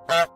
Hello,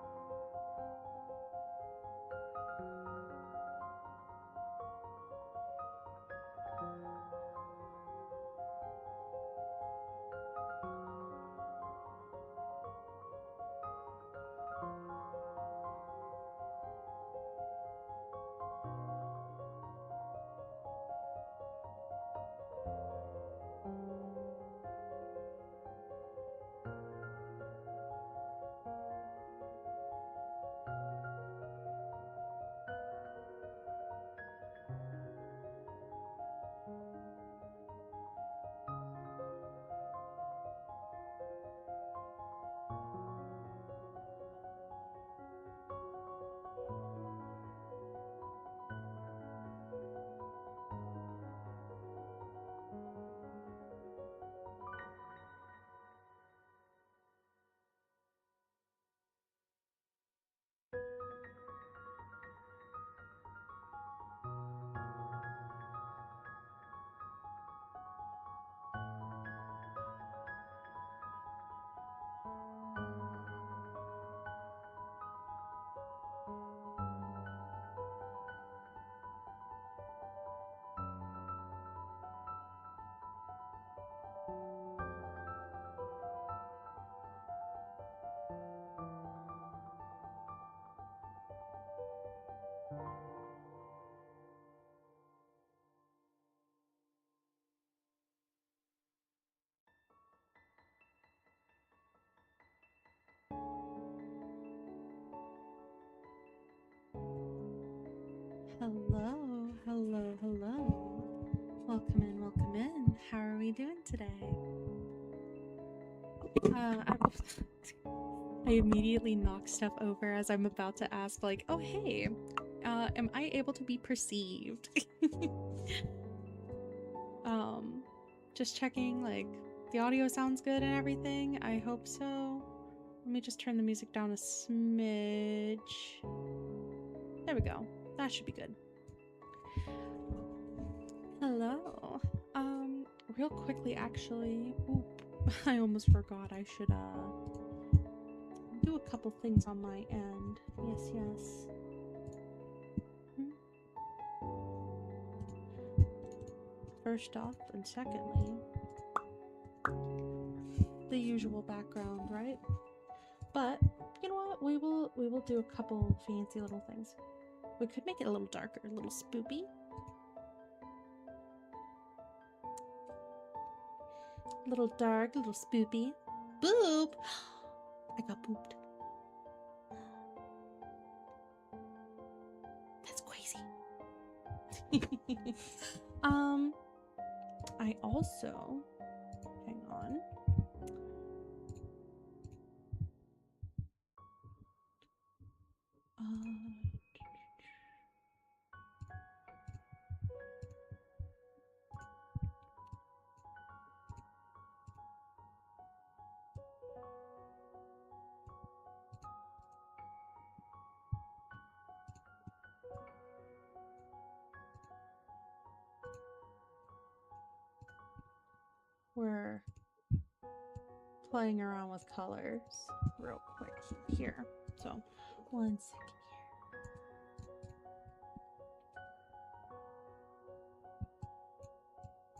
hello, hello. Welcome in, welcome in. How are we doing today? I immediately knock stuff over as I'm about to ask, like, oh, hey, am I able to be perceived? Just checking, like, the audio sounds good and everything. I hope so. Let me just turn the music down a smidge. There we go. That should be good. Hello. Real quickly, actually, oop, I almost forgot. I should do a couple things on my end. Yes. First off, and secondly, the usual background, right? But you know what? We will do a couple fancy little things. We could make it a little darker, a little spoopy. A little dark, a little spoopy. Boop! I got booped. That's crazy. I also, hang on. We're playing around with colors real quick here. So, 1 second here.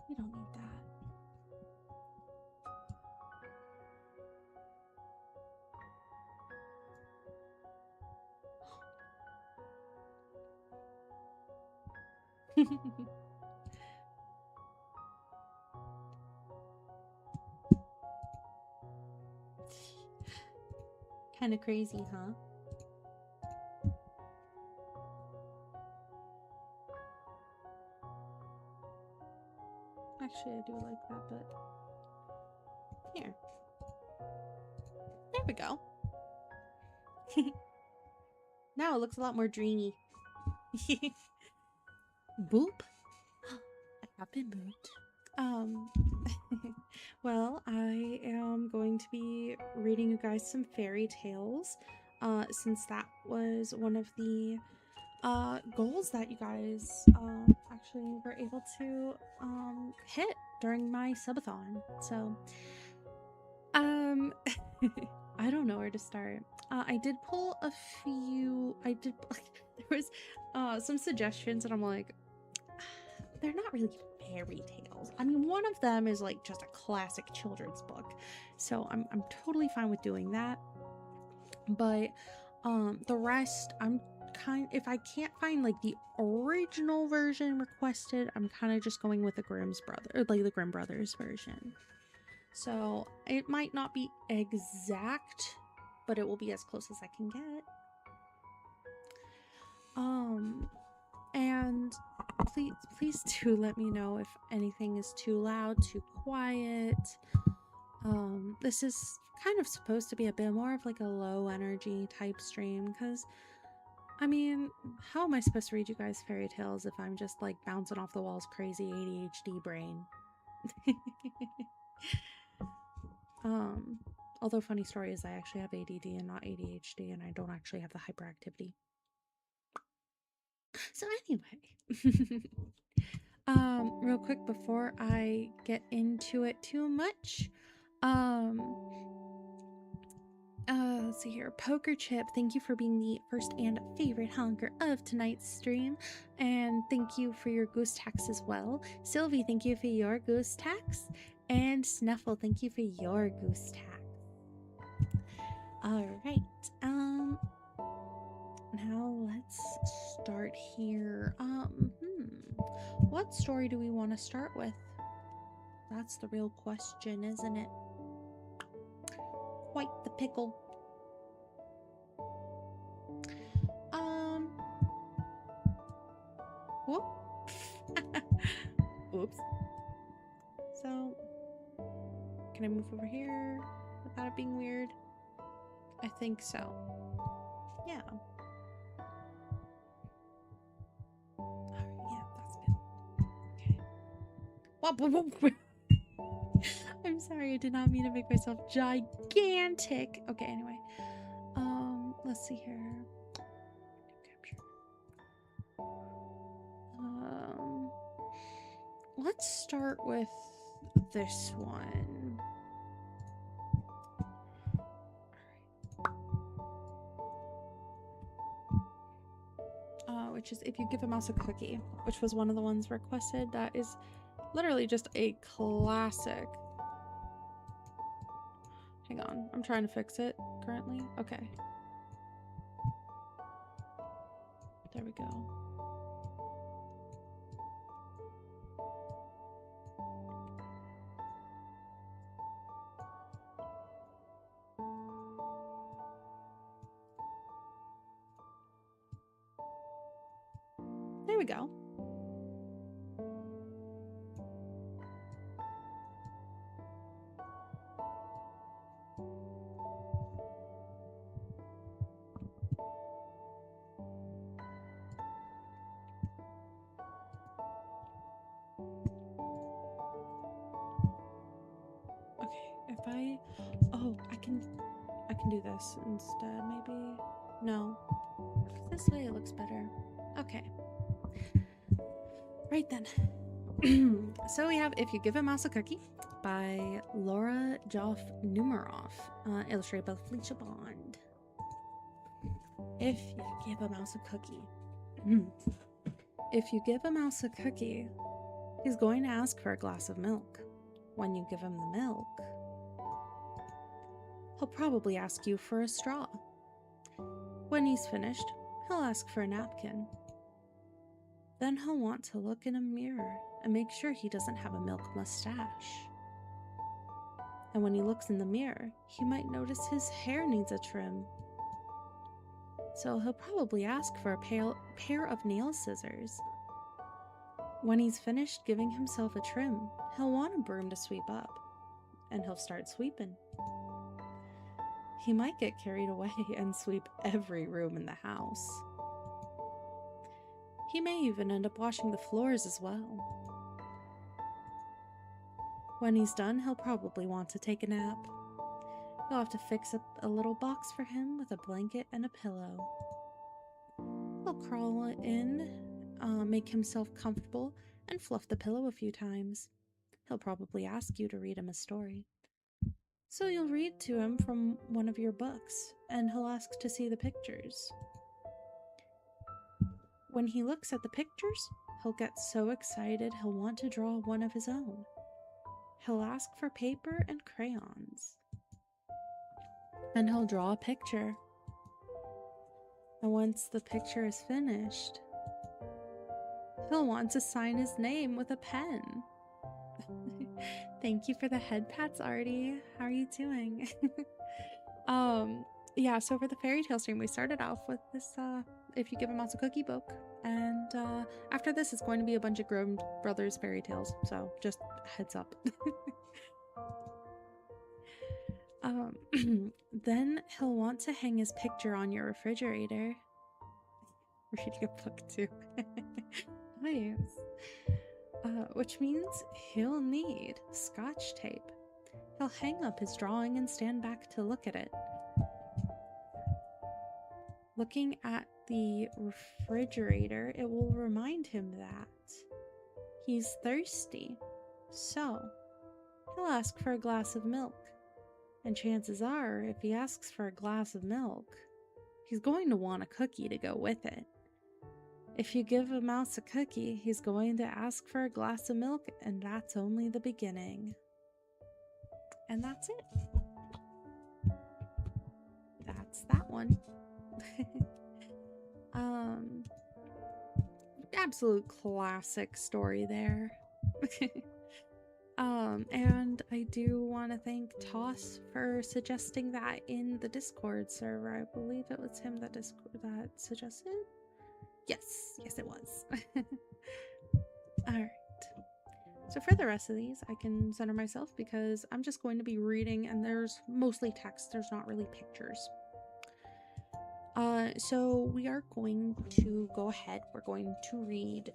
We don't need that. Kind of crazy, huh? Actually, I do like that, but here. There we go. Now it looks a lot more dreamy. Boop. I have been moved. Well, I am going to be reading you guys some fairy tales, since that was one of the goals that you guys actually were able to hit during my subathon. So I don't know where to start. I did pull a few. I did. There was some suggestions, and I'm like, they're not really fairy tales. I mean, one of them is like just a classic children's book, so I'm totally fine with doing that. But the rest, if I can't find like the original version requested, I'm kind of just going with the the Grimm Brothers version. So it might not be exact, but it will be as close as I can get. And please do let me know if anything is too loud, too quiet. This is kind of supposed to be a bit more of like a low energy type stream, because I mean, how am I supposed to read you guys fairy tales if I'm just like bouncing off the walls crazy ADHD brain? um Although funny story is I actually have ADD and not ADHD, and I don't actually have the hyperactivity. So anyway, real quick before I get into it too much, let's see here. Poker Chip, thank you for being the first and favorite honker of tonight's stream, and thank you for your goose tax as well. Sylvie, thank you for your goose tax, and Snuffle, thank you for your goose tax. All right, now let's start here. What story do we want to start with? That's the real question, isn't it? Quite the pickle. Whoop. Oops. So, can I move over here without it being weird? I think so. Yeah. Alright, yeah, that's good. Okay. I'm sorry, I did not mean to make myself gigantic. Okay, anyway. Let's see here. Let's start with this one. Which is If You Give a Mouse a Cookie, which was one of the ones requested. That is literally just a classic. Hang on, I'm trying to fix it currently. Okay. There we go. There we go. Okay, I can do this instead, maybe? No. This way it looks better. Okay. Right then. So we have If You Give a Mouse a Cookie by Laura Joff Numeroff, illustrated by Felicia Bond. If you give a mouse a cookie. If you give a mouse a cookie, he's going to ask for a glass of milk. When you give him the milk, he'll probably ask you for a straw. When he's finished, he'll ask for a napkin. Then he'll want to look in a mirror and make sure he doesn't have a milk mustache. And when he looks in the mirror, he might notice his hair needs a trim. So he'll probably ask for a pair of nail scissors. When he's finished giving himself a trim, he'll want a broom to sweep up, and he'll start sweeping. He might get carried away and sweep every room in the house. He may even end up washing the floors as well. When he's done, he'll probably want to take a nap. You'll have to fix up a little box for him with a blanket and a pillow. He'll crawl in, make himself comfortable, and fluff the pillow a few times. He'll probably ask you to read him a story. So you'll read to him from one of your books, and he'll ask to see the pictures. When he looks at the pictures, he'll get so excited he'll want to draw one of his own. He'll ask for paper and crayons, and he'll draw a picture. And once the picture is finished, he'll want to sign his name with a pen. Thank you for the head pats, Artie. How are you doing? Yeah, so for the fairy tale stream, we started off with this If You Give a Mouse a Cookie book, and after this it's going to be a bunch of Grimm Brothers fairy tales, so just heads up. Then he'll want to hang his picture on your refrigerator. Reading a book too. Nice. Which means he'll need scotch tape. He'll hang up his drawing and stand back to look at it. Looking at the refrigerator, it will remind him that he's thirsty. So, he'll ask for a glass of milk. And chances are, if he asks for a glass of milk, he's going to want a cookie to go with it. If you give a mouse a cookie, he's going to ask for a glass of milk, and that's only the beginning. And that's it. That's that one. Absolute classic story there. And I do want to thank Toss for suggesting that in the Discord server. I believe it was him that suggested. Yes, it was. Alright. So for the rest of these, I can center myself because I'm just going to be reading, and there's mostly text, there's not really pictures. So we are going to go ahead. We're going to read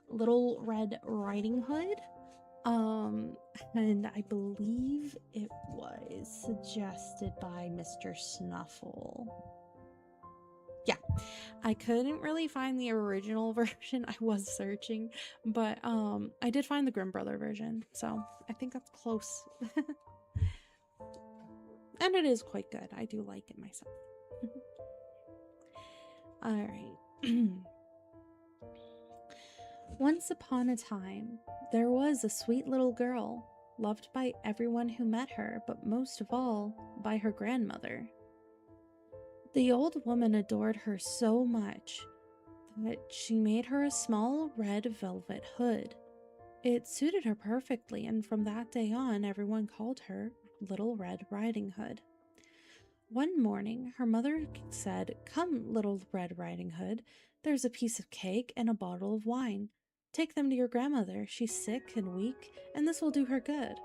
Little Red Riding Hood. And I believe it was suggested by Mr. Snuffle. Yeah, I couldn't really find the original version. I was searching, but I did find the Grimm Brother version, so I think that's close. And it is quite good. I do like it myself. Alright. Once upon a time, there was a sweet little girl, loved by everyone who met her, but most of all, by her grandmother. The old woman adored her so much that she made her a small red velvet hood. It suited her perfectly, and from that day on, everyone called her Little Red Riding Hood. One morning, her mother said, "Come, Little Red Riding Hood, there's a piece of cake and a bottle of wine. Take them to your grandmother. She's sick and weak, and this will do her good.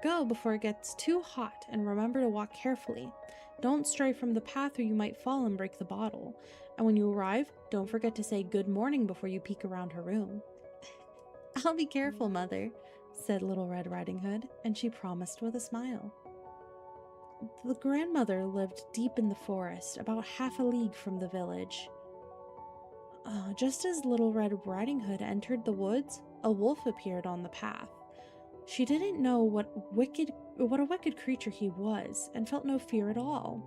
Go before it gets too hot, and remember to walk carefully. Don't stray from the path or you might fall and break the bottle. And when you arrive, don't forget to say good morning before you peek around her room." "I'll be careful, Mother," said Little Red Riding Hood, and she promised with a smile. The grandmother lived deep in the forest, about half a league from the village. Just as Little Red Riding Hood entered the woods, a wolf appeared on the path. She didn't know what a wicked creature he was, and felt no fear at all.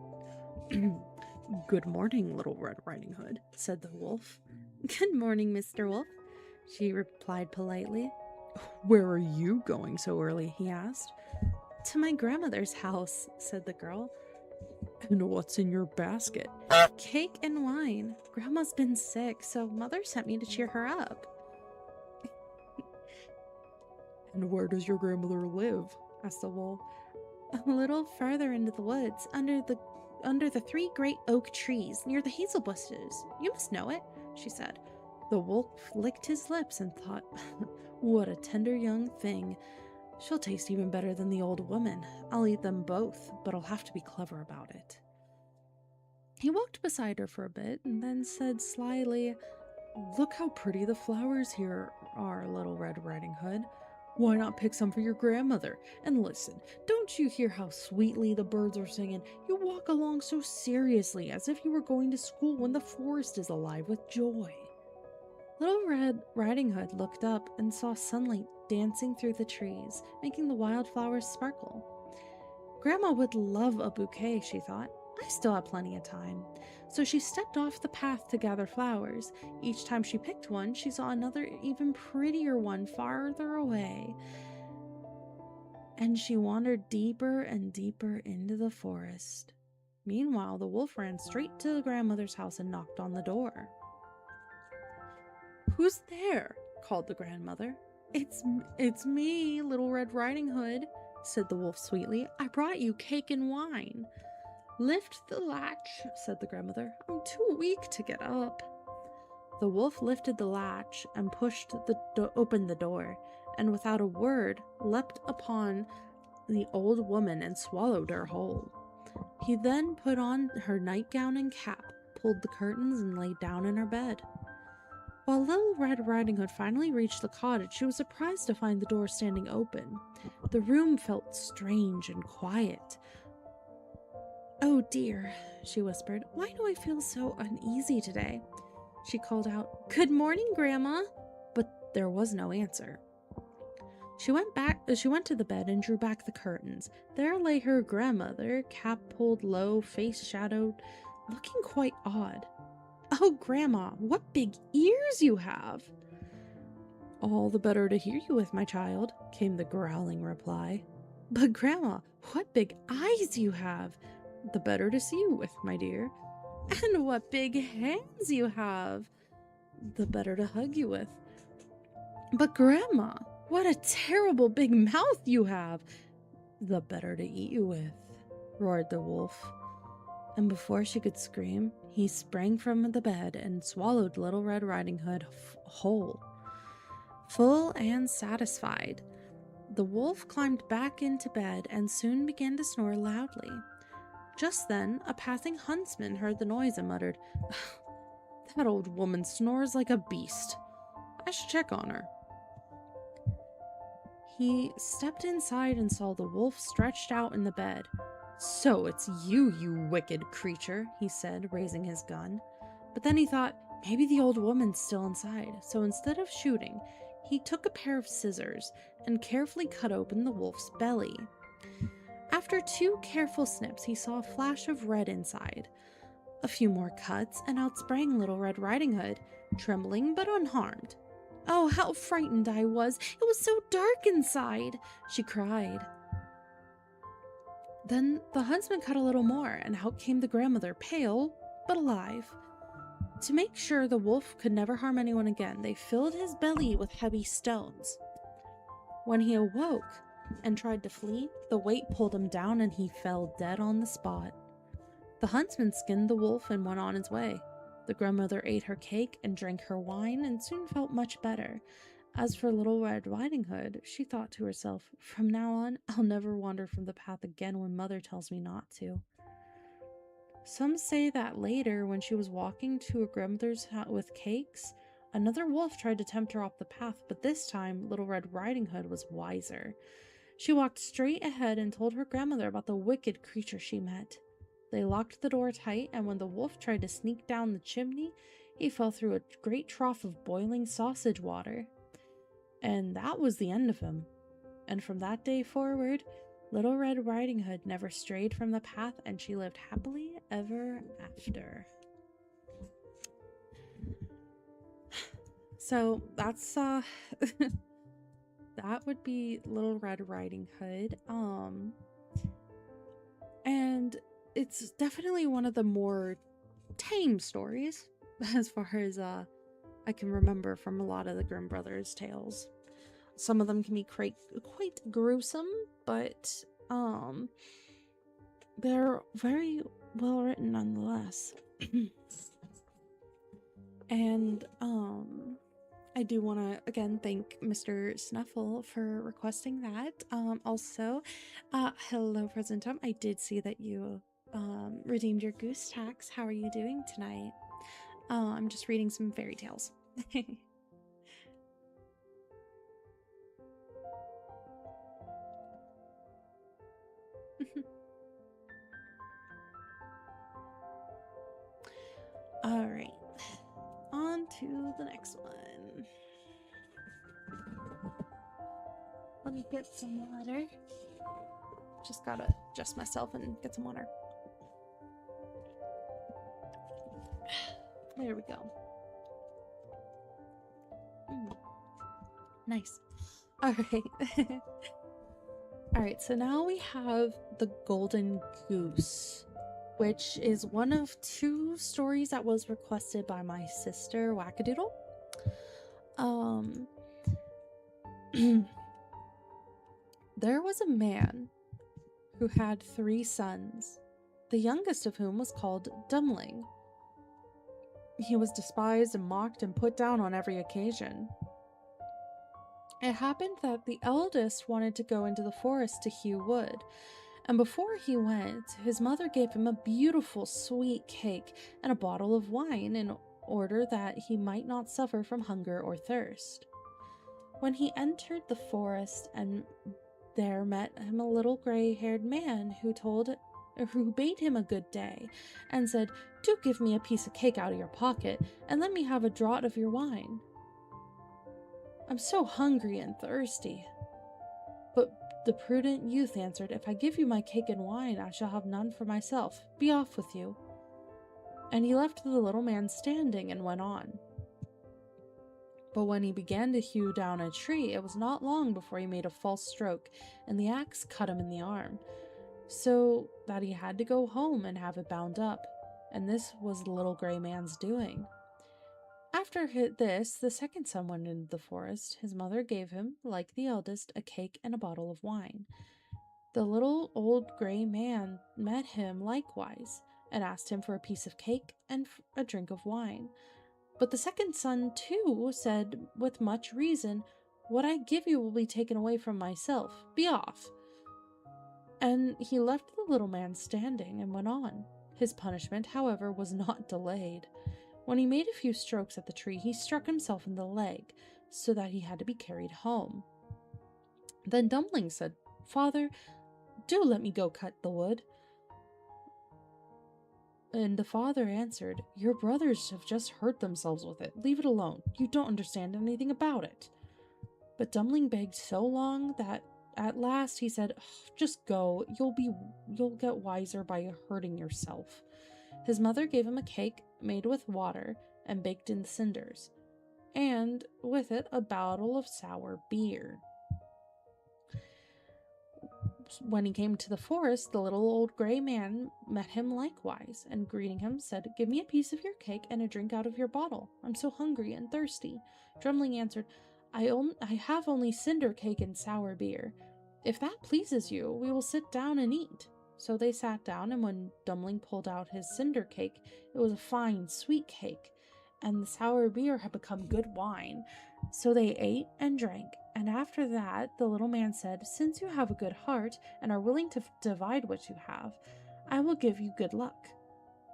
"Good morning, Little Red Riding Hood," said the wolf. "Good morning, Mr. Wolf," she replied politely. "Where are you going so early?" he asked. "To my grandmother's house," said the girl. "And what's in your basket?" "Cake and wine. Grandma's been sick, so Mother sent me to cheer her up." "And where does your grandmother live?" asked the wolf. "A little further into the woods, under the 3 great oak trees, near the hazel bushes. You must know it," she said. The wolf licked his lips and thought, "What a tender young thing. She'll taste even better than the old woman. I'll eat them both, but I'll have to be clever about it." He walked beside her for a bit and then said slyly, "Look how pretty the flowers here are, Little Red Riding Hood. Why not pick some for your grandmother? And listen, don't you hear how sweetly the birds are singing? You walk along so seriously, as if you were going to school when the forest is alive with joy." Little Red Riding Hood looked up and saw sunlight dancing through the trees, making the wildflowers sparkle. Grandma would love a bouquet, she thought. I still have plenty of time. So she stepped off the path to gather flowers. Each time she picked one, she saw another, even prettier one farther away. And she wandered deeper and deeper into the forest. Meanwhile, the wolf ran straight to the grandmother's house and knocked on the door. "Who's there?" called the grandmother. It's me, Little Red Riding Hood," said the wolf sweetly. "I brought you cake and wine." "Lift the latch," said the grandmother. "I'm too weak to get up." The wolf lifted the latch and pushed open the door, and without a word leapt upon the old woman and swallowed her whole. He then put on her nightgown and cap, pulled the curtains, and lay down in her bed. While Little Red Riding Hood finally reached the cottage, she was surprised to find the door standing open. The room felt strange and quiet. "Oh dear," she whispered. "Why do I feel so uneasy today?" She called out, "Good morning, Grandma," but there was no answer. She went to the bed and drew back the curtains. There lay her grandmother, cap pulled low, face shadowed, looking quite odd. "Oh, Grandma, what big ears you have!" "All the better to hear you with, my child," came the growling reply. "But, Grandma, what big eyes you have!" "The better to see you with, my dear." "And what big hands you have!" "The better to hug you with." "But, Grandma, what a terrible big mouth you have!" "The better to eat you with," roared the wolf. And before she could scream, he sprang from the bed and swallowed Little Red Riding Hood whole. Full and satisfied, the wolf climbed back into bed and soon began to snore loudly. Just then, a passing huntsman heard the noise and muttered, "That old woman snores like a beast. I should check on her." He stepped inside and saw the wolf stretched out in the bed. "So it's you, you wicked creature," he said, raising his gun. But then he thought, maybe the old woman's still inside, so instead of shooting, he took a pair of scissors and carefully cut open the wolf's belly. After 2 careful snips, he saw a flash of red inside. A few more cuts, and out sprang Little Red Riding Hood, trembling but unharmed. "Oh, how frightened I was! It was so dark inside!" she cried. Then the huntsman cut a little more, and out came the grandmother, pale but alive. To make sure the wolf could never harm anyone again, they filled his belly with heavy stones. When he awoke and tried to flee, the weight pulled him down and he fell dead on the spot. The huntsman skinned the wolf and went on his way. The grandmother ate her cake and drank her wine and soon felt much better. As for Little Red Riding Hood, she thought to herself, "From now on, I'll never wander from the path again when Mother tells me not to." Some say that later, when she was walking to her grandmother's house with cakes, another wolf tried to tempt her off the path, but this time Little Red Riding Hood was wiser. She walked straight ahead and told her grandmother about the wicked creature she met. They locked the door tight, and when the wolf tried to sneak down the chimney, he fell through a great trough of boiling sausage water. And that was the end of him. And from that day forward, Little Red Riding Hood never strayed from the path, and she lived happily ever after. So that's that would be Little Red Riding Hood. And it's definitely one of the more tame stories as far as I can remember from a lot of the Grimm Brothers tales. Some of them can be quite gruesome, but they're very well written nonetheless. And I do want to again thank Mr. Snuffle for requesting that. Also, hello, President Tom. I did see that you redeemed your Goose tax. How are you doing tonight? I'm just reading some fairy tales. All right, on to the next one. Let me get some water. just gotta adjust myself and get some water. There we go. Nice. All right. All right, so now we have The Golden Goose, which is one of 2 stories that was requested by my sister, Wackadoodle. There was a man who had 3 sons, the youngest of whom was called Dummling. He was despised and mocked and put down on every occasion. It happened that the eldest wanted to go into the forest to hew wood, and before he went, his mother gave him a beautiful sweet cake and a bottle of wine in order that he might not suffer from hunger or thirst. When he entered the forest, and there met him a little gray-haired man who bade him a good day, and said, "Do give me a piece of cake out of your pocket, and let me have a draught of your wine. I'm so hungry and thirsty." But the prudent youth answered, "If I give you my cake and wine, I shall have none for myself. Be off with you." And he left the little man standing and went on. But when he began to hew down a tree, it was not long before he made a false stroke, and the axe cut him in the arm, so that he had to go home and have it bound up. And this was the little gray man's doing. After this, the second son went into the forest. His mother gave him, like the eldest, a cake and a bottle of wine. The little old gray man met him likewise, and asked him for a piece of cake and a drink of wine. But the second son, too, said with much reason, "What I give you will be taken away from myself. Be off." And he left the little man standing and went on. His punishment, however, was not delayed. When he made a few strokes at the tree, he struck himself in the leg, so that he had to be carried home. Then Dummling said, "Father, do let me go cut the wood." And the father answered, "Your brothers have just hurt themselves with it. Leave it alone. You don't understand anything about it." But Dummling begged so long that at last he said, "Just go. You'll get wiser by hurting yourself." His mother gave him a cake made with water and baked in cinders, and with it a bottle of sour beer. When he came to the forest, the little old gray man met him likewise, and greeting him, said, "Give me a piece of your cake and a drink out of your bottle. I'm so hungry and thirsty." Dummling answered, I have only cinder cake and sour beer. If that pleases you, we will sit down and eat." So they sat down, and when Dummling pulled out his cinder cake, it was a fine, sweet cake, and the sour beer had become good wine. So they ate and drank, and after that the little man said, "Since you have a good heart and are willing to divide what you have, I will give you good luck.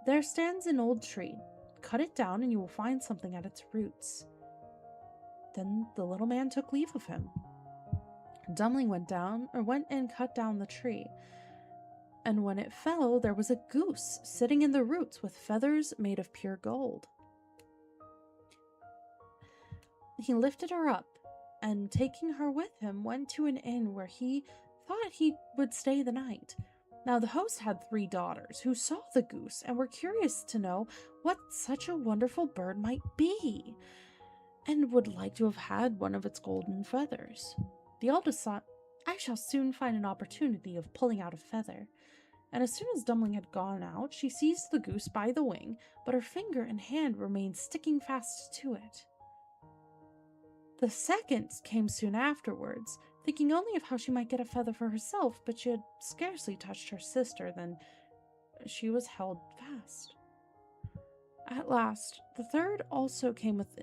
There stands an old tree. Cut it down and you will find something at its roots." Then the little man took leave of him. Dummling went and cut down the tree, and when it fell, there was a goose sitting in the roots with feathers made of pure gold. He lifted her up, and taking her with him, went to an inn where he thought he would stay the night. Now the host had 3 daughters who saw the goose and were curious to know what such a wonderful bird might be, and would like to have had one of its golden feathers. The eldest thought, "I shall soon find an opportunity of pulling out a feather." And as soon as Dummling had gone out, she seized the goose by the wing, but her finger and hand remained sticking fast to it. The second came soon afterwards, thinking only of how she might get a feather for herself, but she had scarcely touched her sister than she was held fast. At last, the third also came with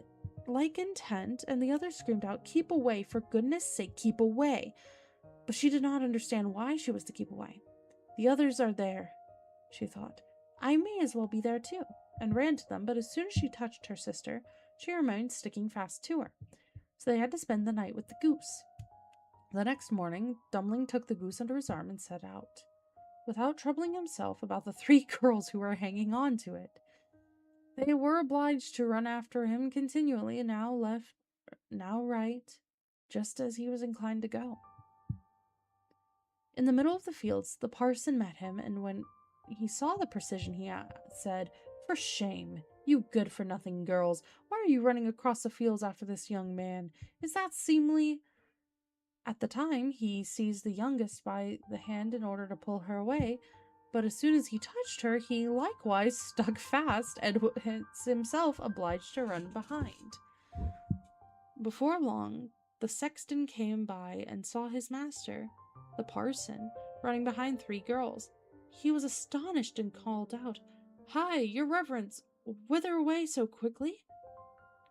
like intent, and the others screamed out, "Keep away, for goodness sake, keep away!" But she did not understand why she was to keep away. "The others are there," she thought. "I may as well be there too," and ran to them, but as soon as she touched her sister, she remained sticking fast to her. So they had to spend the night with the goose. The next morning, Dummling took the goose under his arm and set out, without troubling himself about the 3 girls who were hanging on to it. They were obliged to run after him continually, and now left, now right, just as he was inclined to go. In the middle of the fields, the parson met him, and when he saw the precision, he said, "For shame, you good-for-nothing girls! Why are you running across the fields after this young man? Is that seemly?" At the time, he seized the youngest by the hand in order to pull her away, but as soon as he touched her, he likewise stuck fast and was himself obliged to run behind. Before long, the sexton came by and saw his master, the parson, running behind 3 girls. He was astonished and called out, "Hi, your reverence, whither away so quickly?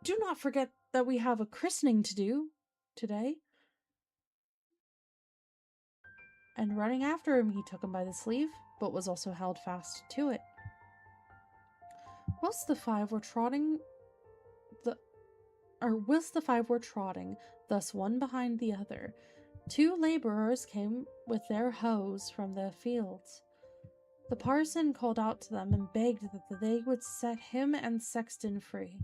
Do not forget that we have a christening to do today." And running after him, he took him by the sleeve, but was also held fast to it. Whilst the five were trotting, thus one behind the other, 2 laborers came with their hoes from the fields. The parson called out to them and begged that they would set him and sexton free.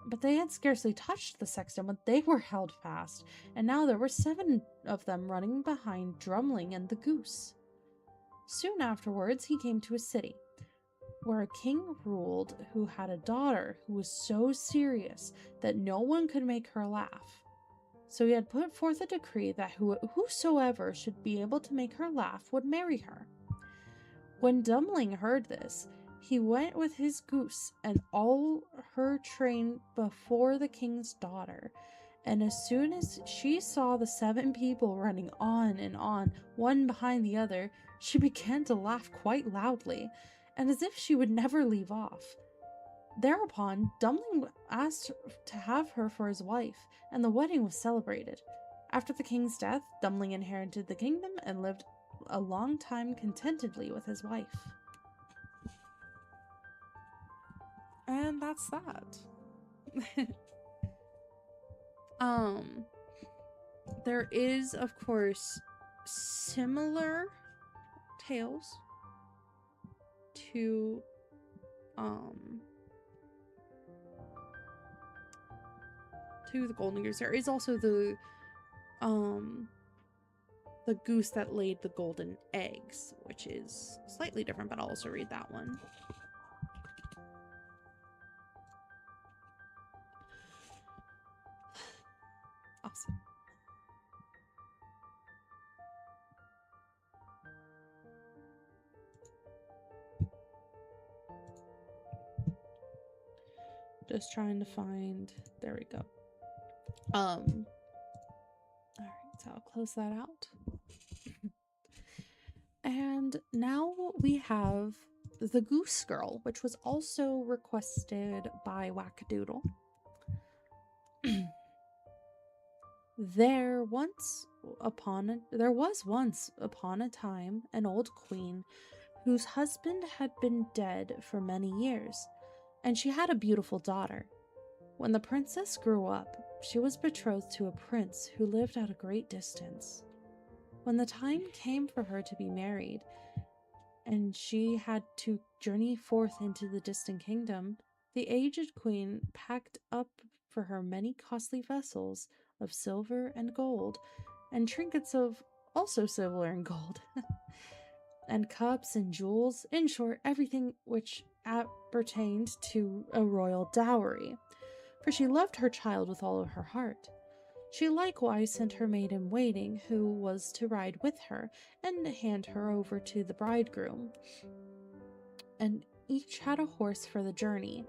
But they had scarcely touched the sexton when they were held fast, and now there were 7 of them running behind Drumling and the Goose. Soon afterwards he came to a city, where a king ruled who had a daughter who was so serious that no one could make her laugh. So he had put forth a decree that whosoever should be able to make her laugh would marry her. When Dummling heard this, he went with his Goose and all her train before the king's daughter, and as soon as she saw the 7 people running on and on, one behind the other, she began to laugh quite loudly, and as if she would never leave off. Thereupon, Dummling asked to have her for his wife, and the wedding was celebrated. After the king's death, Dummling inherited the kingdom and lived a long time contentedly with his wife. And that's that. There is, of course, similar tales to the Golden Goose. There is also the goose that laid the golden eggs, which is slightly different, but I'll also read that one. Awesome. Just trying to find, there we go. All right, so I'll close that out. And now we have the Goose Girl, which was also requested by Wackadoodle. There was once upon a time an old queen whose husband had been dead for many years, and she had a beautiful daughter. When the princess grew up, she was betrothed to a prince who lived at a great distance. When the time came for her to be married, and she had to journey forth into the distant kingdom, the aged queen packed up for her many costly vessels of silver and gold, and trinkets of also silver and gold, and cups and jewels, in short, everything which pertained to a royal dowry, for she loved her child with all of her heart. She likewise sent her maid-in-waiting, who was to ride with her and hand her over to the bridegroom, and each had a horse for the journey.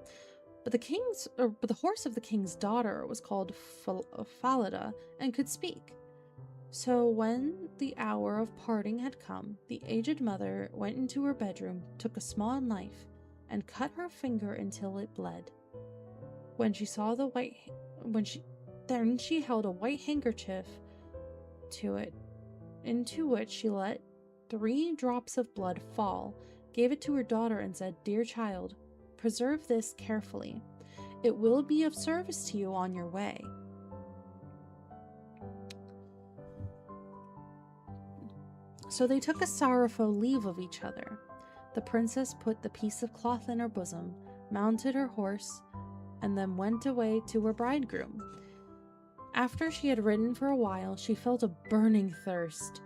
But the horse of the king's daughter was called Falada and could speak. So when the hour of parting had come, the aged mother went into her bedroom, took a small knife, and cut her finger until it bled. Then she held a white handkerchief to it, into which she let 3 drops of blood fall, gave it to her daughter, and said, "Dear child, preserve this carefully. It will be of service to you on your way." So they took a sorrowful leave of each other. The princess put the piece of cloth in her bosom, mounted her horse, and then went away to her bridegroom. After she had ridden for a while, she felt a burning thirst,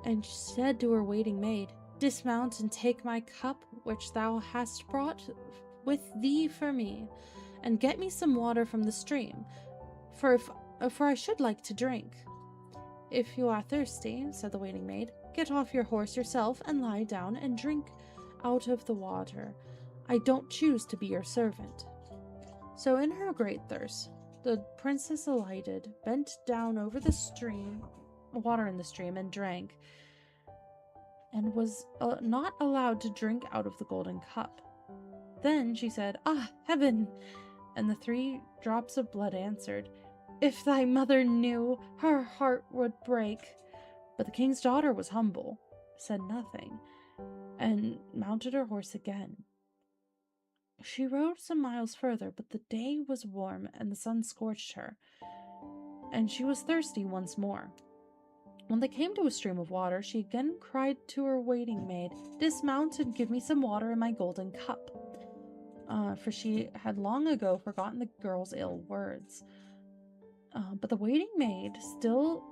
And she said to her waiting maid, "Dismount and take my cup which thou hast brought with thee for me, and get me some water from the stream, for I should like to drink." "If you are thirsty," said the waiting maid, "get off your horse yourself and lie down and drink out of the water. I don't choose to be your servant." So in her great thirst, the princess alighted, bent down over the water in the stream, and drank, and was not allowed to drink out of the golden cup. Then she said, "Ah, heaven!" And the 3 drops of blood answered, "If thy mother knew, her heart would break." But the king's daughter was humble, said nothing, and mounted her horse again. She rode some miles further, but the day was warm and the sun scorched her, and she was thirsty once more. When they came to a stream of water, she again cried to her waiting maid, "Dismount and give me some water in my golden cup," for she had long ago forgotten the girl's ill words. But the waiting maid, still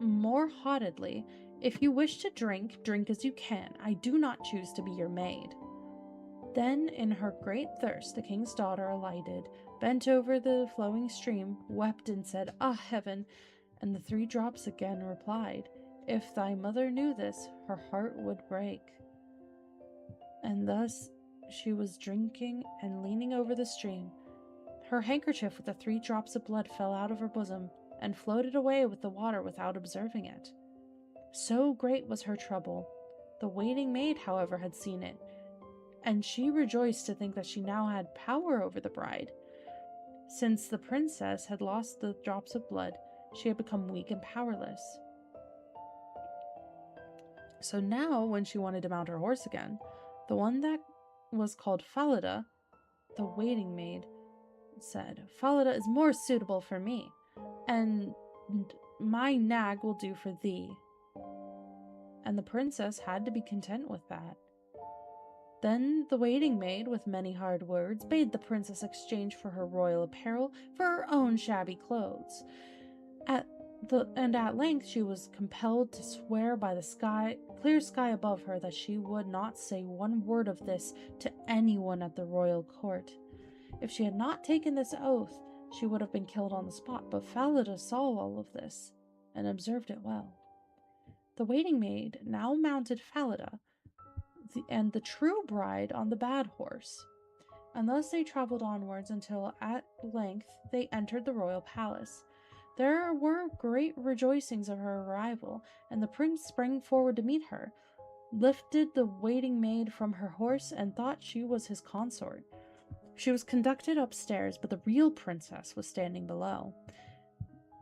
more haughtily, "If you wish to drink, drink as you can. I do not choose to be your maid." Then, in her great thirst, the king's daughter alighted, bent over the flowing stream, wept, and said, "Ah, heaven!" And the 3 drops again replied, "If thy mother knew this, her heart would break." And thus she was drinking and leaning over the stream. Her handkerchief with the 3 drops of blood fell out of her bosom and floated away with the water without observing it. So great was her trouble. The waiting maid, however, had seen it, and she rejoiced to think that she now had power over the bride. Since the princess had lost the drops of blood, she had become weak and powerless. So now, when she wanted to mount her horse again, the one that was called Falada, the waiting maid, said, "Falada is more suitable for me, and my nag will do for thee." And the princess had to be content with that. Then the waiting maid, with many hard words, bade the princess exchange for her royal apparel for her own shabby clothes. At length she was compelled to swear by the clear sky above her, that she would not say one word of this to anyone at the royal court. If she had not taken this oath, she would have been killed on the spot, but Falada saw all of this, and observed it well. The waiting maid now mounted Falada, and the true bride on the bad horse, and thus they traveled onwards until at length they entered the royal palace. There were great rejoicings of her arrival, and the prince sprang forward to meet her, lifted the waiting maid from her horse, and thought she was his consort. She was conducted upstairs, but the real princess was standing below.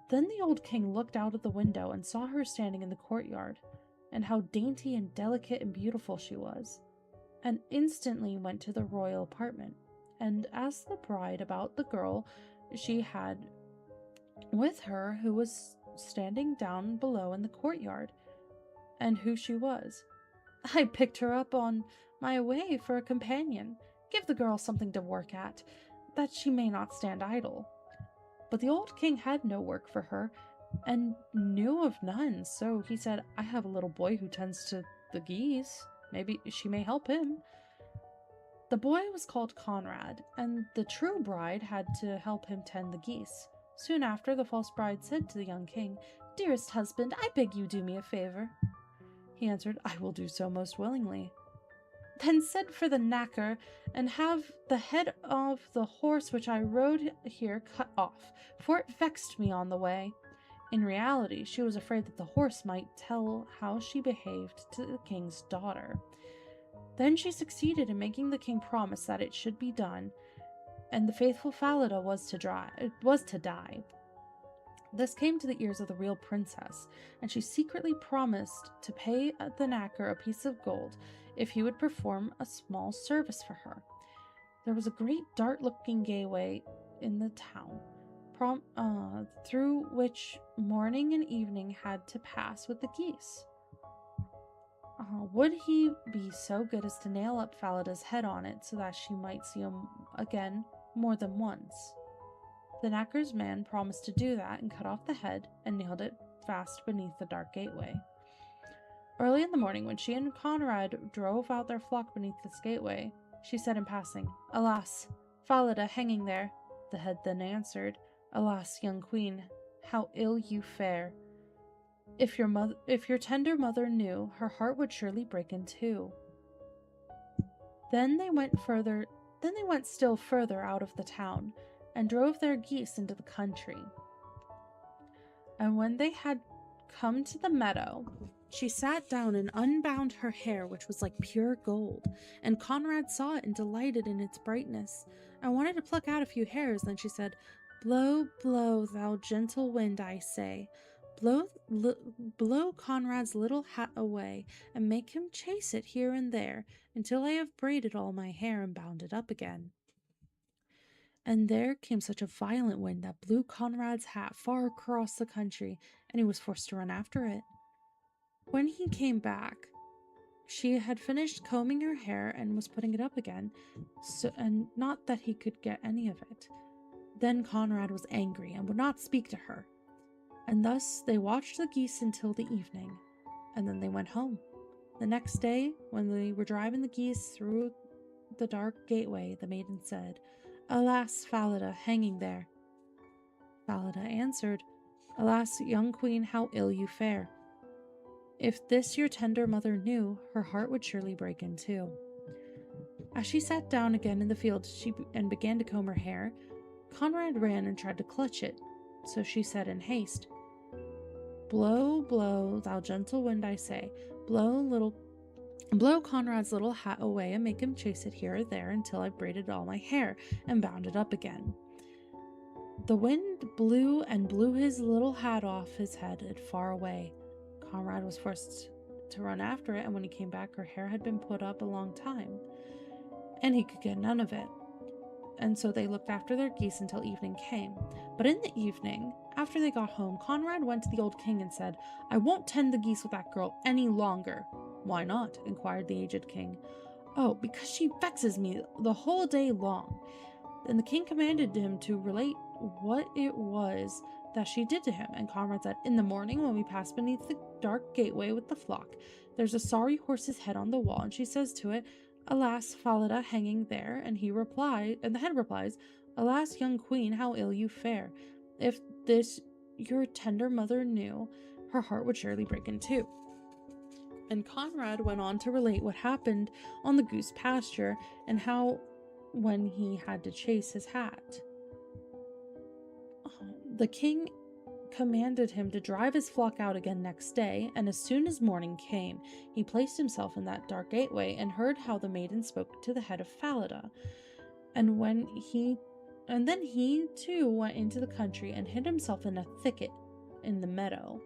Then the old king looked out of the window and saw her standing in the courtyard, and how dainty and delicate and beautiful she was, and instantly went to the royal apartment, and asked the bride about the girl she had with her who was standing down below in the courtyard, and who she was. "I picked her up on my way for a companion. Give the girl something to work at, that she may not stand idle." But the old king had no work for her, and knew of none, so he said, "I have a little boy who tends to the geese. Maybe she may help him." The boy was called Conrad, and the true bride had to help him tend the geese. Soon after, the false bride said to the young king, "Dearest husband, I beg you do me a favor." He answered, "I will do so most willingly." "Then send for the knacker, and have the head of the horse which I rode here cut off, for it vexed me on the way." In reality, she was afraid that the horse might tell how she behaved to the king's daughter. Then she succeeded in making the king promise that it should be done, and the faithful Falada was to die. This came to the ears of the real princess, and she secretly promised to pay the knacker a piece of gold if he would perform a small service for her. There was a great dark-looking gateway in the town, through which morning and evening had to pass with the geese. Would he be so good as to nail up Falada's head on it, so that she might see him again more than once? The knacker's man promised to do that, and cut off the head and nailed it fast beneath the dark gateway. Early in the morning, when she and Conrad drove out their flock beneath this gateway, she said in passing, "Alas, Falada hanging there." The head then answered, "Alas, young queen, how ill you fare. If your tender mother knew, her heart would surely break in two." Then they went still further out of the town, and drove their geese into the country. And when they had come to the meadow, she sat down and unbound her hair, which was like pure gold, and Conrad saw it and delighted in its brightness. I wanted to pluck out a few hairs, then she said, "Blow, blow, thou gentle wind, I say. Blow Conrad's little hat away, and make him chase it here and there, until I have braided all my hair and bound it up again." And there came such a violent wind that blew Conrad's hat far across the country, and he was forced to run after it. When he came back, she had finished combing her hair and was putting it up again, and not that he could get any of it. Then Conrad was angry and would not speak to her, and thus they watched the geese until the evening, and then they went home. The next day, when they were driving the geese through the dark gateway, the maiden said, "Alas, Falada, hanging there." Falada answered, "Alas, young queen, how ill you fare. If this your tender mother knew, her heart would surely break in two." As she sat down again in the field and began to comb her hair, Conrad ran and tried to clutch it. So she said in haste, "Blow, blow, thou gentle wind, I say. Blow Conrad's little hat away and make him chase it here or there until I've braided all my hair and bound it up again." The wind blew and blew his little hat off his head and far away. Conrad was forced to run after it, and when he came back, her hair had been put up a long time, and he could get none of it. And so they looked after their geese until evening came. But in the evening, after they got home, Conrad went to the old king and said, "I won't tend the geese with that girl any longer." "Why not?" inquired the aged king. "Oh, because she vexes me the whole day long." Then the king commanded him to relate what it was that she did to him, and Conrad said, "In the morning, when we pass beneath the dark gateway with the flock, there's a sorry horse's head on the wall, and she says to it, 'Alas, Falada, hanging there,' and the head replies, 'Alas, young queen, how ill you fare. If this your tender mother knew, her heart would surely break in two.'" And Conrad went on to relate what happened on the goose pasture, and how when he had to chase his hat, the king commanded him to drive his flock out again next day, and as soon as morning came, he placed himself in that dark gateway and heard how the maiden spoke to the head of Falada. And then he too went into the country and hid himself in a thicket in the meadow.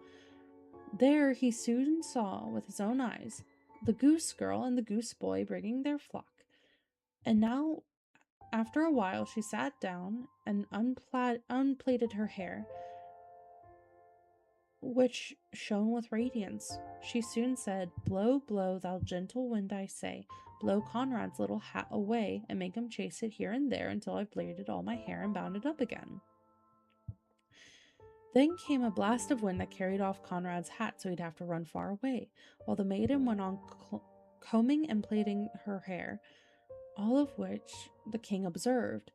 There he soon saw with his own eyes the goose girl and the goose boy bringing their flock. And now, after a while, she sat down and unplaited her hair, which shone with radiance. She soon said, "Blow, blow, thou gentle wind, I say. Blow Conrad's little hat away, and make him chase it here and there until I've braided all my hair and bound it up again." Then came a blast of wind that carried off Conrad's hat, so he'd have to run far away, while the maiden went on combing and plaiting her hair, all of which the king observed.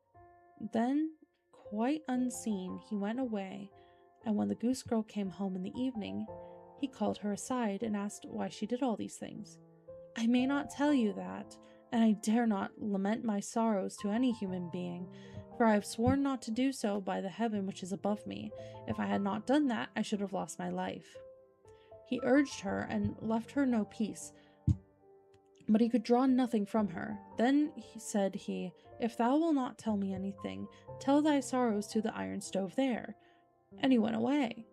Then, quite unseen, he went away, and when the goose girl came home in the evening, he called her aside and asked why she did all these things. "I may not tell you that, and I dare not lament my sorrows to any human being, for I have sworn not to do so by the heaven which is above me. If I had not done that, I should have lost my life." He urged her and left her no peace, but he could draw nothing from her. Then said he, "If thou wilt not tell me anything, tell thy sorrows to the iron stove there." And he went away.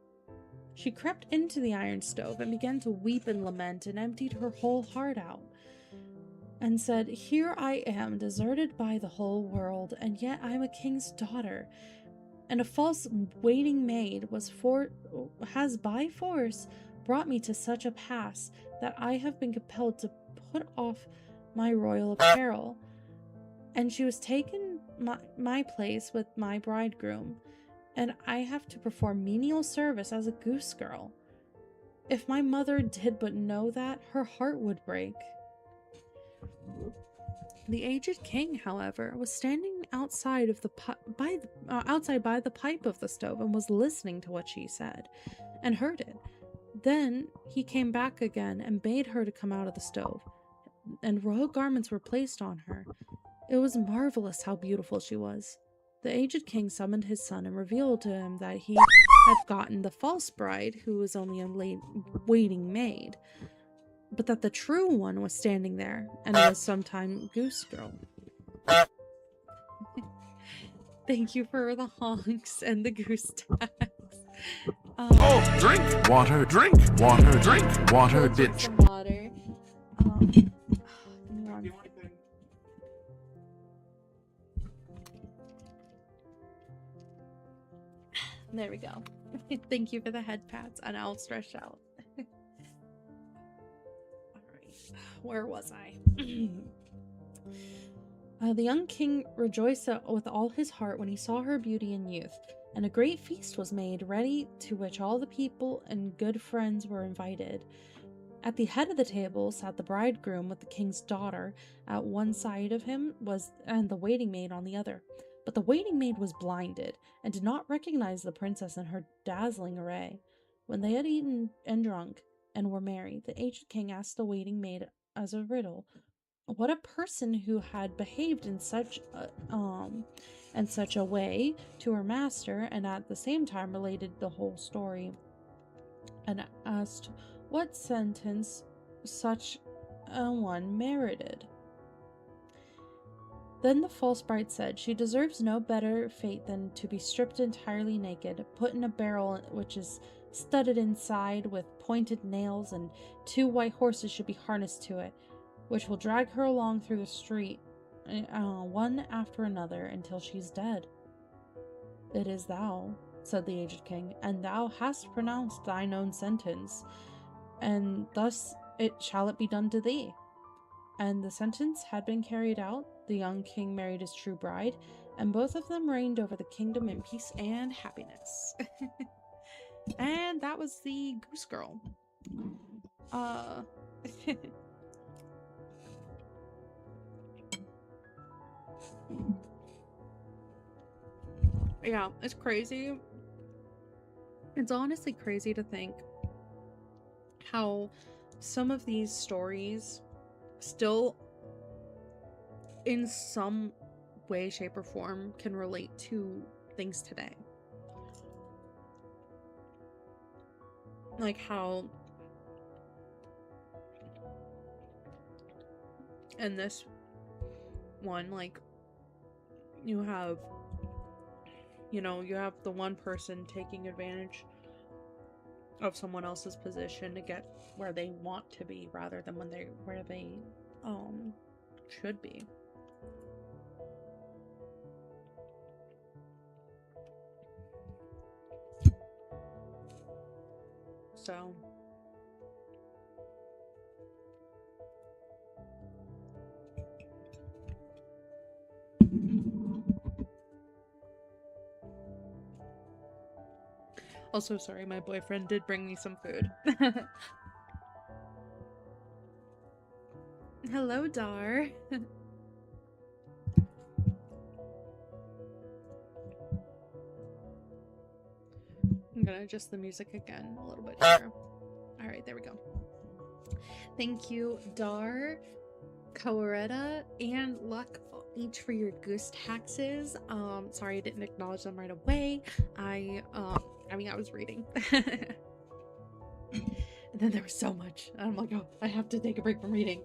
She crept into the iron stove and began to weep and lament, and emptied her whole heart out, and said, "Here I am, deserted by the whole world, and yet I am a king's daughter, and a false waiting maid has by force brought me to such a pass that I have been compelled to put off my royal apparel, and she was taken my place with my bridegroom, and I have to perform menial service as a goose girl." If my mother did but know that, her heart would break. The aged king, however, was standing outside of the outside by the pipe of the stove and was listening to what she said, and heard it. Then he came back again and bade her to come out of the stove, and royal garments were placed on her. It was marvelous how beautiful she was. The aged king summoned his son and revealed to him that he had gotten the false bride, who was only a waiting maid, but that the true one was standing there, and was sometime Goose Girl. Thank you for the honks and the goose tags. Oh, drink water, drink water, drink water, bitch. Some water. Give me one. There we go. Thank you for the head pats, and I'll stretch out. Alright, where was I? The young king rejoiced with all his heart when he saw her beauty and youth, and a great feast was made ready, to which all the people and good friends were invited. At the head of the table sat the bridegroom with the king's daughter at one side of him, and the waiting maid on the other. But the waiting maid was blinded, and did not recognize the princess in her dazzling array. When they had eaten and drunk, and were merry, the aged king asked the waiting maid as a riddle, what a person who had behaved in such a way to her master, and at the same time related the whole story, and asked what sentence such a one merited. Then the false bride said, she deserves no better fate than to be stripped entirely naked, put in a barrel which is studded inside with pointed nails, and 2 white horses should be harnessed to it, which will drag her along through the street, one after another, until she's dead. It is thou, said the aged king, and thou hast pronounced thine own sentence, and thus shall it be done to thee. And the sentence had been carried out. The young king married his true bride, and both of them reigned over the kingdom in peace and happiness. And that was the Goose Girl. Yeah, it's crazy. It's honestly crazy to think how some of these stories still, in some way, shape, or form, can relate to things today. Like how in this one, like, you have the one person taking advantage of someone else's position to get where they want to be, rather than where they should be. So also, sorry, my boyfriend did bring me some food. Hello, Dar. I'm gonna adjust the music again a little bit here. Alright, there we go. Thank you, Dar, Coaretta, and Luck, each for your goose taxes. Sorry I didn't acknowledge them right away. I was reading. And then there was so much. And I'm like, oh, I have to take a break from reading.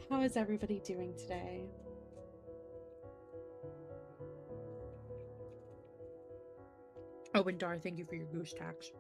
How is everybody doing today? Oh, and Dar, thank you for your goose tax.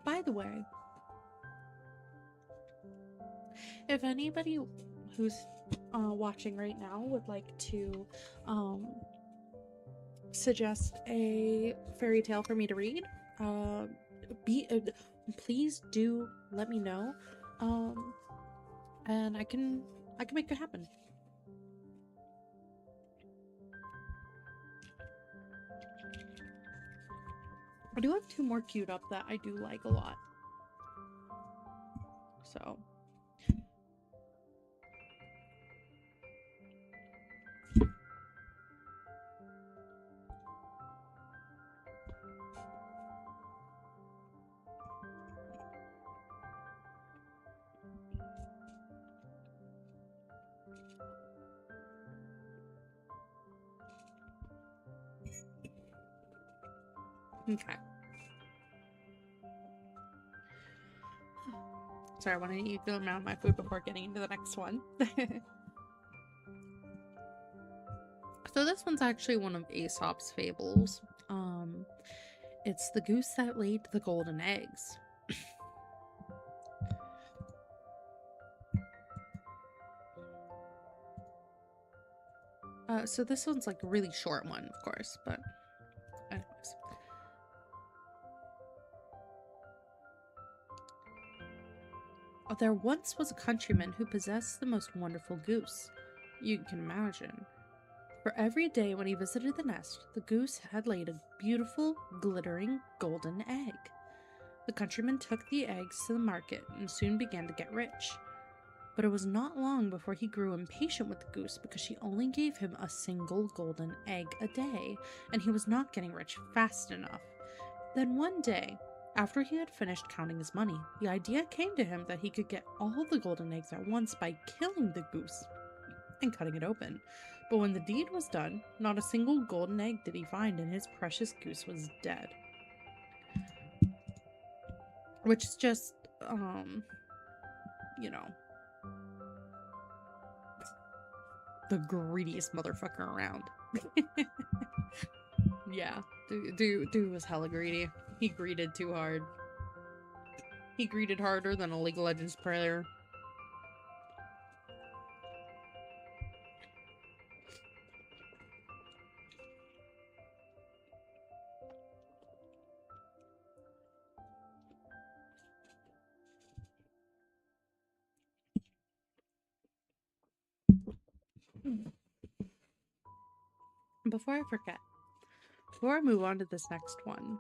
By the way, if anybody who's watching right now would like to suggest a fairy tale for me to read, please do let me know, and I can make it happen. I do have 2 more queued up that I do like a lot. So okay. Sorry, I want to eat the amount of my food before getting into the next one. So this one's actually one of Aesop's fables. It's the goose that laid the golden eggs. So this one's like a really short one, of course, but anyways. There once was a countryman who possessed the most wonderful goose you can imagine. For every day when he visited the nest, the goose had laid a beautiful, glittering, golden egg. The countryman took the eggs to the market and soon began to get rich. But it was not long before he grew impatient with the goose because she only gave him a single golden egg a day, and he was not getting rich fast enough. Then one day, after he had finished counting his money, the idea came to him that he could get all the golden eggs at once by killing the goose and cutting it open. But when the deed was done, not a single golden egg did he find, and his precious goose was dead. Which is just, you know, the greediest motherfucker around. Yeah, dude was hella greedy. He greeded too hard. He greeded harder than a League of Legends player. Before I forget, before I move on to this next one,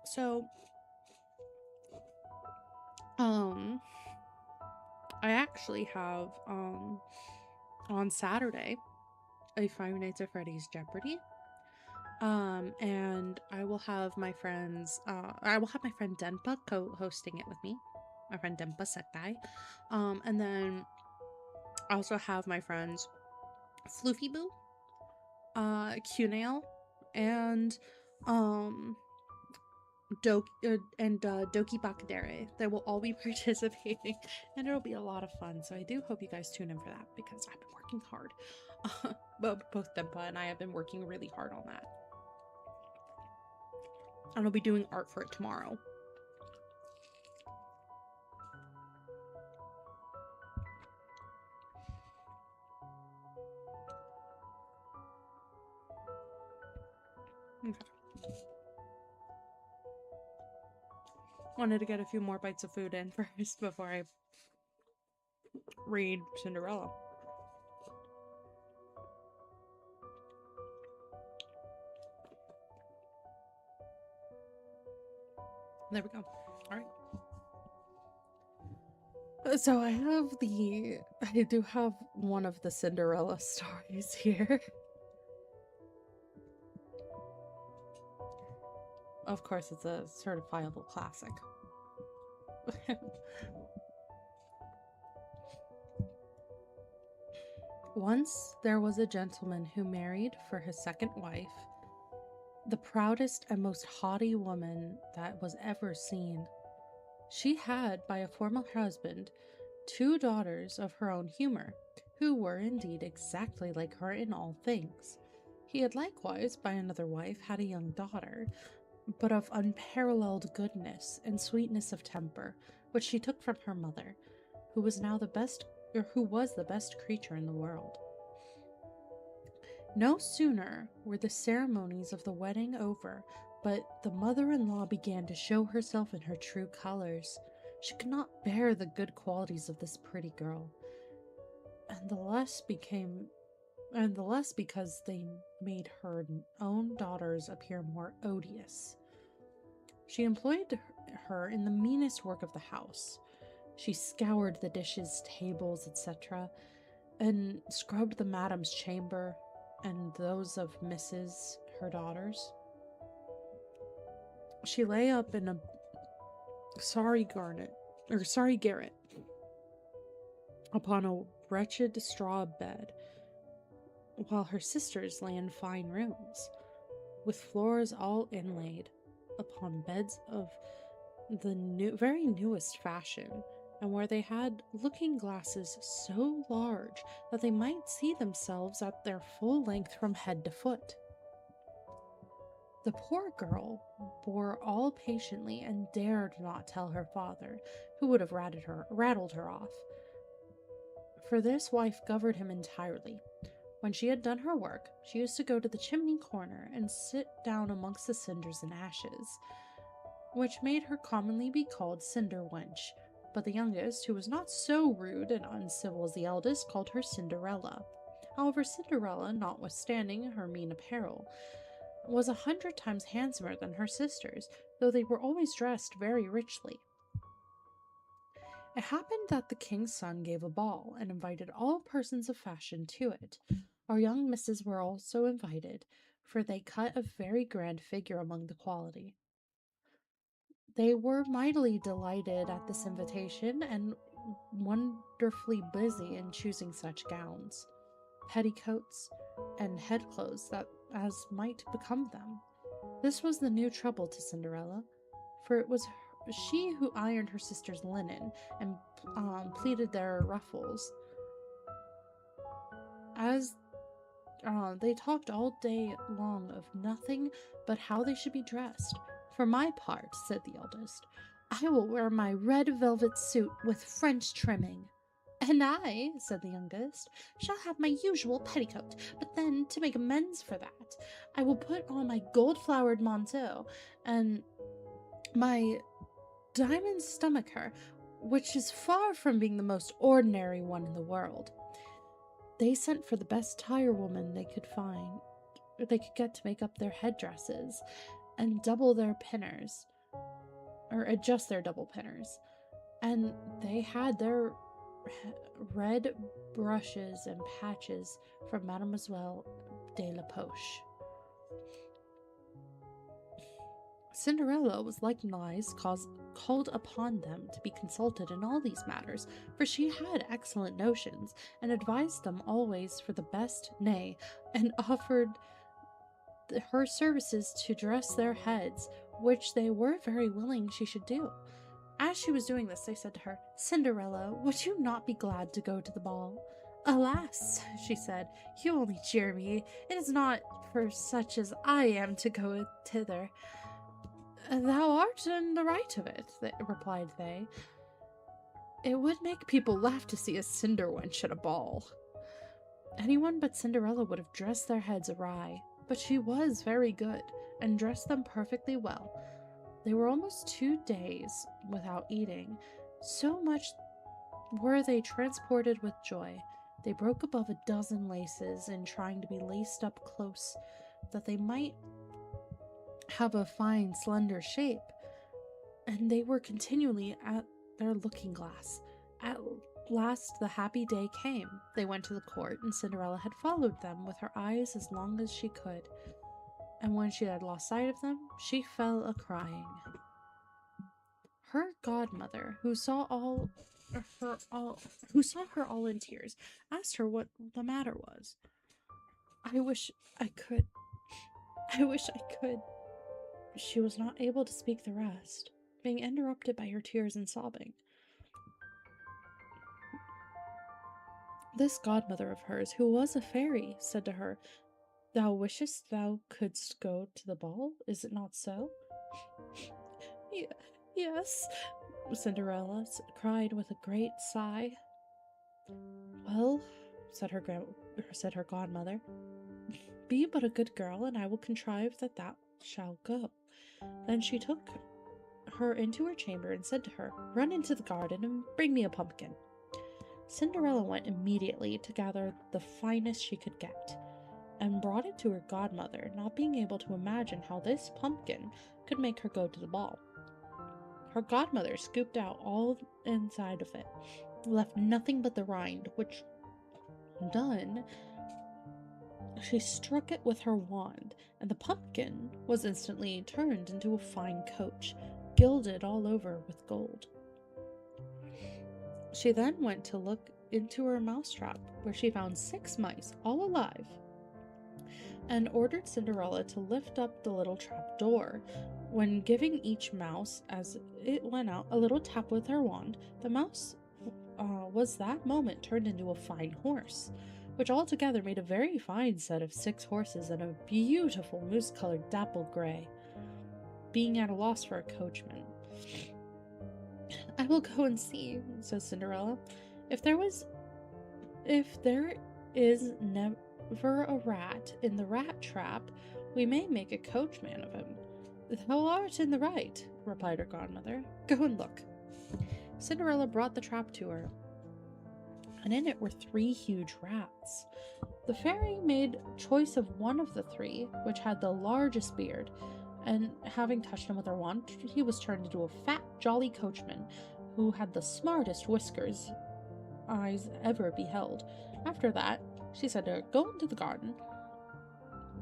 so I actually have on Saturday a Five Nights at Freddy's Jeopardy. And I will have my friend Denpa co-hosting it with me. My friend Denpa Setai. And then I also have my friends Floofy Boo, Qnail, and Doki Bakadere. They will all be participating, and it'll be a lot of fun. So I do hope you guys tune in for that because I've been working hard. Both Dempa and I have been working really hard on that. And I'll be doing art for it tomorrow. Okay. Wanted to get a few more bites of food in first before I read Cinderella. There we go. All right. So I do have one of the Cinderella stories here. Of course, it's a certifiable classic. Once there was a gentleman who married for his second wife the proudest and most haughty woman that was ever seen. She had, by a former husband, 2 daughters of her own humor, who were indeed exactly like her in all things. He had likewise, by another wife, had a young daughter, but of unparalleled goodness and sweetness of temper, which she took from her mother, who was the best creature in the world. No sooner were the ceremonies of the wedding over, but the mother-in-law began to show herself in her true colors. She could not bear the good qualities of this pretty girl, and the less because they made her own daughters appear more odious. She employed her in the meanest work of the house. She scoured the dishes, tables, etc., and scrubbed the madam's chamber and those of Mrs., her daughters. She lay up in a sorry garret upon a wretched straw bed, while her sisters lay in fine rooms, with floors all inlaid, upon beds of the very newest fashion, and where they had looking glasses so large that they might see themselves at their full length from head to foot. The poor girl bore all patiently and dared not tell her father, who would have rattled her off. For this wife governed him entirely. When she had done her work, she used to go to the chimney corner and sit down amongst the cinders and ashes, which made her commonly be called Cinder Wench, but the youngest, who was not so rude and uncivil as the eldest, called her Cinderella. However, Cinderella, notwithstanding her mean apparel, was 100 times handsomer than her sisters, though they were always dressed very richly. It happened that the king's son gave a ball, and invited all persons of fashion to it. Our young misses were also invited, for they cut a very grand figure among the quality. They were mightily delighted at this invitation, and wonderfully busy in choosing such gowns, petticoats, and head clothes as might become them. This was the new trouble to Cinderella, for it was she who ironed her sisters' linen and pleated their ruffles. As they talked all day long of nothing but how they should be dressed. For my part, said the eldest, I will wear my red velvet suit with French trimming. And I, said the youngest, shall have my usual petticoat, but then, to make amends for that, I will put on my gold-flowered manteau and my diamond stomacher, which is far from being the most ordinary one in the world. They sent for the best tirewoman they could get to make up their headdresses and double their pinners, or adjust their double pinners, and they had their red brushes and patches from Mademoiselle de la Poche. Cinderella was likewise called upon them to be consulted in all these matters, for she had excellent notions, and advised them always for the best, nay, and offered her services to dress their heads, which they were very willing she should do. As she was doing this, they said to her, Cinderella, would you not be glad to go to the ball? Alas, she said, you only jeer me. It is not for such as I am to go thither. Thou art in the right of it, replied they. It would make people laugh to see a cinder wench at a ball. Anyone but Cinderella would have dressed their heads awry, but she was very good, and dressed them perfectly well. They were almost 2 days without eating, so much were they transported with joy. They broke above 12 laces in trying to be laced up close, that they might have a fine, slender shape, and they were continually at their looking glass. At last the happy day came. They went to the court, and Cinderella had followed them with her eyes as long as she could, and when she had lost sight of them, she fell a-crying. Her godmother, who saw her all in tears, asked her what the matter was. I wish I could. She was not able to speak the rest, being interrupted by her tears and sobbing. This godmother of hers, who was a fairy, said to her, Thou wishest thou couldst go to the ball, is it not so? Yes, Cinderella cried with a great sigh. Well, said her godmother, be but a good girl, and I will contrive that shall go. Then she took her into her chamber and said to her, run into the garden and bring me a pumpkin. Cinderella went immediately to gather the finest she could get, and brought it to her godmother, not being able to imagine how this pumpkin could make her go to the ball. Her godmother scooped out all inside of it, left nothing but the rind, which done, she struck it with her wand, and the pumpkin was instantly turned into a fine coach, gilded all over with gold. She then went to look into her mousetrap, where she found 6 mice, all alive, and ordered Cinderella to lift up the little trap door. When giving each mouse, as it went out, a little tap with her wand, the mouse was that moment turned into a fine horse, which altogether made a very fine set of 6 horses and a beautiful mouse-colored dapple gray. Being at a loss for a coachman, I will go and see, says Cinderella. If there is never a rat in the rat trap, we may make a coachman of him. Thou art in the right, replied her godmother. Go and look. Cinderella brought the trap to her, and in it were 3 huge rats. The fairy made choice of one of the 3, which had the largest beard, and having touched him with her wand, he was turned into a fat, jolly coachman, who had the smartest whiskers eyes ever beheld. After that, she said to her, go into the garden,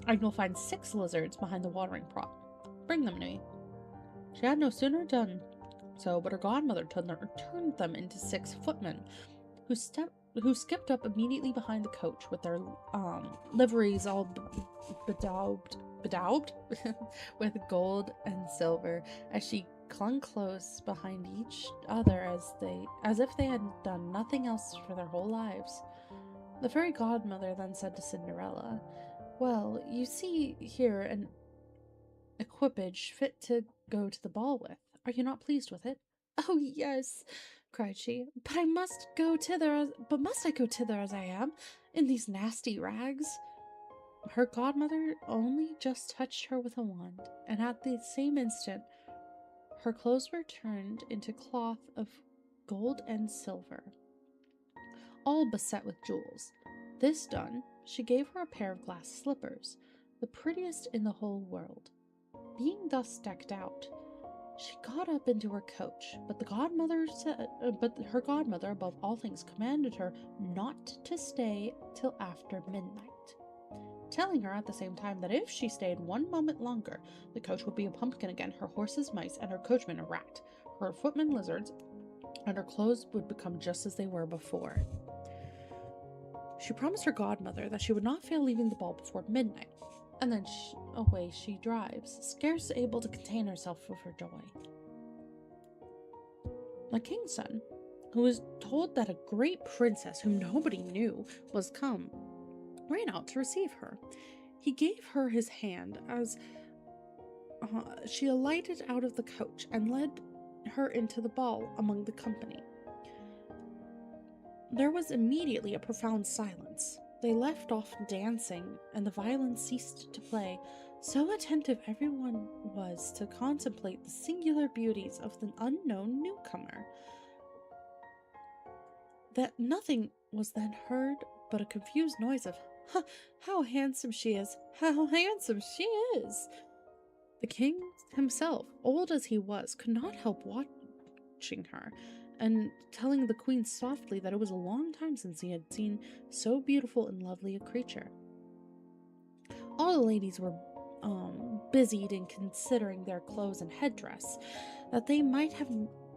and you'll find 6 lizards behind the watering pot. Bring them to me. She had no sooner done so, but her godmother turned them into 6 footmen, who skipped up immediately behind the coach with their liveries all bedaubed with gold and silver, as she clung close behind each other as if they had done nothing else for their whole lives. The fairy godmother then said to Cinderella, well, you see here an equipage fit to go to the ball with. Are you not pleased with it? Oh, yes, cried she, but must I go thither as I am, in these nasty rags? Her godmother only just touched her with a wand, and at the same instant her clothes were turned into cloth of gold and silver, all beset with jewels. This done, she gave her a pair of glass slippers, the prettiest in the whole world. Being thus decked out, she got up into her coach, but her godmother, above all things, commanded her not to stay till after midnight, telling her at the same time that if she stayed 1 moment longer, the coach would be a pumpkin again, her horses mice, and her coachman a rat, her footmen lizards, and her clothes would become just as they were before. She promised her godmother that she would not fail leaving the ball before midnight, and then away she drives, scarce able to contain herself with her joy. The king's son, who was told that a great princess whom nobody knew was come, ran out to receive her. He gave her his hand as she alighted out of the coach and led her into the ball among the company. There was immediately a profound silence. They left off dancing, and the violins ceased to play. So attentive everyone was to contemplate the singular beauties of the unknown newcomer, that nothing was then heard but a confused noise of, how handsome she is! How handsome she is! The king himself, old as he was, could not help watching her, and telling the queen softly that it was a long time since he had seen so beautiful and lovely a creature. All the ladies were busied in considering their clothes and headdress, that they might have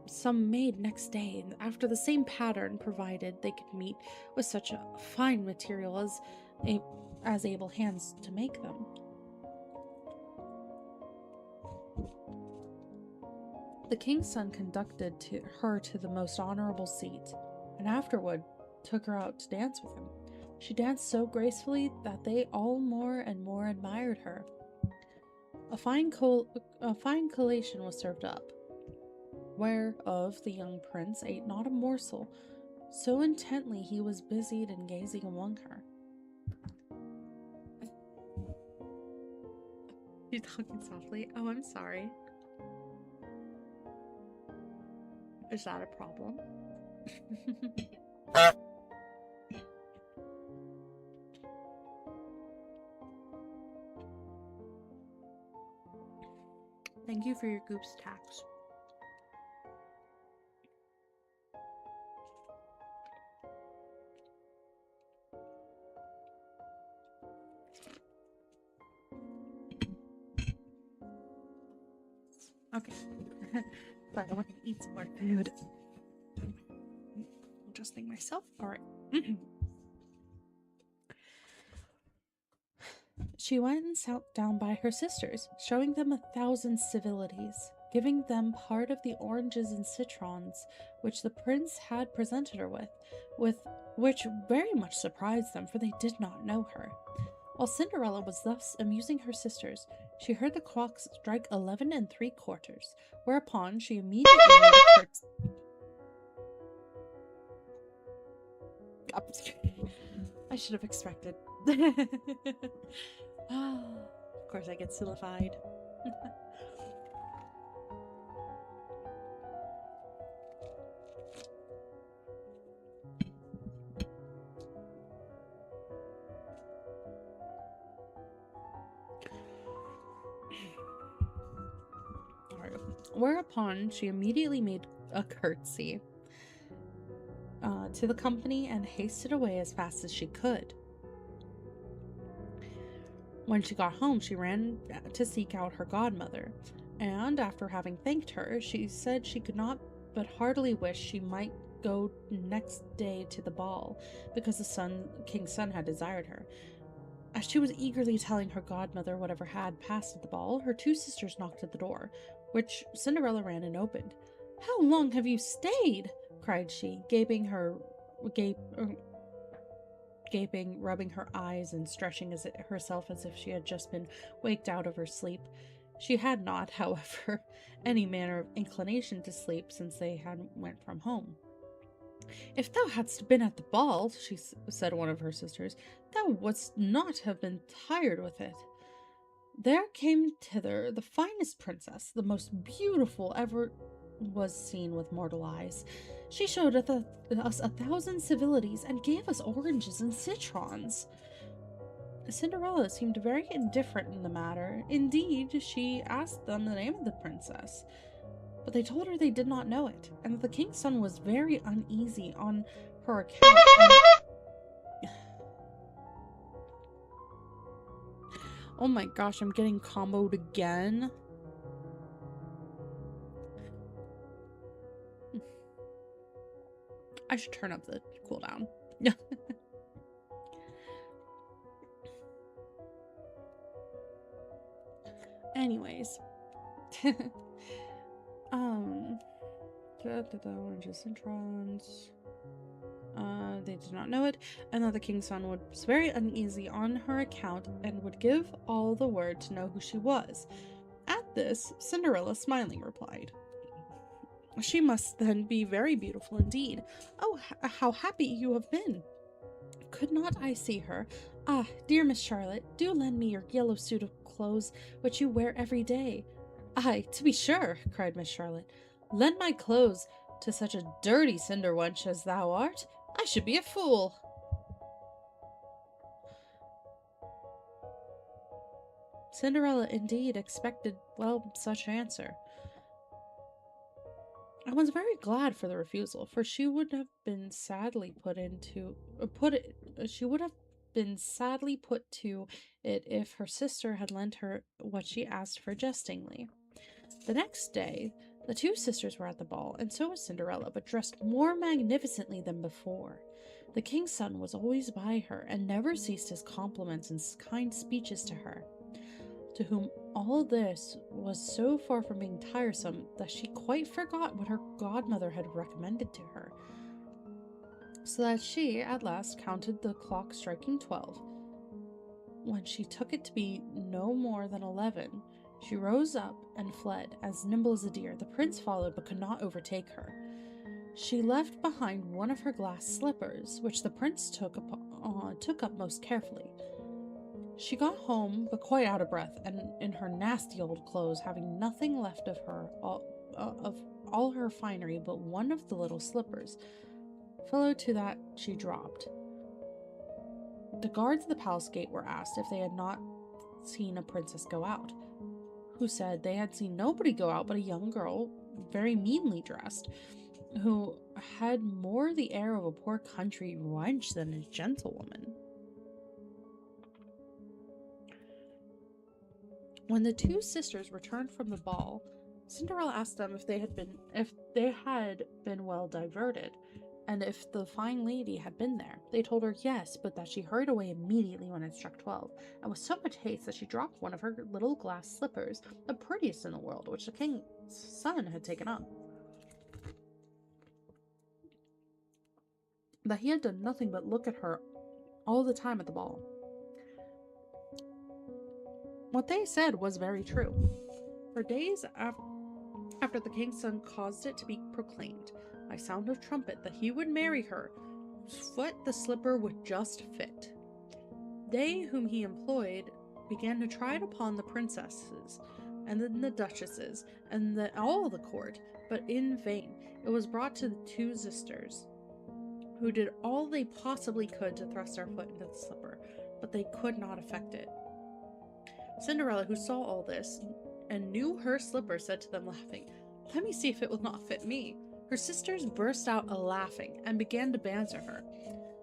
some made next day after the same pattern, provided they could meet with such a fine material as able hands to make them. The king's son conducted her to the most honorable seat, and afterward took her out to dance with him. She danced so gracefully that they all more and more admired her. A fine collation was served up, whereof the young prince ate not a morsel, so intently he was busied in gazing among her. You're talking softly? Oh, I'm sorry. Is that a problem? Thank you for your Goose tax. Okay. But I want to eat some more food. Adjusting myself. All right. She went and sat down by her sisters, showing them 1,000 civilities, giving them part of the oranges and citrons which the prince had presented her with which very much surprised them, for they did not know her. While Cinderella was thus amusing her sisters, she heard the clock strike 11 3/4, whereupon she immediately made a curtsy. I should have expected. Of course, I get sillified. Whereupon she immediately made a curtsy to the company and hasted away as fast as she could. When she got home, she ran to seek out her godmother, and after having thanked her, she said she could not but heartily wish she might go next day to the ball, because the king's son had desired her. As she was eagerly telling her godmother whatever had passed at the ball, her two sisters knocked at the door, which Cinderella ran and opened. "How long have you stayed?" cried she, gaping, rubbing her eyes and stretching herself as if she had just been waked out of her sleep. She had not, however, any manner of inclination to sleep since they had went from home. "If thou hadst been at the ball," said to one of her sisters, "thou wouldst not have been tired with it. There came thither the finest princess, the most beautiful ever was seen with mortal eyes. She showed us 1,000 civilities and gave us oranges and citrons." Cinderella seemed very indifferent in the matter. Indeed, she asked them the name of the princess, but they told her they did not know it, and that the king's son was very uneasy on her account. Oh my gosh, I'm getting comboed again. I should turn up the cooldown. Anyways. Oranges and citrons. They did not know it, and that the king's son was very uneasy on her account and would give all the word to know who she was. At this, Cinderella smiling replied, "She must then be very beautiful indeed. Oh, how happy you have been! Could not I see her? Ah, dear Miss Charlotte, do lend me your yellow suit of clothes, which you wear every day." "Aye, to be sure," cried Miss Charlotte. "Lend my clothes to such a dirty cinder wench as thou art? I should be a fool." Cinderella indeed expected, such answer, and was very glad for the refusal, for she would have been sadly put to it if her sister had lent her what she asked for jestingly. The next day, the two sisters were at the ball, and so was Cinderella, but dressed more magnificently than before. The king's son was always by her, and never ceased his compliments and kind speeches to her, to whom all this was so far from being tiresome that she quite forgot what her godmother had recommended to her, so that she at last counted the clock striking 12. When she took it to be no more than 11, She rose up and fled, as nimble as a deer. The prince followed, but could not overtake her. She left behind one of her glass slippers, which the prince took up most carefully. She got home, but quite out of breath, and in her nasty old clothes, having nothing left of all her finery but one of the little slippers. Fellow to that she dropped. The guards at the palace gate were asked if they had not seen a princess go out, who said they had seen nobody go out but a young girl, very meanly dressed, who had more the air of a poor country wench than a gentlewoman. When the two sisters returned from the ball, Cinderella asked them if they had been well diverted, and if the fine lady had been there. They told her yes, but that she hurried away immediately when it struck 12, and with so much haste that she dropped one of her little glass slippers, the prettiest in the world, which the king's son had taken up. That he had done nothing but look at her all the time at the ball. What they said was very true. For days after the king's son caused it to be proclaimed by sound of trumpet that he would marry her, whose foot the slipper would just fit. They whom he employed began to try it upon the princesses, and then the duchesses, and all the court, but in vain. It was brought to the two sisters, who did all they possibly could to thrust their foot into the slipper, but they could not effect it. Cinderella, who saw all this and knew her slipper, said to them, laughing, "Let me see if it will not fit me." Her sisters burst out a-laughing and began to banter her.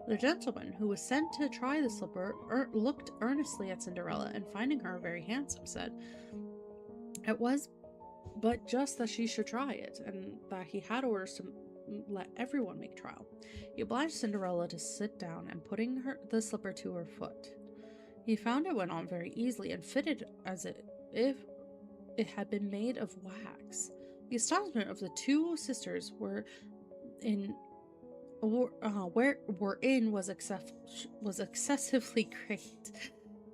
The gentleman who was sent to try the slipper looked earnestly at Cinderella, and finding her very handsome, said it was but just that she should try it, and that he had orders to let everyone make trial. He obliged Cinderella to sit down, and putting the slipper to her foot, he found it went on very easily and fitted as if it had been made of wax. The astonishment of the two sisters was excessively great,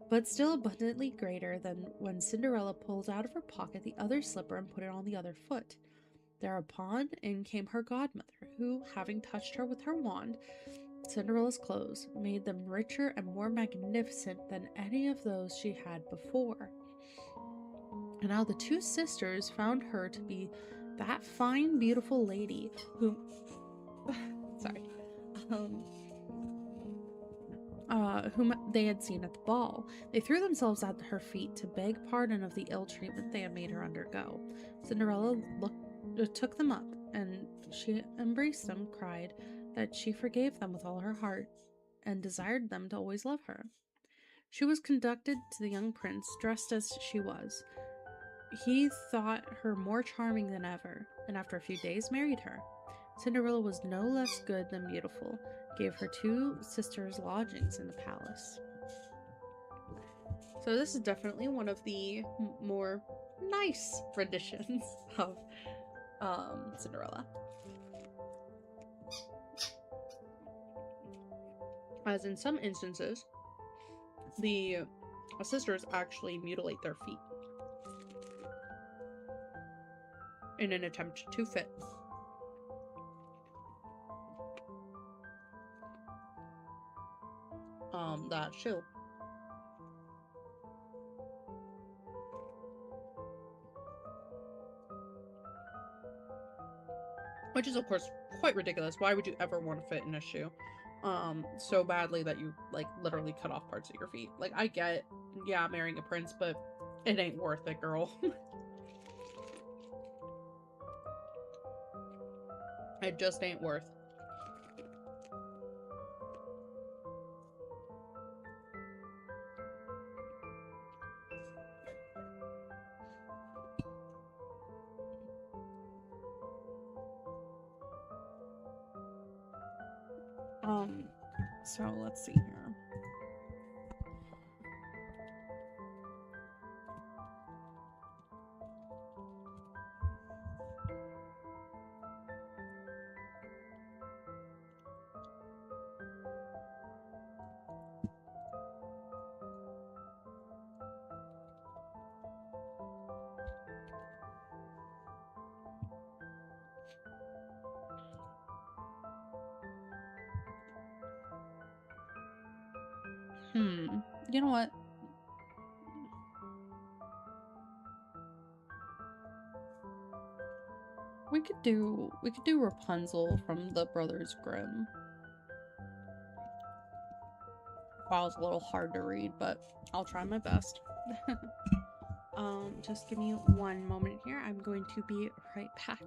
but still abundantly greater than when Cinderella pulled out of her pocket the other slipper and put it on the other foot. Thereupon in came her godmother, who, having touched her with her wand, Cinderella's clothes, made them richer and more magnificent than any of those she had before. And now the two sisters found her to be that fine, beautiful lady whom they had seen at the ball. They threw themselves at her feet to beg pardon of the ill treatment they had made her undergo. Cinderella took them up, and she embraced them, cried that she forgave them with all her heart, and desired them to always love her. She was conducted to the young prince, dressed as she was. He thought her more charming than ever, and after a few days married her. Cinderella was no less good than beautiful, gave her two sisters lodgings in the palace. So this is definitely one of the more nice renditions of Cinderella. As in some instances, the sisters actually mutilate their feet in an attempt to fit. That shoe. Which is, of course, quite ridiculous. Why would you ever want to fit in a shoe so badly that you, like, literally cut off parts of your feet? Like, I get, yeah, marrying a prince, but it ain't worth it, girl. It just ain't worth. So let's see here. You know what? We could do Rapunzel from the Brothers Grimm. File's a little hard to read, but I'll try my best. Just give me one moment here. I'm going to be right back.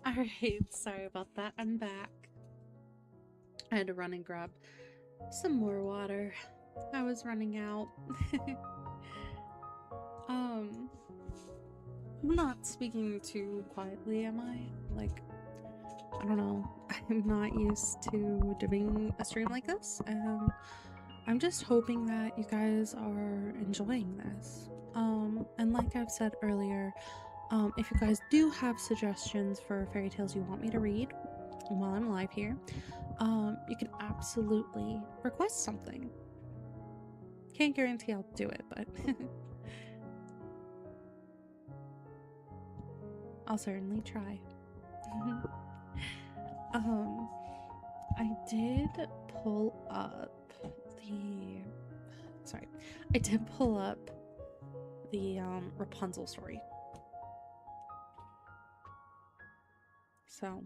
Alright, sorry about that. I'm back. I had to run and grab some more water. I was running out. I'm not speaking too quietly, am I? Like, I don't know. I'm not used to doing a stream like this. I'm just hoping that you guys are enjoying this. And like I've said earlier, If you guys do have suggestions for fairy tales you want me to read while I'm live here, you can absolutely request something. Can't guarantee I'll do it, but I'll certainly try. I did pull up I did pull up the Rapunzel story. So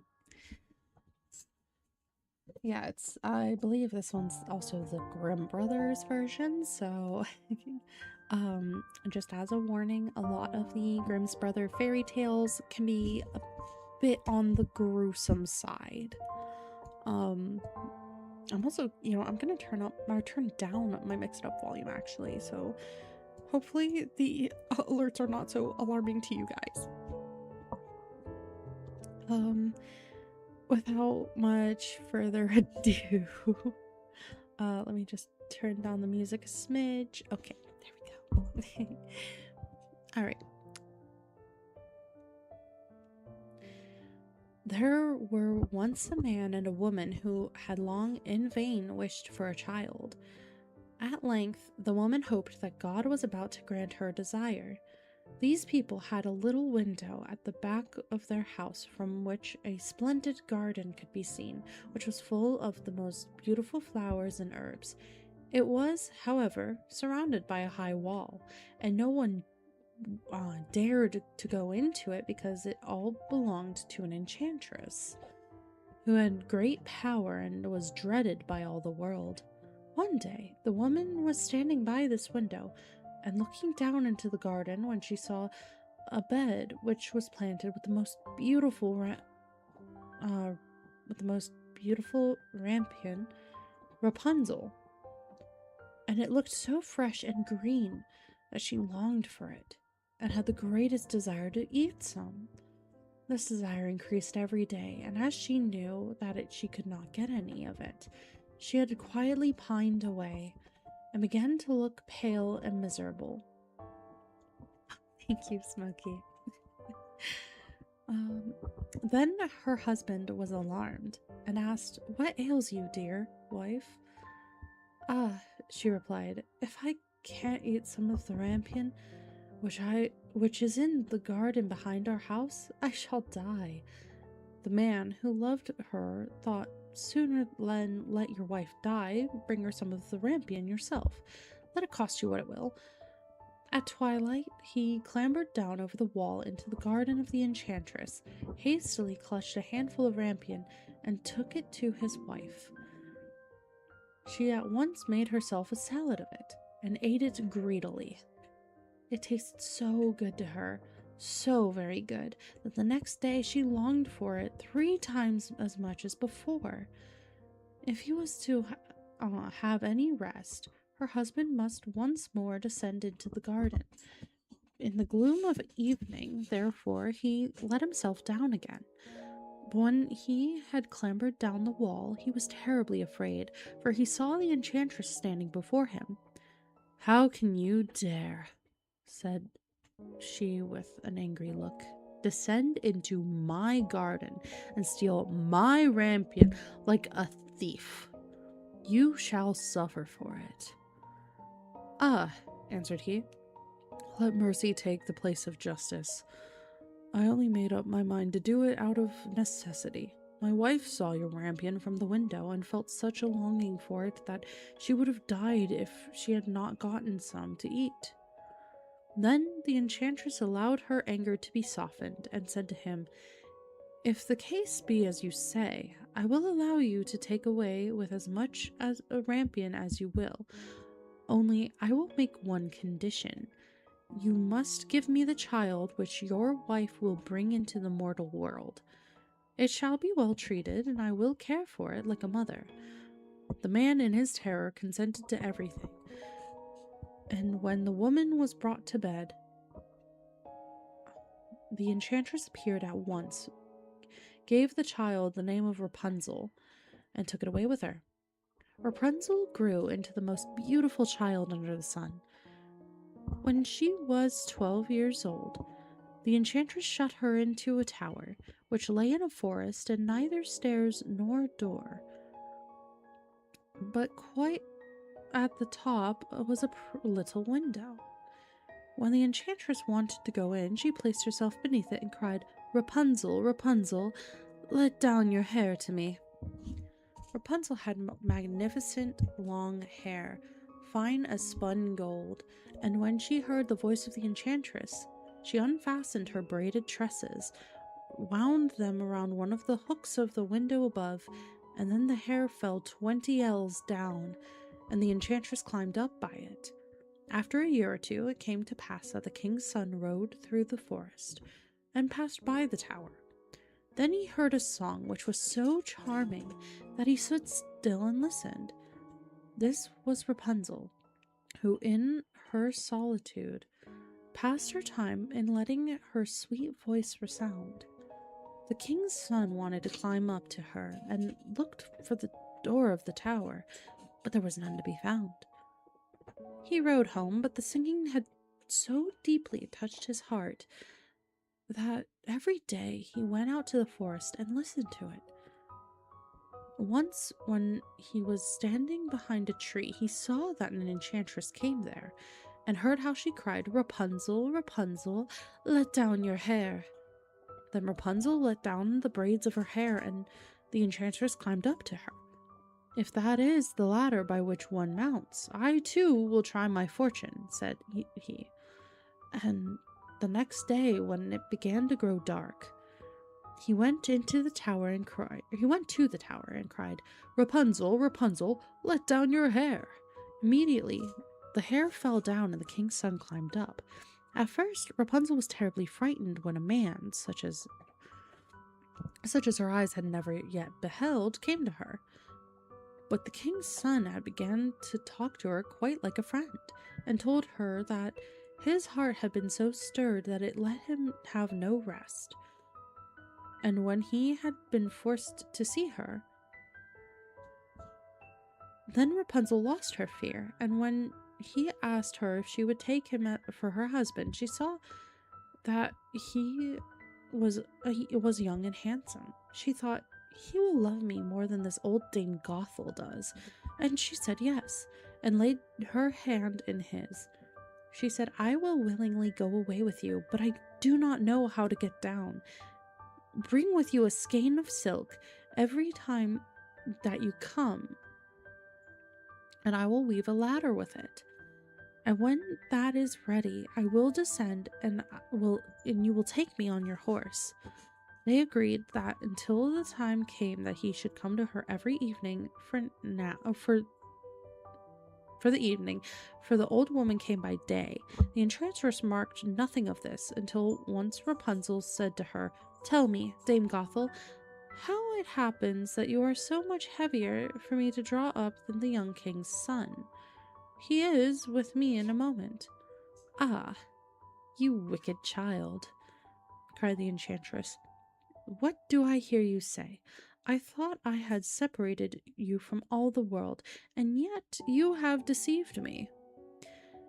yeah, I believe this one's also the Grimm Brothers version, so just as a warning, a lot of the Grimm's Brother fairy tales can be a bit on the gruesome side. I'm also, I'm gonna turn down my mixed up volume actually, so hopefully the alerts are not so alarming to you guys. Without much further ado, let me just turn down the music a smidge. Okay, there we go. All right. There were once a man and a woman who had long in vain wished for a child. At length, the woman hoped that God was about to grant her desire. These people had a little window at the back of their house from which a splendid garden could be seen, which was full of the most beautiful flowers and herbs. It was, however, surrounded by a high wall, and no one dared to go into it because it all belonged to an enchantress who had great power and was dreaded by all the world. One day, the woman was standing by this window and looking down into the garden when she saw a bed which was planted with the most beautiful rampion, Rapunzel, and it looked so fresh and green that she longed for it and had the greatest desire to eat some. This desire increased every day, and as she knew that she could not get any of it, she had quietly pined away and began to look pale and miserable. Thank you, Smokey. Then her husband was alarmed and asked, "What ails you, dear wife?" "Ah," she replied, "if I can't eat some of the rampion which is in the garden behind our house, I shall die." The man, who loved her, thought, "Sooner than let your wife die, bring her some of the rampion yourself. Let it cost you what it will." At twilight, he clambered down over the wall into the garden of the enchantress, hastily clutched a handful of rampion, and took it to his wife. She at once made herself a salad of it, and ate it greedily. It tasted so good to her, so very good, that the next day she longed for it 3 times as much as before. If he was to have any rest, her husband must once more descend into the garden. In the gloom of evening, therefore, he let himself down again. When he had clambered down the wall, he was terribly afraid, for he saw the enchantress standing before him. "How can you dare," said she with an angry look, "descend into my garden and steal my rampion like a thief? You shall suffer for it." "Ah," answered he, "let mercy take the place of justice. I only made up my mind to do it out of necessity. My wife saw your rampion from the window and felt such a longing for it that she would have died if she had not gotten some to eat." Then the enchantress allowed her anger to be softened and said to him, "If the case be as you say, I will allow you to take away with as much as a rampion as you will. Only I will make one condition. You must give me the child which your wife will bring into the mortal world. It shall be well treated, and I will care for it like a mother." The man in his terror consented to everything, and when the woman was brought to bed, the enchantress appeared at once, gave the child the name of Rapunzel, and took it away with her. Rapunzel grew into the most beautiful child under the sun. When she was 12 years old, The enchantress shut her into a tower, which lay in a forest and neither stairs nor door. But quite at the top was a little window. When the enchantress wanted to go in, she placed herself beneath it and cried, "Rapunzel, Rapunzel, let down your hair to me." Rapunzel had magnificent long hair, fine as spun gold, and when she heard the voice of the enchantress, she unfastened her braided tresses, wound them around one of the hooks of the window above, and then the hair fell 20 ells down, and the enchantress climbed up by it. After a year or two, it came to pass that the king's son rode through the forest and passed by the tower. Then he heard a song which was so charming that he stood still and listened. This was Rapunzel, who in her solitude passed her time in letting her sweet voice resound. The king's son wanted to climb up to her and looked for the door of the tower, but there was none to be found. He rode home, but the singing had so deeply touched his heart that every day he went out to the forest and listened to it. Once, when he was standing behind a tree, he saw that an enchantress came there and heard how she cried, "Rapunzel, Rapunzel, let down your hair." Then Rapunzel let down the braids of her hair, and the enchantress climbed up to her. "If that is the ladder by which one mounts, I too will try my fortune," said he. And the next day, when it began to grow dark, he went to the tower and cried, "Rapunzel, Rapunzel, let down your hair." Immediately, the hair fell down and the king's son climbed up. At first, Rapunzel was terribly frightened when a man, such as her eyes had never yet beheld, came to her. But the king's son had begun to talk to her quite like a friend, and told her that his heart had been so stirred that it let him have no rest. And when he had been forced to see her, then Rapunzel lost her fear, and when he asked her if she would take him for her husband, she saw that he was young and handsome. She thought, "He will love me more than this old Dame Gothel does," and she said yes, and laid her hand in his. She said, "I will willingly go away with you, but I do not know how to get down. Bring with you a skein of silk every time that you come, and I will weave a ladder with it. And when that is ready, I will descend and you will take me on your horse." They agreed that until the time came that he should come to her every evening for the evening, for the old woman came by day. The enchantress marked nothing of this until once Rapunzel said to her, "Tell me, Dame Gothel, how it happens that you are so much heavier for me to draw up than the young king's son. He is with me in a moment." "Ah, you wicked child," cried the enchantress. "What do I hear you say? I thought I had separated you from all the world, and yet you have deceived me."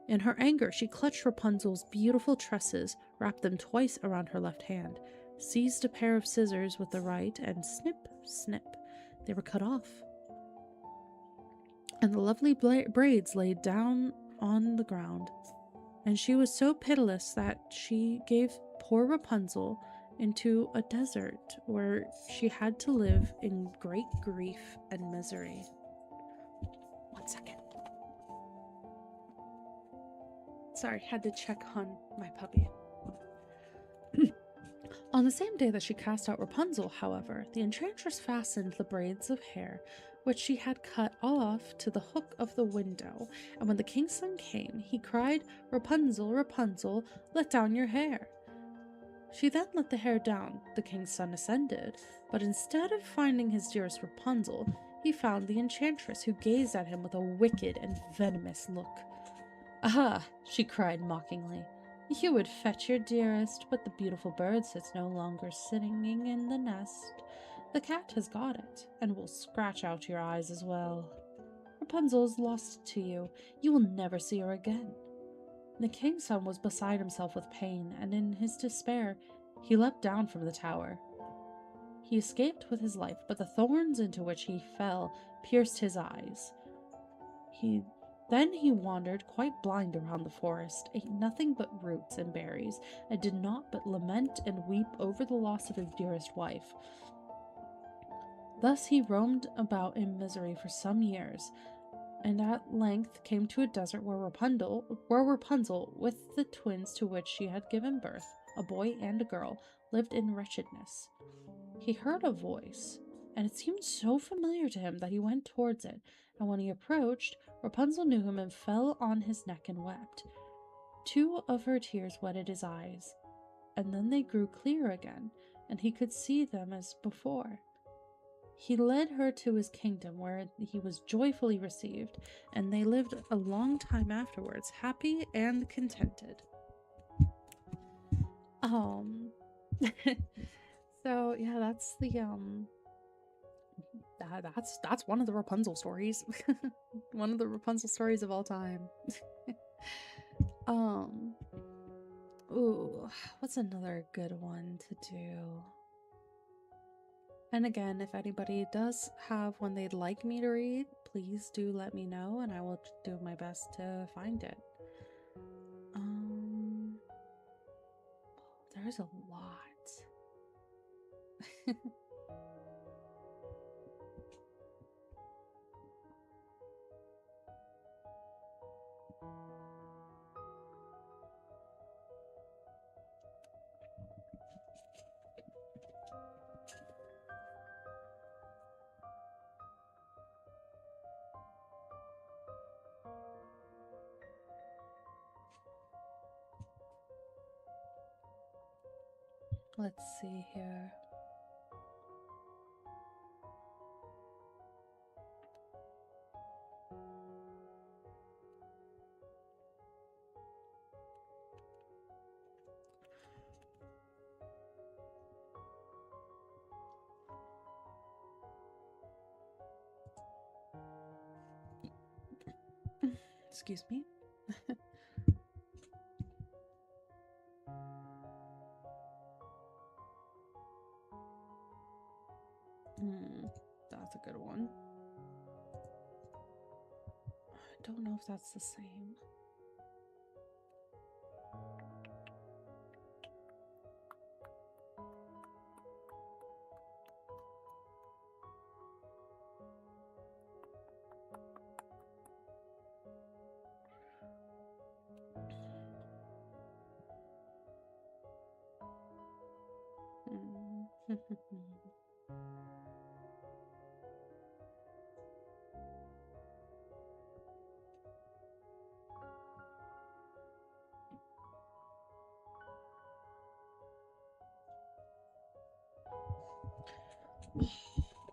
In her anger, she clutched Rapunzel's beautiful tresses, wrapped them twice around her left hand, seized a pair of scissors with the right, and snip, snip, they were cut off. And the lovely braids lay down on the ground. And she was so pitiless that she gave poor Rapunzel into a desert where she had to live in great grief and misery. 1 second. Sorry, had to check on my puppy. On the same day that she cast out Rapunzel, however, the enchantress fastened the braids of hair which she had cut off to the hook of the window, and when the king's son came, he cried, "Rapunzel, Rapunzel, let down your hair." She then let the hair down. The king's son ascended, but instead of finding his dearest Rapunzel, he found the enchantress, who gazed at him with a wicked and venomous look. "Aha!" she cried mockingly. "You would fetch your dearest, but the beautiful bird sits no longer singing in the nest. The cat has got it, and will scratch out your eyes as well. Rapunzel is lost to you. You will never see her again." The king's son was beside himself with pain, and in his despair, he leapt down from the tower. He escaped with his life, but the thorns into which he fell pierced his eyes. Then he wandered quite blind around the forest, ate nothing but roots and berries, and did naught but lament and weep over the loss of his dearest wife. Thus he roamed about in misery for some years, and at length came to a desert where Rapunzel, with the twins to which she had given birth, a boy and a girl, lived in wretchedness. He heard a voice, and it seemed so familiar to him that he went towards it, and when he approached, Rapunzel knew him and fell on his neck and wept. 2 of her tears wetted his eyes, and then they grew clear again, and he could see them as before. He led her to his kingdom, where he was joyfully received, and they lived a long time afterwards, happy and contented. So yeah, that's the that's one of the Rapunzel stories. One of the Rapunzel stories of all time. Ooh, what's another good one to do? And again, if anybody does have one they'd like me to read, please do let me know and I will do my best to find it. There's a lot. Let's see here. Excuse me. That's a good one. I don't know if that's the same.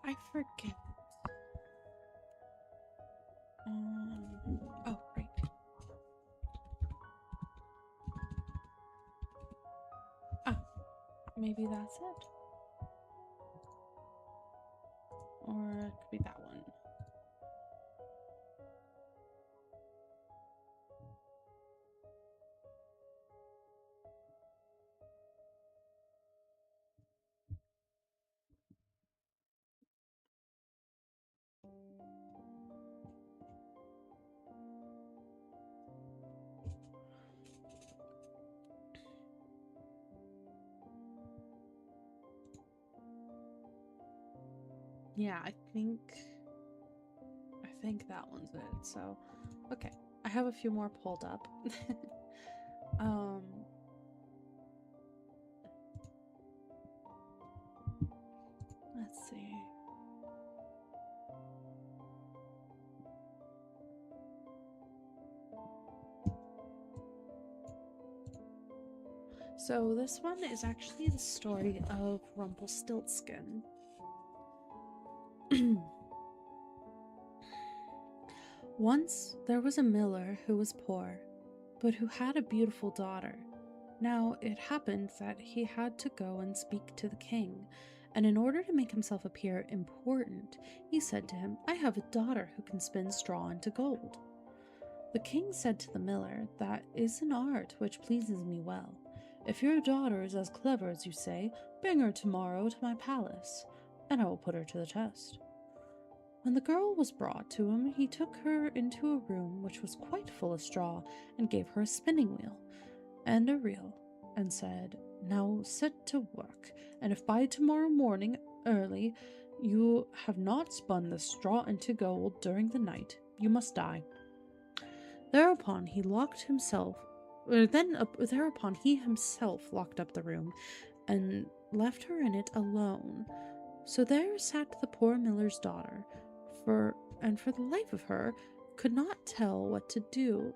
I forget. Oh, right. Maybe that's it. Or it could be that one. Yeah, I think that one's it. So, okay. I have a few more pulled up. Let's see. So this one is actually the story of Rumpelstiltskin. Once there was a miller who was poor, but who had a beautiful daughter. Now it happened that he had to go and speak to the king, and in order to make himself appear important, he said to him, "I have a daughter who can spin straw into gold." The king said to the miller, "That is an art which pleases me well. If your daughter is as clever as you say, bring her tomorrow to my palace, and I will put her to the test." When the girl was brought to him, he took her into a room which was quite full of straw, and gave her a spinning wheel and a reel, and said, "Now set to work, and if by tomorrow morning early you have not spun the straw into gold during the night, you must die." Thereupon he himself locked up the room, and left her in it alone. So there sat the poor miller's daughter, for the life of her could not tell what to do.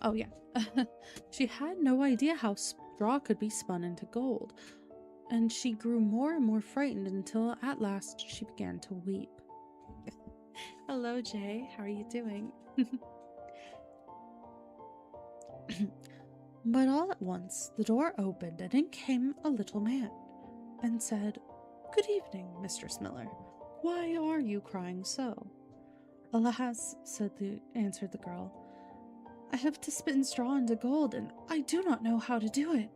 Oh, yeah. She had no idea how straw could be spun into gold, and she grew more and more frightened until at last she began to weep. Hello, Jay. How are you doing? But all at once the door opened, and in came a little man, and said, "Good evening, Mistress Miller. Why are you crying so?" "Alas," answered the girl, "I have to spin straw into gold, and I do not know how to do it.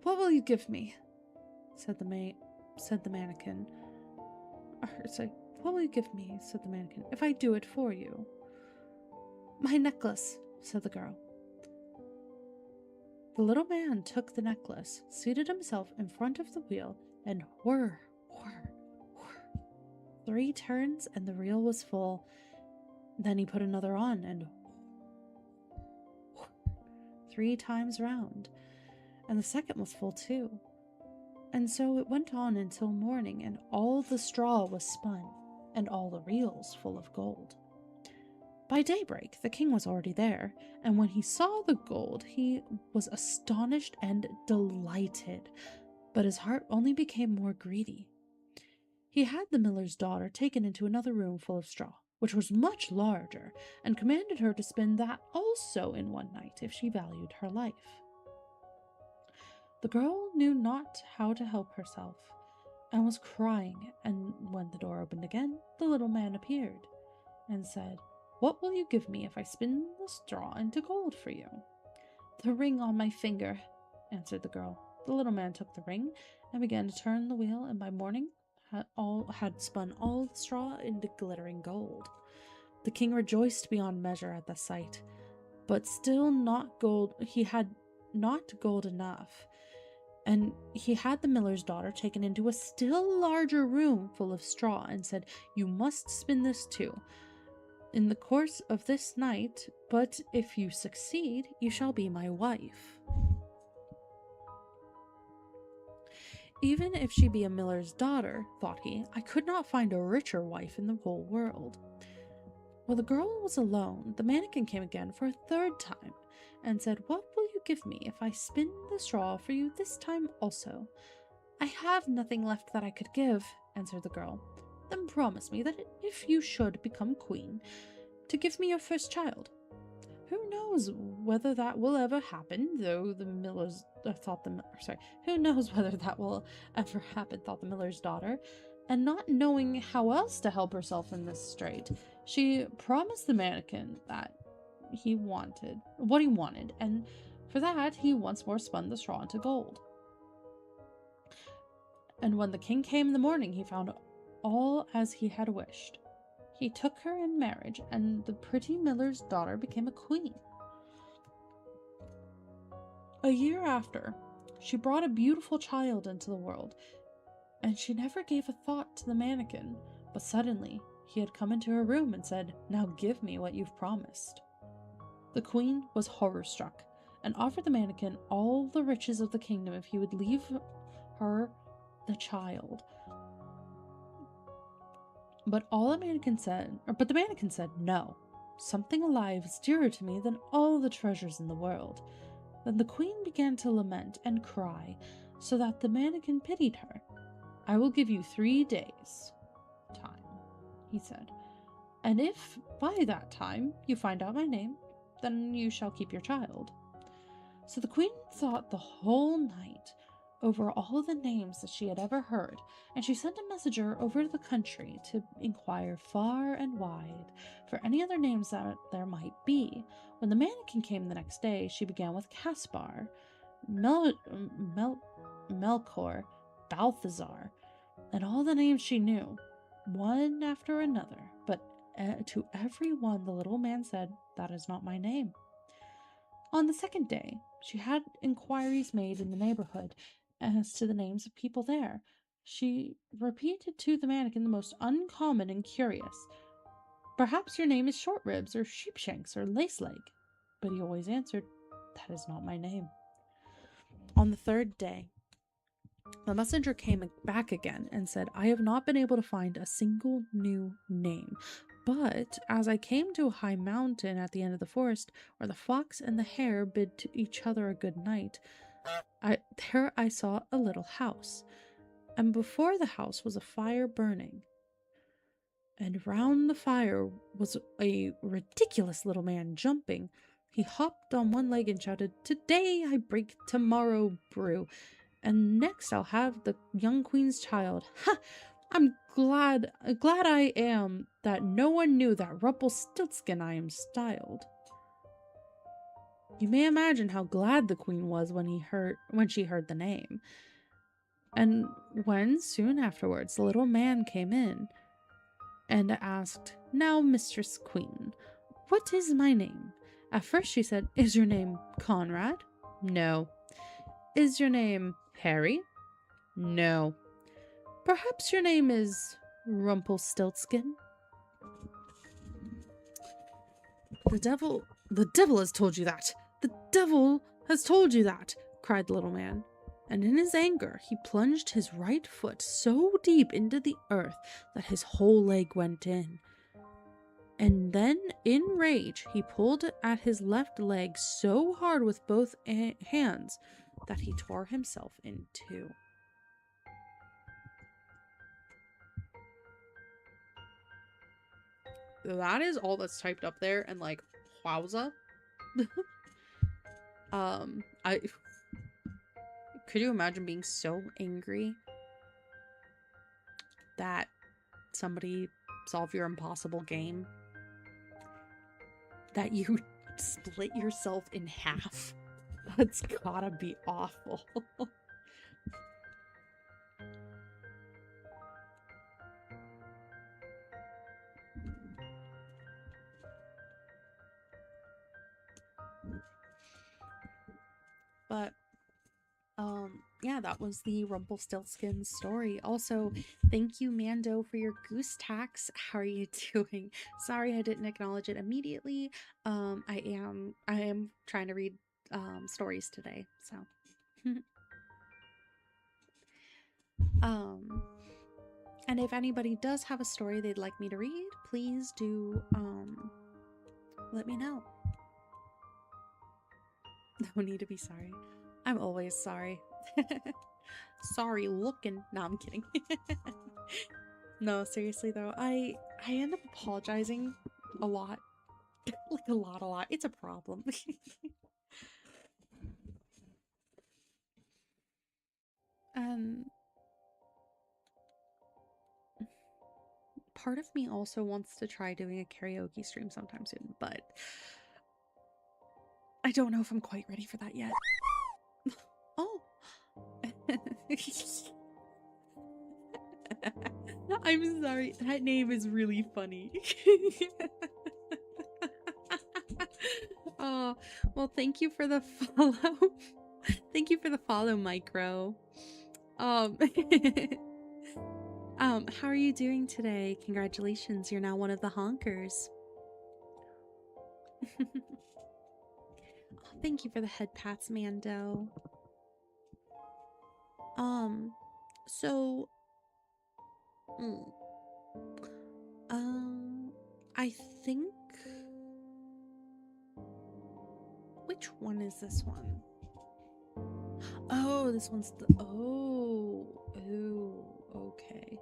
What will you give me?" said the mannequin. "What will you give me," said the mannequin, "if I do it for you?" "My necklace," said the girl. The little man took the necklace, seated himself in front of the wheel, and whir, whir, whir. 3 turns, and the reel was full. Then he put another on, and 3 times round, and the second was full too. And so it went on until morning, and all the straw was spun, and all the reels full of gold. By daybreak the king was already there, and when he saw the gold he was astonished and delighted, but his heart only became more greedy. He had the miller's daughter taken into another room full of straw, which was much larger, and commanded her to spin that also in one night, if she valued her life. The girl knew not how to help herself, and was crying, and when the door opened again, the little man appeared, and said, "What will you give me if I spin the straw into gold for you?" "The ring on my finger," answered the girl. The little man took the ring, and began to turn the wheel, and by morning had spun all the straw into glittering gold. The king rejoiced beyond measure at the sight, but still he had not gold enough, and he had the miller's daughter taken into a still larger room full of straw, and said, "You must spin this too in the course of this night, but if you succeed, you shall be my wife." "Even if she be a miller's daughter," thought he, "I could not find a richer wife in the whole world." While the girl was alone, the mannequin came again for a 3rd time, and said, "What will you give me if I spin the straw for you this time also?" "I have nothing left that I could give," answered the girl. "Then promise me that if you should become queen, to give me your first child." "Who knows whether that will ever happen?" Who knows whether that will ever happen, thought the miller's daughter, and not knowing how else to help herself in this strait, she promised the mannequin that what he wanted, and for that he once more spun the straw into gold. And when the king came in the morning, he found all as he had wished. He took her in marriage, and the pretty miller's daughter became a queen. A year after, she brought a beautiful child into the world, and she never gave a thought to the mannequin, but suddenly he had come into her room and said, "Now give me what you've promised." The queen was horror-struck, and offered the mannequin all the riches of the kingdom if he would leave her the child. But the mannequin said, "No, something alive is dearer to me than all the treasures in the world." Then the queen began to lament and cry, so that the mannequin pitied her. "I will give you 3 days' time," he said, "and if by that time you find out my name, then you shall keep your child." So the queen thought the whole night over all the names that she had ever heard, and she sent a messenger over the country to inquire far and wide for any other names that there might be. When the mannequin came the next day, she began with Caspar, Melchior, Balthazar, and all the names she knew, one after another. But to every one the little man said, "That is not my name." On the second day, she had inquiries made in the neighborhood as to the names of people there. She repeated to the mannequin the most uncommon and curious. "Perhaps your name is Short Ribs, or Sheepshanks, or Laceleg." But he always answered, "That is not my name." On the third day, the messenger came back again and said, "I have not been able to find a single new name. But as I came to a high mountain at the end of the forest, where the fox and the hare bid to each other a good night, there I saw a little house, and before the house was a fire burning. And round the fire was a ridiculous little man jumping. He hopped on one leg and shouted, 'Today I break, tomorrow brew, and next I'll have the young queen's child. Ha! I'm glad I am that no one knew that Rumpelstiltskin I am styled.'" You may imagine how glad the queen was when she heard the name. And when soon afterwards the little man came in and asked, "Now, Mistress Queen, what is my name?" At first she said, "Is your name Conrad?" "No." "Is your name Harry?" "No." "Perhaps your name is Rumpelstiltskin?" The devil has told you that! The devil has told you that!" cried the little man. And in his anger, he plunged his right foot so deep into the earth that his whole leg went in. And then, in rage, he pulled at his left leg so hard with both hands that he tore himself in two. That is all that's typed up there, and like, wowza. I could you imagine being so angry that somebody solved your impossible game that you split yourself in half? That's gotta be awful. But yeah, that was the Rumpelstiltskin story. Also, thank you, Mando, for your goose tax. How are you doing? Sorry I didn't acknowledge it immediately. I am trying to read stories today, so and if anybody does have a story they'd like me to read, please do let me know. No need to be sorry. I'm always sorry. Sorry looking. No, I'm kidding. No, seriously though, I end up apologizing a lot. Like a lot. It's a problem. Part of me also wants to try doing a karaoke stream sometime soon, but I don't know if I'm quite ready for that yet. Oh. I'm sorry. That name is really funny. Oh, well, thank you for the follow. Thank you for the follow, Micro. How are you doing today? Congratulations, you're now one of the honkers. Oh, thank you for the head pats, Mando. So I think, which one is this one? Oh, this one's the, oh, okay.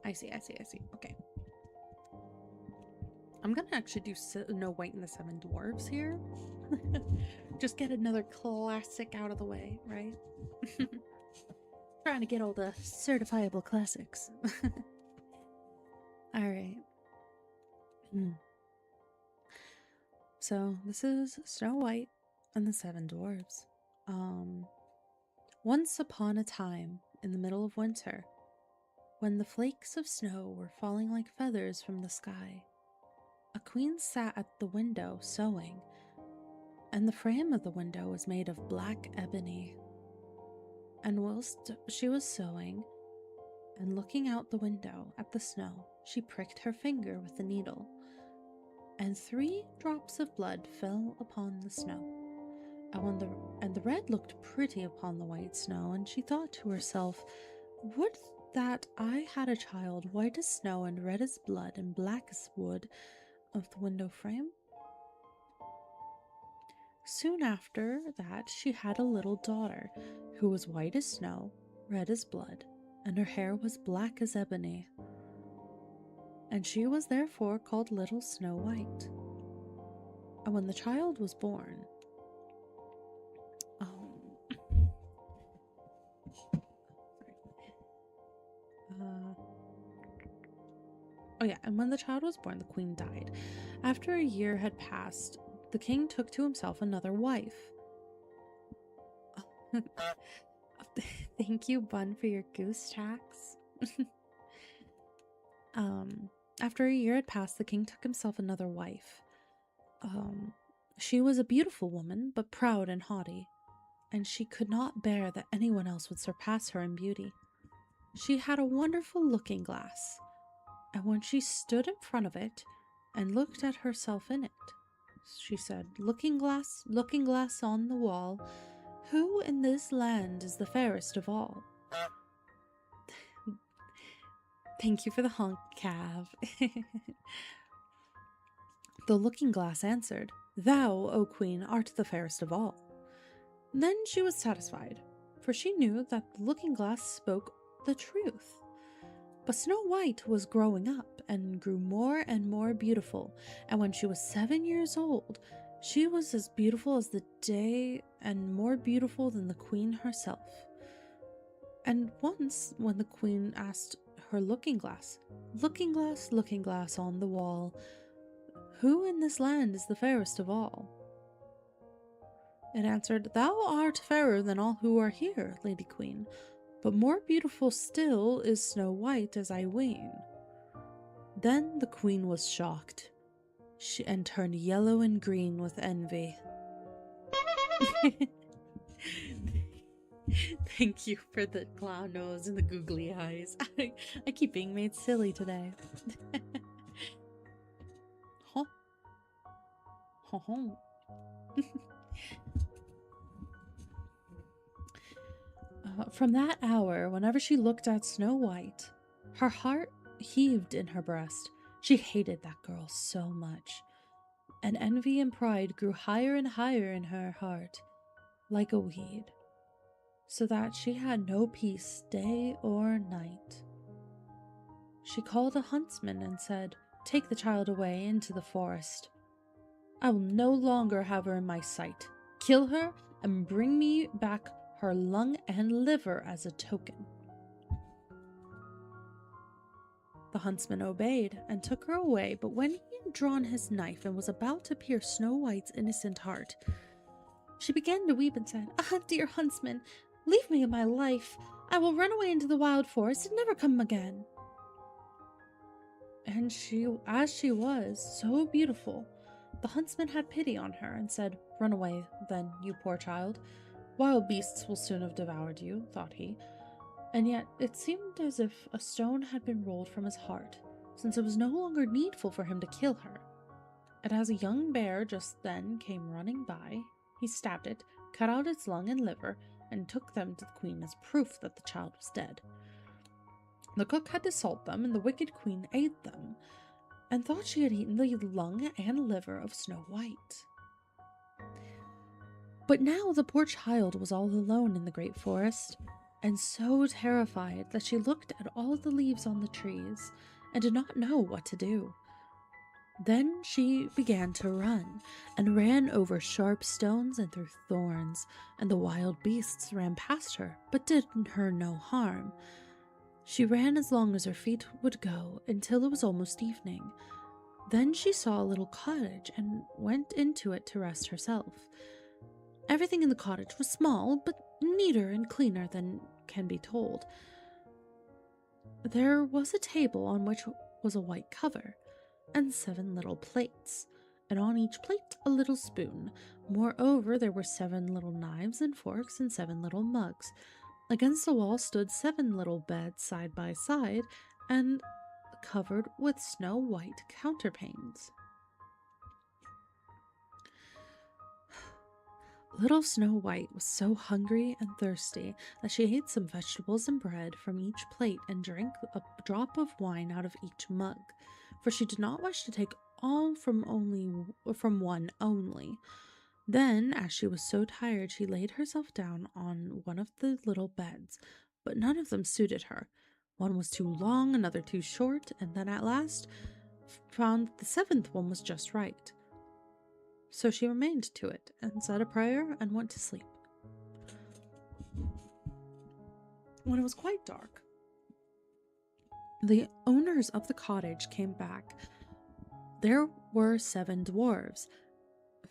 I see. Okay. I'm gonna actually do Snow White and the Seven Dwarfs here. Just get another classic out of the way, right? Trying to get all the certifiable classics. All right. So this is Snow White and the Seven Dwarfs. Once upon a time, in the middle of winter, when the flakes of snow were falling like feathers from the sky, a queen sat at the window sewing, and the frame of the window was made of black ebony. And whilst she was sewing and looking out the window at the snow, she pricked her finger with the needle, and 3 drops of blood fell upon the snow. And the red looked pretty upon the white snow, and she thought to herself, would that I had a child white as snow and red as blood and black as wood of the window frame. Soon after that she had a little daughter, who was white as snow, red as blood, and her hair was black as ebony. And she was therefore called Little Snow White. And when the child was born, and when the child was born, the queen died. After a year had passed, the king took to himself another wife. Thank you, Bun, for your goose tax. After a year had passed, the king took himself another wife. She was a beautiful woman, but proud and haughty, and she could not bear that anyone else would surpass her in beauty. She had a wonderful looking glass, and when she stood in front of it and looked at herself in it, she said, looking glass on the wall, who in this land is the fairest of all? Thank you for the honk, Cav. The looking glass answered, thou, O queen, art the fairest of all. Then she was satisfied, for she knew that the looking glass spoke the truth. But Snow White was growing up and grew more and more beautiful, and when she was 7 years old, she was as beautiful as the day and more beautiful than the queen herself. And once, when the queen asked her looking glass on the wall, who in this land is the fairest of all? It answered, thou art fairer than all who are here, Lady Queen, but more beautiful still is Snow White, as I ween. Then the queen was shocked, and turned yellow and green with envy. Thank you for the clown nose and the googly eyes. I keep being made silly today. Huh? From that hour, whenever she looked at Snow White, her heart heaved in her breast. She hated that girl so much, and envy and pride grew higher and higher in her heart, like a weed, so that she had no peace day or night. She called a huntsman and said, take the child away into the forest. I will no longer have her in my sight. Kill her and bring me back her lung and liver as a token. The huntsman obeyed and took her away, but when he had drawn his knife and was about to pierce Snow White's innocent heart, she began to weep and said, ah, dear huntsman, leave me in my life. I will run away into the wild forest and never come again. And as she was so beautiful, the huntsman had pity on her and said, run away, then, you poor child. Wild beasts will soon have devoured you, thought he. And yet it seemed as if a stone had been rolled from his heart, since it was no longer needful for him to kill her. And as a young bear just then came running by, he stabbed it, cut out its lung and liver, and took them to the queen as proof that the child was dead. The cook had to salt them, and the wicked queen ate them, and thought she had eaten the lung and liver of Snow White. But now the poor child was all alone in the great forest, and so terrified that she looked at all the leaves on the trees and did not know what to do. Then she began to run, and ran over sharp stones and through thorns, and the wild beasts ran past her, but did her no harm. She ran as long as her feet would go, until it was almost evening. Then she saw a little cottage, and went into it to rest herself. Everything in the cottage was small, but neater and cleaner than can be told. There was a table on which was a white cover, and 7 little plates, and on each plate a little spoon. Moreover, there were 7 little knives and forks, and 7 little mugs. Against the wall stood 7 little beds side by side, and covered with snow-white counterpanes. Little Snow White was so hungry and thirsty that she ate some vegetables and bread from each plate and drank a drop of wine out of each mug, for she did not wish to take all from one only. Then, as she was so tired, she laid herself down on one of the little beds, but none of them suited her. One was too long, another too short, and then at last found the 7th one was just right. So she remained to it, and said a prayer, and went to sleep. When it was quite dark, the owners of the cottage came back. There were 7 dwarves,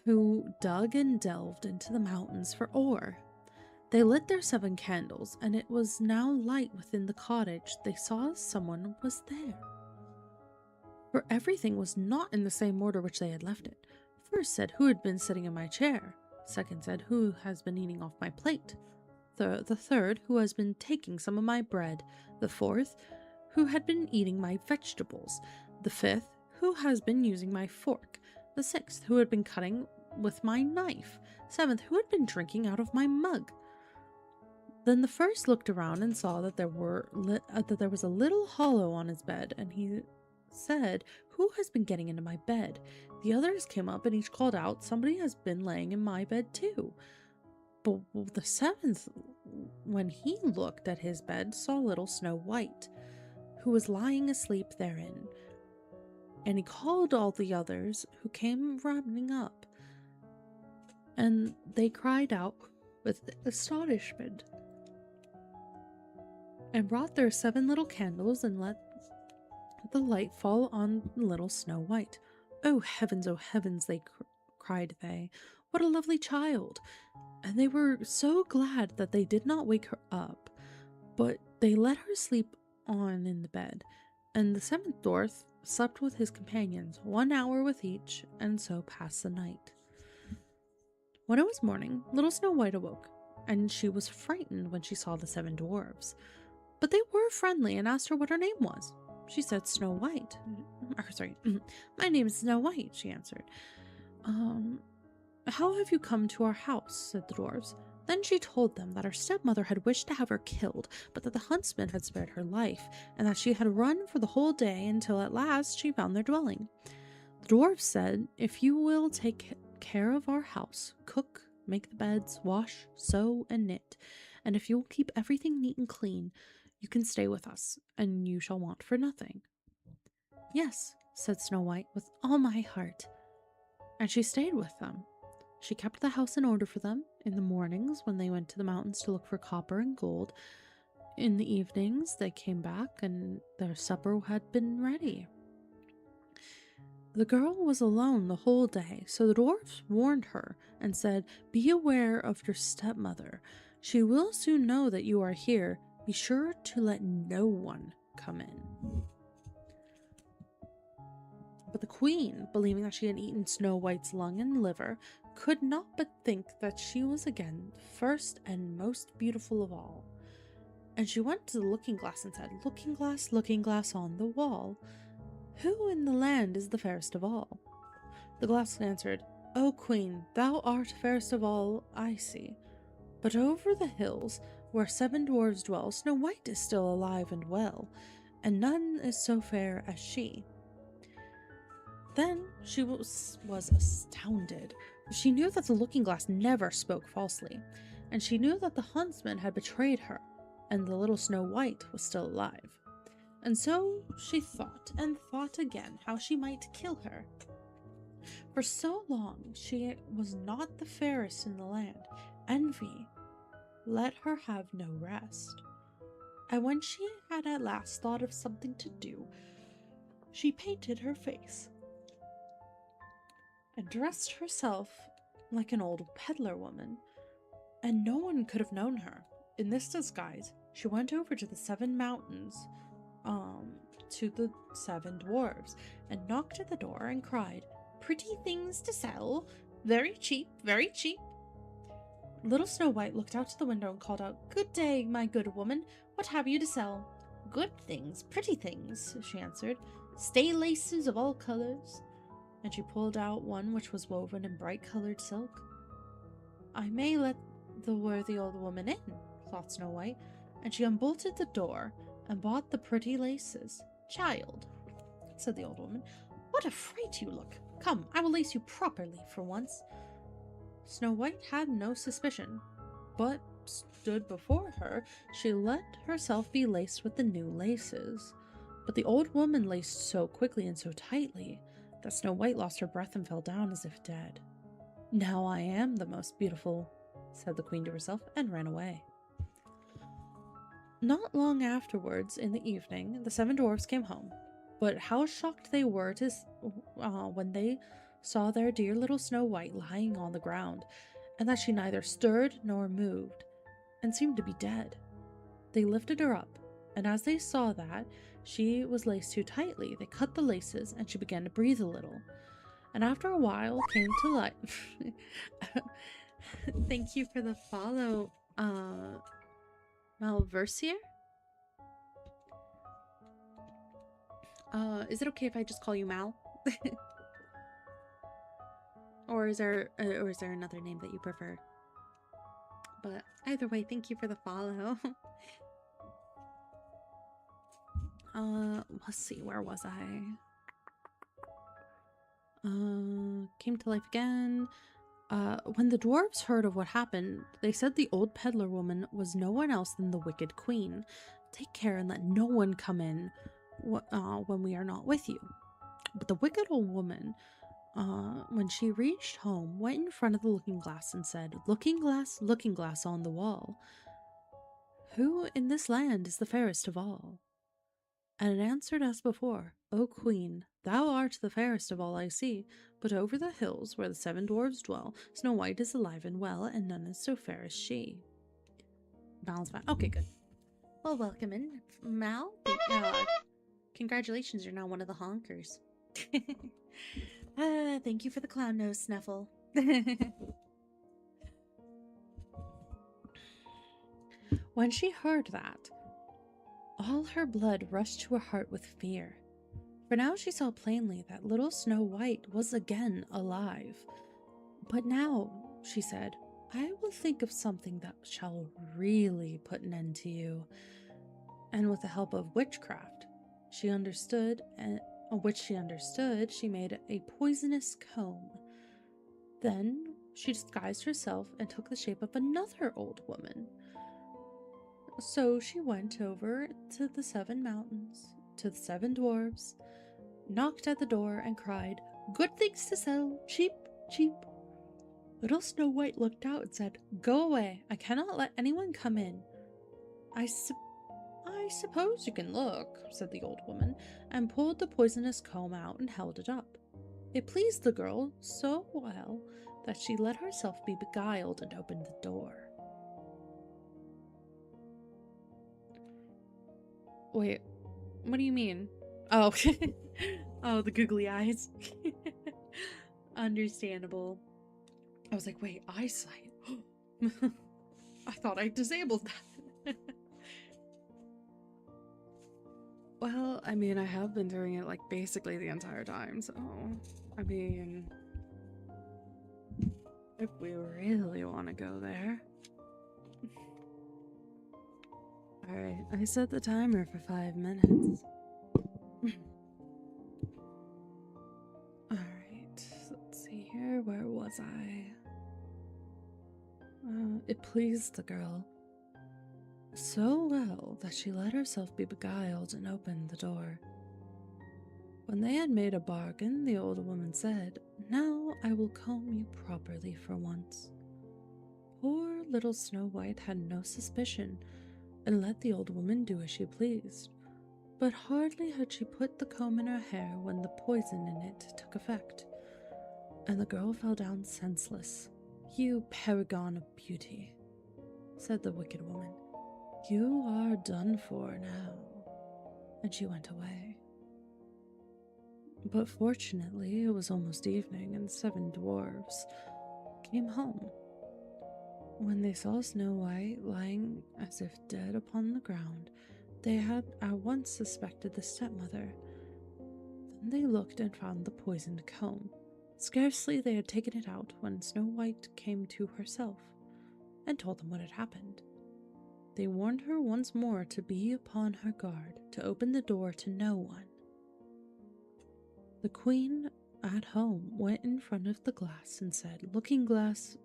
who dug and delved into the mountains for ore. They lit their 7 candles, and it was now light within the cottage. They saw someone was there, for everything was not in the same order which they had left it. First said, "Who had been sitting in my chair?" Second said, "Who has been eating off my plate?" The third, "Who has been taking some of my bread?" The fourth, "Who had been eating my vegetables?" The fifth, "Who has been using my fork?" The sixth, "Who had been cutting with my knife?" Seventh, "Who had been drinking out of my mug?" Then the first looked around and saw that there was a little hollow on his bed, and he said, "Who has been getting into my bed?" The others came up and each called out, "Somebody has been laying in my bed too." But the 7th, when he looked at his bed, saw little Snow White, who was lying asleep therein. And he called all the others, who came running up, and they cried out with astonishment, and brought their 7 little candles, and let the light fall on little Snow White. Oh heavens, they cried they, "What a lovely child!" And they were so glad that they did not wake her up, but they let her sleep on in the bed. And the 7th dwarf slept with his companions, 1 hour with each, and so passed the night. When it was morning, little Snow White awoke, and she was frightened when she saw the 7 dwarfs. But they were friendly and asked her what her name was. She said, "Snow White." "My name is Snow White," she answered. "How have you come to our house?" said the dwarves. Then she told them that her stepmother had wished to have her killed, but that the huntsman had spared her life, and that she had run for the whole day until at last she found their dwelling. The dwarves said, "If you will take care of our house, cook, make the beds, wash, sew, and knit, and if you will keep everything neat and clean, you can stay with us, and you shall want for nothing." "Yes," said Snow White, "with all my heart." And she stayed with them. She kept the house in order for them in the mornings when they went to the mountains to look for copper and gold. In the evenings they came back and their supper had been ready. The girl was alone the whole day, so the dwarfs warned her and said, "Be aware of your stepmother. She will soon know that you are here. Be sure to let no one come in." But the queen, believing that she had eaten Snow White's lung and liver, could not but think that she was again first and most beautiful of all. And she went to the looking glass and said, looking glass on the wall, who in the land is the fairest of all?" The glass answered, "O queen, thou art fairest of all I see. But over the hills, where 7 dwarves dwell, Snow White is still alive and well, and none is so fair as she." Then she was astounded. She knew that the looking glass never spoke falsely, and she knew that the huntsman had betrayed her, and the little Snow White was still alive. And so she thought and thought again how she might kill her. For so long she was not the fairest in the land. Envy let her have no rest. And when she had at last thought of something to do, she painted her face and dressed herself like an old peddler woman, and no one could have known her. In this disguise, she went over to the 7 mountains, to the 7 dwarves, and knocked at the door and cried, "Pretty things to sell, very cheap, very cheap." Little Snow White looked out to the window and called out, "Good day, my good woman. What have you to sell?" "Good things, pretty things," she answered. "Stay laces of all colors." And she pulled out one which was woven in bright-colored silk. "I may let the worthy old woman in," thought Snow White, and she unbolted the door and bought the pretty laces. "Child," said the old woman, "what a fright you look! Come, I will lace you properly for once." Snow White had no suspicion, but stood before her. She let herself be laced with the new laces. But the old woman laced so quickly and so tightly that Snow White lost her breath and fell down as if dead. "Now I am the most beautiful," said the queen to herself, and ran away. Not long afterwards, in the evening, the 7 dwarfs came home, but how shocked they were when they saw their dear little Snow White lying on the ground, and that she neither stirred nor moved, and seemed to be dead. They lifted her up, and as they saw that she was laced too tightly, they cut the laces, and she began to breathe a little, and after a while came to life. Thank you for the follow, Malversier? Is it okay if I just call you Mal? or is there another name that you prefer? But either way, thank you for the follow. Let's see, where was I? Came to life again. When the dwarves heard of what happened, they said the old peddler woman was no one else than the wicked queen. "Take care and let no one come in when we are not with you." But the wicked old woman, when she reached home, went in front of the looking glass and said, looking glass on the wall, who in this land is the fairest of all?" And it answered as before, "O queen, thou art the fairest of all I see, but over the hills where the 7 dwarves dwell, Snow White is alive and well, and none is so fair as she." Mal's fine. Okay, good. Well, welcome in, Mal. Congratulations, you're now one of the honkers. Thank you for the clown nose, Snuffle. When she heard that, all her blood rushed to her heart with fear, for now she saw plainly that little Snow White was again alive. "But now," she said, "I will think of something that shall really put an end to you." And with the help of witchcraft, she understood, she made a poisonous comb. Then she disguised herself and took the shape of another old woman. So she went over to the 7 mountains, to the 7 dwarves, knocked at the door, and cried, "Good things to sell, cheap, cheap." Little Snow White looked out and said, "Go away, I cannot let anyone come in." I suppose you can look," said the old woman, and pulled the poisonous comb out and held it up. It pleased the girl so well that she let herself be beguiled and opened the door. Wait, what do you mean? Oh, oh, the googly eyes. Understandable. I was like, wait, eyesight. I thought I disabled that. Well, I mean, I have been doing it like basically the entire time, so I mean, if we really want to go there. Alright, I set the timer for 5 minutes. Alright, let's see here, where was I? It pleased the girl so well that she let herself be beguiled and opened the door. When they had made a bargain, the old woman said, "Now I will comb you properly for once." Poor little Snow White had no suspicion, and let the old woman do as she pleased. But hardly had she put the comb in her hair when the poison in it took effect, and the girl fell down senseless. "You paragon of beauty," said the wicked woman, "you are done for now," and she went away. But fortunately it was almost evening, and 7 dwarfs came home. When they saw Snow White lying as if dead upon the ground, they had at once suspected the stepmother. Then they looked and found the poisoned comb. Scarcely they had taken it out when Snow White came to herself and told them what had happened. They warned her once more to be upon her guard, to open the door to no one. The queen at home went in front of the glass and said, looking glass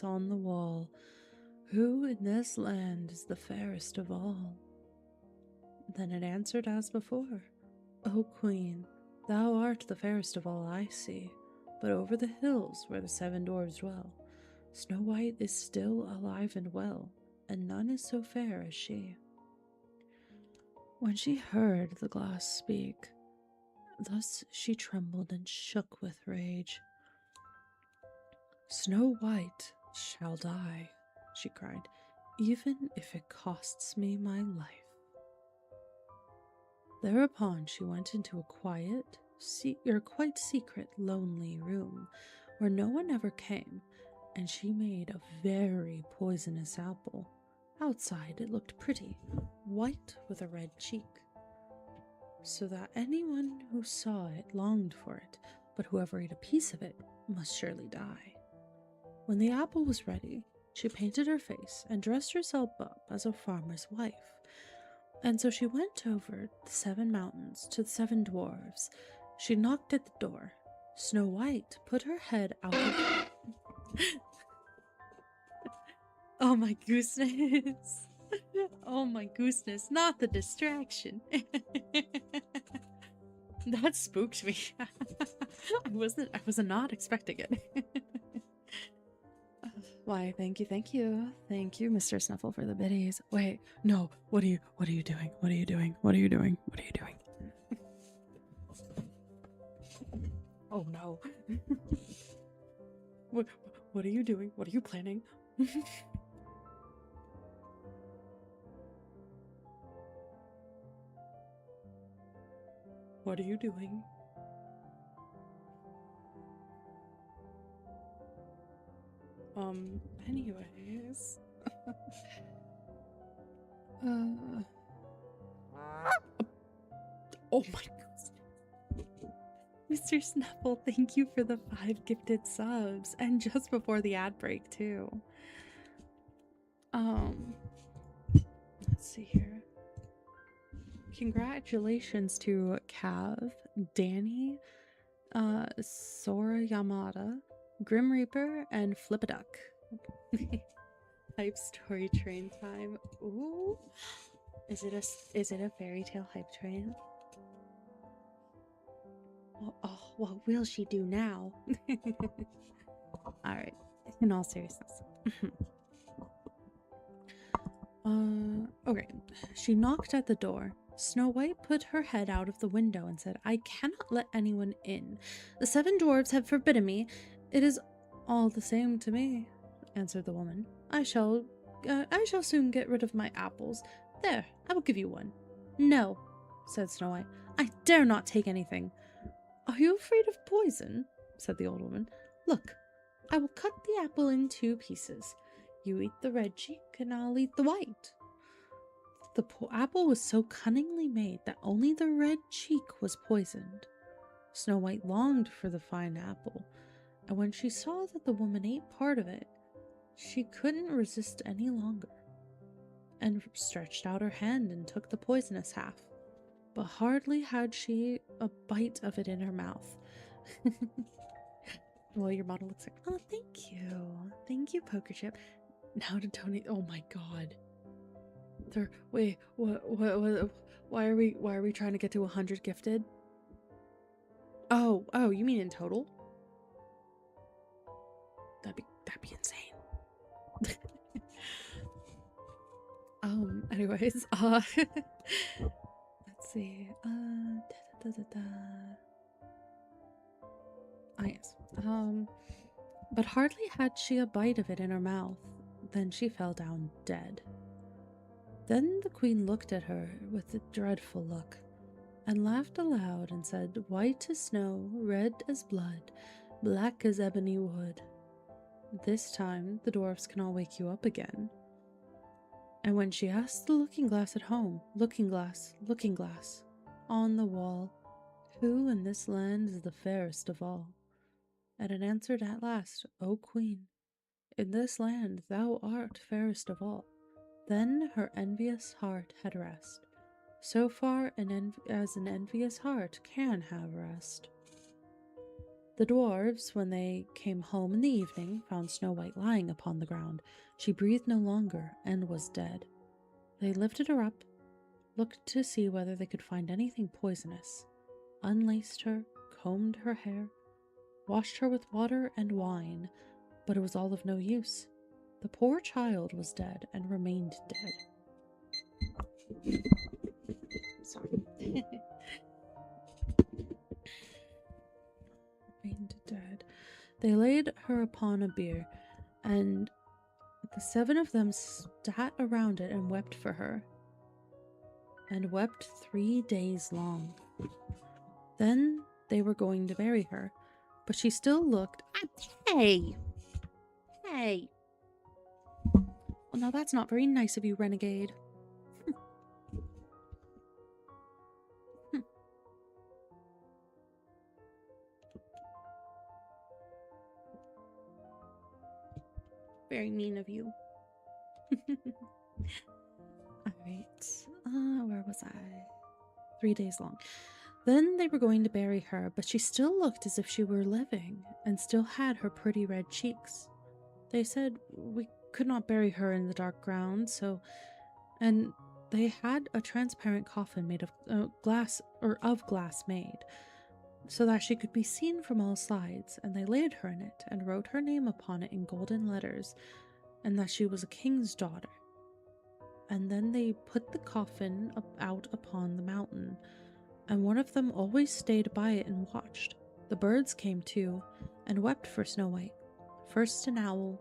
on the wall, who in this land is the fairest of all?" Then it answered as before, "O queen, thou art the fairest of all I see, but over the hills where the 7 dwarves dwell, Snow White is still alive and well, and none is so fair as she." When she heard the glass speak, thus she trembled and shook with rage. "Snow White shall die," she cried, "even if it costs me my life." Thereupon she went into a quite secret, lonely room where no one ever came, and she made a very poisonous apple. Outside it looked pretty, white with a red cheek, so that anyone who saw it longed for it, but whoever ate a piece of it must surely die. When the apple was ready, she painted her face and dressed herself up as a farmer's wife. And so she went over the 7 mountains to the 7 dwarves. She knocked at the door. Snow White put her head out of... Oh my gooseness. Oh my gooseness, not the distraction. That spooked me. I was not expecting it. Why, thank you, Mr. Snuffle, for the biddies. Wait, no, what are you doing? What are you doing? Oh no. What are you doing? What are you planning? What are you doing? Anyways. Oh my god. Mr. Snuffle, thank you for the 5 gifted subs. And just before the ad break, too. Let's see here. Congratulations to Cav, Danny, Sora Yamada, Grim Reaper, and Flipaduck. Hype story train time. Ooh. Is it a fairy tale hype train? Oh, what will she do now? Alright, in all seriousness. Okay. She knocked at the door. Snow White put her head out of the window and said, "I cannot let anyone in. The 7 dwarves have forbidden me. It is all the same to me," answered the woman. I shall soon get rid of my apples. There, I will give you one." "No," said Snow White. "I dare not take anything." "Are you afraid of poison?" said the old woman. "Look, I will cut the apple in 2 pieces. You eat the red cheek, and I'll eat the white." The apple was so cunningly made that only the red cheek was poisoned. Snow White longed for the fine apple, and when she saw that the woman ate part of it, she couldn't resist any longer, and stretched out her hand and took the poisonous half. But hardly had she a bite of it in her mouth. Well, your model looks like, oh, thank you, Poker Chip. Now to Tony. Oh my god. Wait, why are we trying to get to 100 gifted? Oh, you mean in total? That'd be insane. Anyways, let's see. Ah, yes. But hardly had she a bite of it in her mouth, than she fell down dead. Then the queen looked at her with a dreadful look, and laughed aloud and said, "White as snow, red as blood, black as ebony wood. This time the dwarfs can all wake you up again." And when she asked the looking glass at home, looking glass, on the wall, who in this land is the fairest of all? And it answered at last, "O Queen, in this land thou art fairest of all." Then her envious heart had rest, so far as an envious heart can have rest. The dwarves, when they came home in the evening, found Snow White lying upon the ground. She breathed no longer and was dead. They lifted her up, looked to see whether they could find anything poisonous, unlaced her, combed her hair, washed her with water and wine, but it was all of no use. The poor child was dead and remained dead. Sorry. Remained dead. They laid her upon a bier, and the 7 of them sat around it and wept for her, and wept 3 days long. Then they were going to bury her, but she still looked. Hey! Well, now that's not very nice of you, renegade. Very mean of you. Alright. Where was I? 3 days long. Then they were going to bury her, but she still looked as if she were living, and still had her pretty red cheeks. They said we could not bury her in the dark ground, and they had a transparent coffin made of glass made, so that she could be seen from all sides, and they laid her in it, and wrote her name upon it in golden letters, and that she was a king's daughter. And then they put the coffin out upon the mountain, and one of them always stayed by it and watched. The birds came too, and wept for Snow White. First an owl,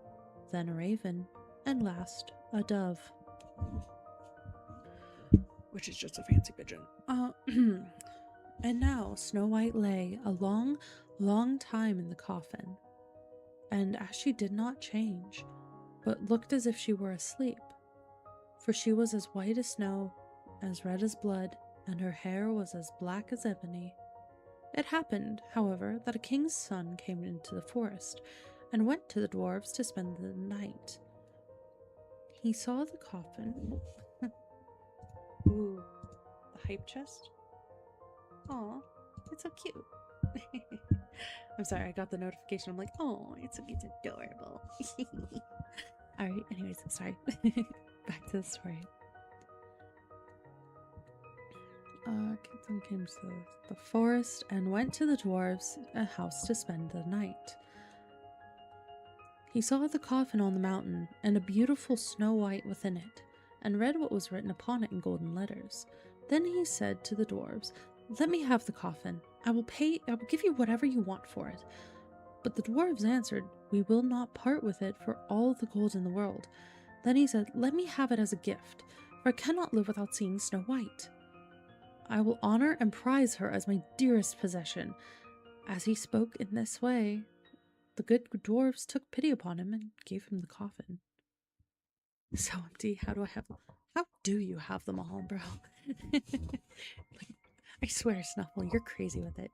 then a raven, and last a dove. Which is just a fancy pigeon. And now Snow White lay a long, long time in the coffin, and as she did not change, but looked as if she were asleep, for she was as white as snow, as red as blood, and her hair was as black as ebony. It happened, however, that a king's son came into the forest, and went to the dwarves to spend the night. He saw the coffin. Ooh, the hype chest? Aw, it's so cute. I'm sorry, I got the notification. I'm like, oh, it's adorable. Alright, anyways, I'm sorry. Back to the story. Kingdom came to the forest and went to the dwarves' house to spend the night. He saw the coffin on the mountain, and a beautiful Snow White within it, and read what was written upon it in golden letters. Then he said to the dwarves, "Let me have the coffin. I will give you whatever you want for it." But the dwarves answered, "We will not part with it for all the gold in the world." Then he said, "Let me have it as a gift, for I cannot live without seeing Snow White. I will honor and prize her as my dearest possession." As he spoke in this way, the good dwarves took pity upon him and gave him the coffin. So empty. How do you have them all, bro? Like, I swear, Snuffle, you're crazy with it.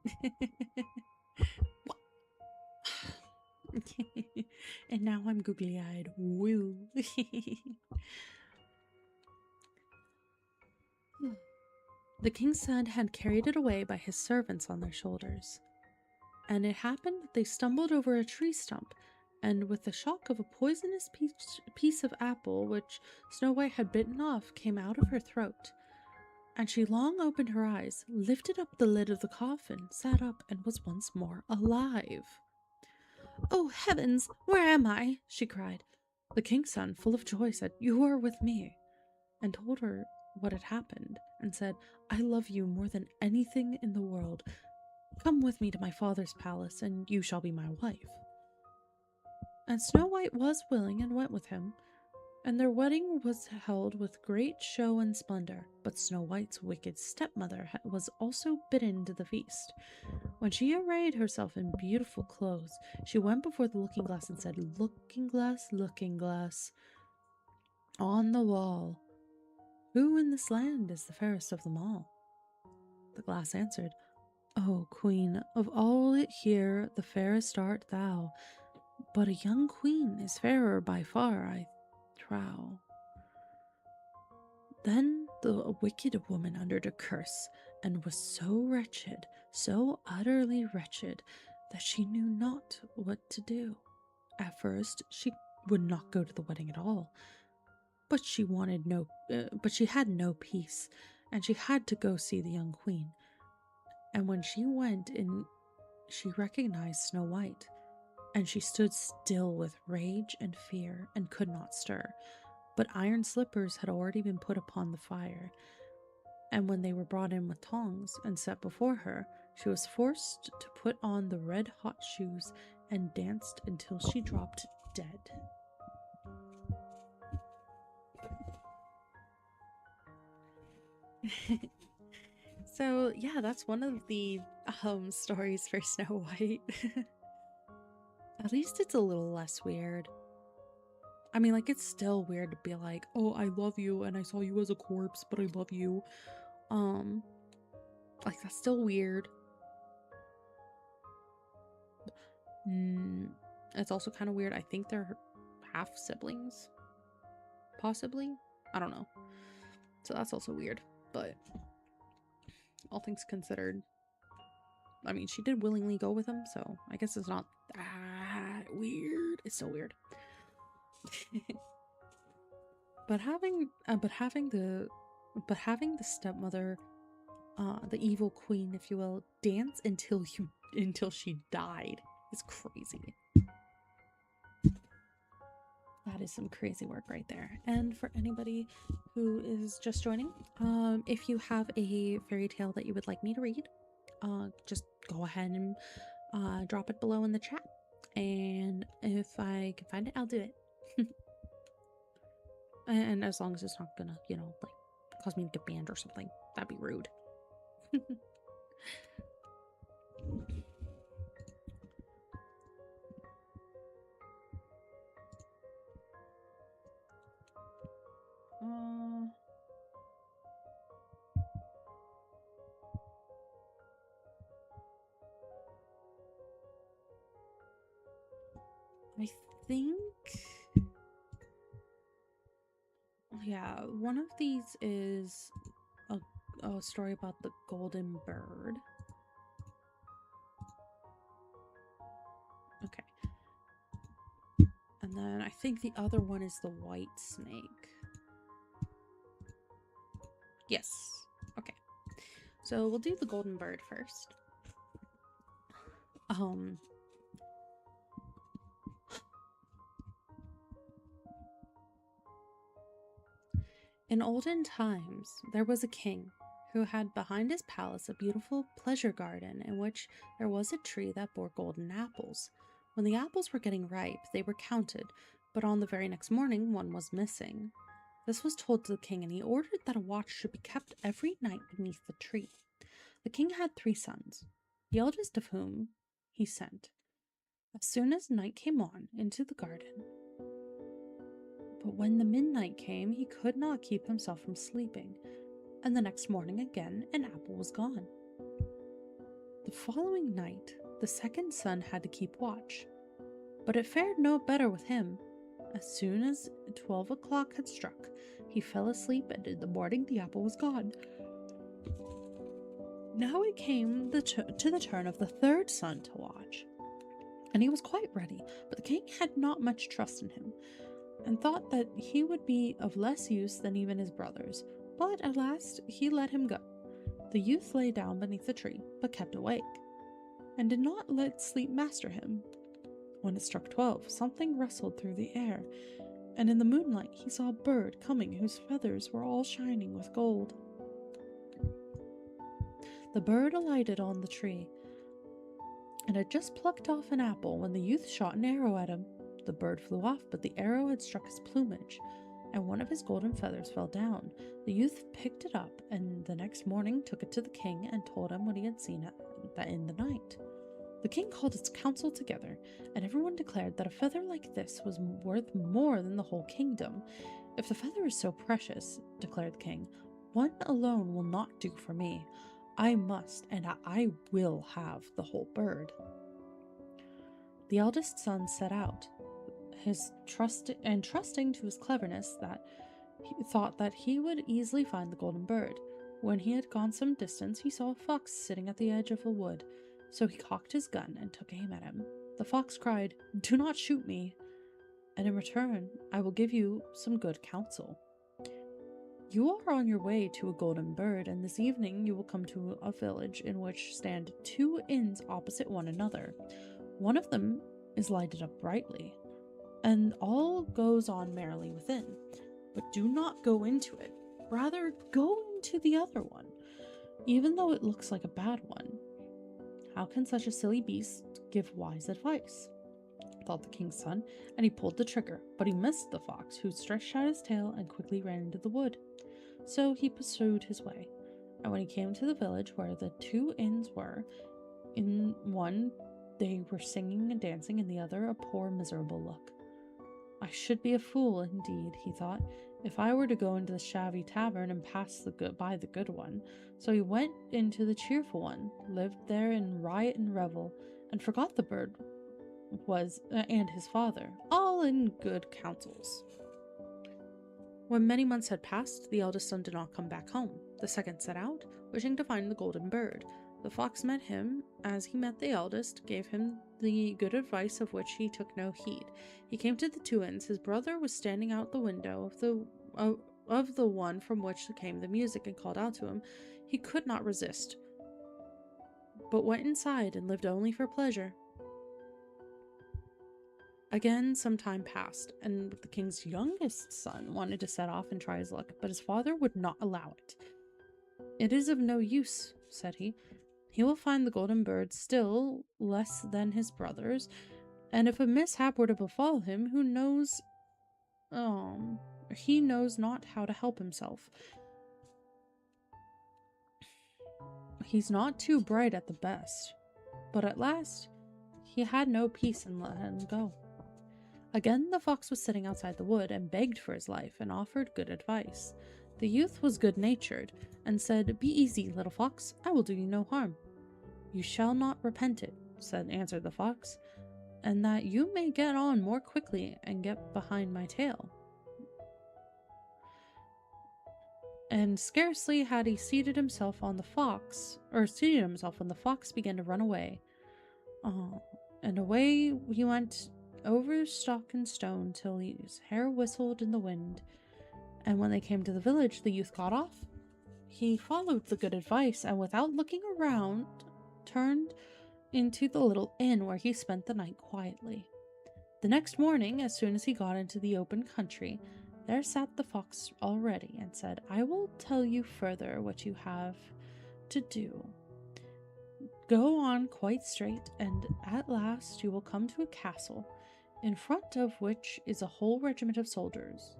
And now I'm googly-eyed. Woo. The king's son had carried it away by his servants on their shoulders. And it happened that they stumbled over a tree stump, and with the shock of a poisonous piece of apple which Snow White had bitten off came out of her throat. And she long opened her eyes, lifted up the lid of the coffin, sat up, and was once more alive. "Oh, heavens, where am I?" she cried. The king's son, full of joy, said, "You are with me," and told her what had happened, and said, "I love you more than anything in the world. Come with me to my father's palace, and you shall be my wife." And Snow White was willing and went with him, and their wedding was held with great show and splendor. But Snow White's wicked stepmother was also bidden to the feast. When she arrayed herself in beautiful clothes, she went before the looking glass and said, "Looking glass, on the wall, who in this land is the fairest of them all?" The glass answered, "O queen, of all it here the fairest art thou, but a young queen is fairer by far, I trow." Then the wicked woman uttered a curse, and was so wretched, so utterly wretched, that she knew not what to do. At first, she would not go to the wedding at all, but she had no peace, and she had to go see the young queen. And when she went in, she recognized Snow White, and she stood still with rage and fear, and could not stir. But iron slippers had already been put upon the fire, and when they were brought in with tongs and set before her, she was forced to put on the red-hot shoes and danced until she dropped dead. So, yeah, that's one of the stories for Snow White. At least it's a little less weird. I mean, like, it's still weird to be like, "Oh, I love you, and I saw you as a corpse, but I love you." Like, that's still weird. It's also kind of weird. I think they're half siblings. Possibly. I don't know. So that's also weird. But all things considered, I mean, she did willingly go with him, so I guess it's not that weird. It's still weird. But having the stepmother, the evil queen, if you will, dance until she died is crazy. That is some crazy work right there. And for anybody who is just joining, if you have a fairy tale that you would like me to read, just go ahead and drop it below in the chat. And if I can find it, I'll do it. And as long as it's not gonna, like, cause me to get banned or something. That'd be rude. I think, yeah, one of these is a story about the golden bird. Okay. And then I think the other one is the white snake. Yes. Okay. So we'll do the golden bird first. In olden times, there was a king who had behind his palace a beautiful pleasure garden in which there was a tree that bore golden apples. When the apples were getting ripe, they were counted, but on the very next morning, one was missing. This was told to the king, and he ordered that a watch should be kept every night beneath the tree. The king had 3 sons, the eldest of whom he sent, as soon as night came on, into the garden. But when the midnight came, he could not keep himself from sleeping, and the next morning again an apple was gone. The following night, the second son had to keep watch, but it fared no better with him. As soon as 12 o'clock had struck, he fell asleep, and in the morning the apple was gone. Now it came to the turn of the third son to watch, and he was quite ready, but the king had not much trust in him, and thought that he would be of less use than even his brothers. But at last he let him go. The youth lay down beneath the tree, but kept awake, and did not let sleep master him. When it struck 12, something rustled through the air, and in the moonlight he saw a bird coming whose feathers were all shining with gold. The bird alighted on the tree, and had just plucked off an apple when the youth shot an arrow at him. The bird flew off, but the arrow had struck his plumage, and one of his golden feathers fell down. The youth picked it up, and the next morning took it to the king and told him what he had seen in the night. The king called his council together, and everyone declared that a feather like this was worth more than the whole kingdom. If the feather is so precious, declared the king, one alone will not do for me. I must, and I will have the whole bird. The eldest son set out, trusting to his cleverness, that he thought that he would easily find the golden bird. When he had gone some distance, he saw a fox sitting at the edge of a wood, so he cocked his gun and took aim at him. The fox cried, "Do not shoot me, and in return I will give you some good counsel. You are on your way to a golden bird, and this evening you will come to a village in which stand 2 inns opposite one another. One of them is lighted up brightly, and all goes on merrily within. But do not go into it. Rather, go into the other one, even though it looks like a bad one. How can such a silly beast give wise advice?" thought the king's son, and he pulled the trigger, but he missed the fox, who stretched out his tail and quickly ran into the wood. So he pursued his way, and when he came to the village where the 2 inns were, in one they were singing and dancing, in the other a poor miserable look. "I should be a fool indeed," he thought, "if I were to go into the shabby tavern and pass by the good one." So he went into the cheerful one, lived there in riot and revel, and forgot the bird and his father, all in good counsels. When many months had passed, the eldest son did not come back home. The second set out, wishing to find the golden bird. The fox met him as he met the eldest, gave him the good advice of which he took no heed. He came to the 2 inns. His brother was standing out the window of the one from which came the music, and called out to him. He could not resist, but went inside and lived only for pleasure. Again, some time passed, and the king's youngest son wanted to set off and try his luck, but his father would not allow it. "It is of no use," said he. "He will find the golden bird still less than his brothers, and if a mishap were to befall him, he knows not how to help himself. He's not too bright at the best." But at last he had no peace and let him go. Again the fox was sitting outside the wood, and begged for his life, and offered good advice. The youth was good-natured, and said, "Be easy, little fox, I will do you no harm." "You shall not repent it," answered the fox, "and that you may get on more quickly and get behind my tail." And scarcely had he seated himself when the fox began to run away. And away he went over stock and stone till his hair whistled in the wind. And when they came to the village, the youth got off. He followed the good advice, and without looking around, turned into the little inn where he spent the night quietly. The next morning, as soon as he got into the open country, there sat the fox already, and said, "I will tell you further what you have to do. Go on quite straight, and at last you will come to a castle, in front of which is a whole regiment of soldiers.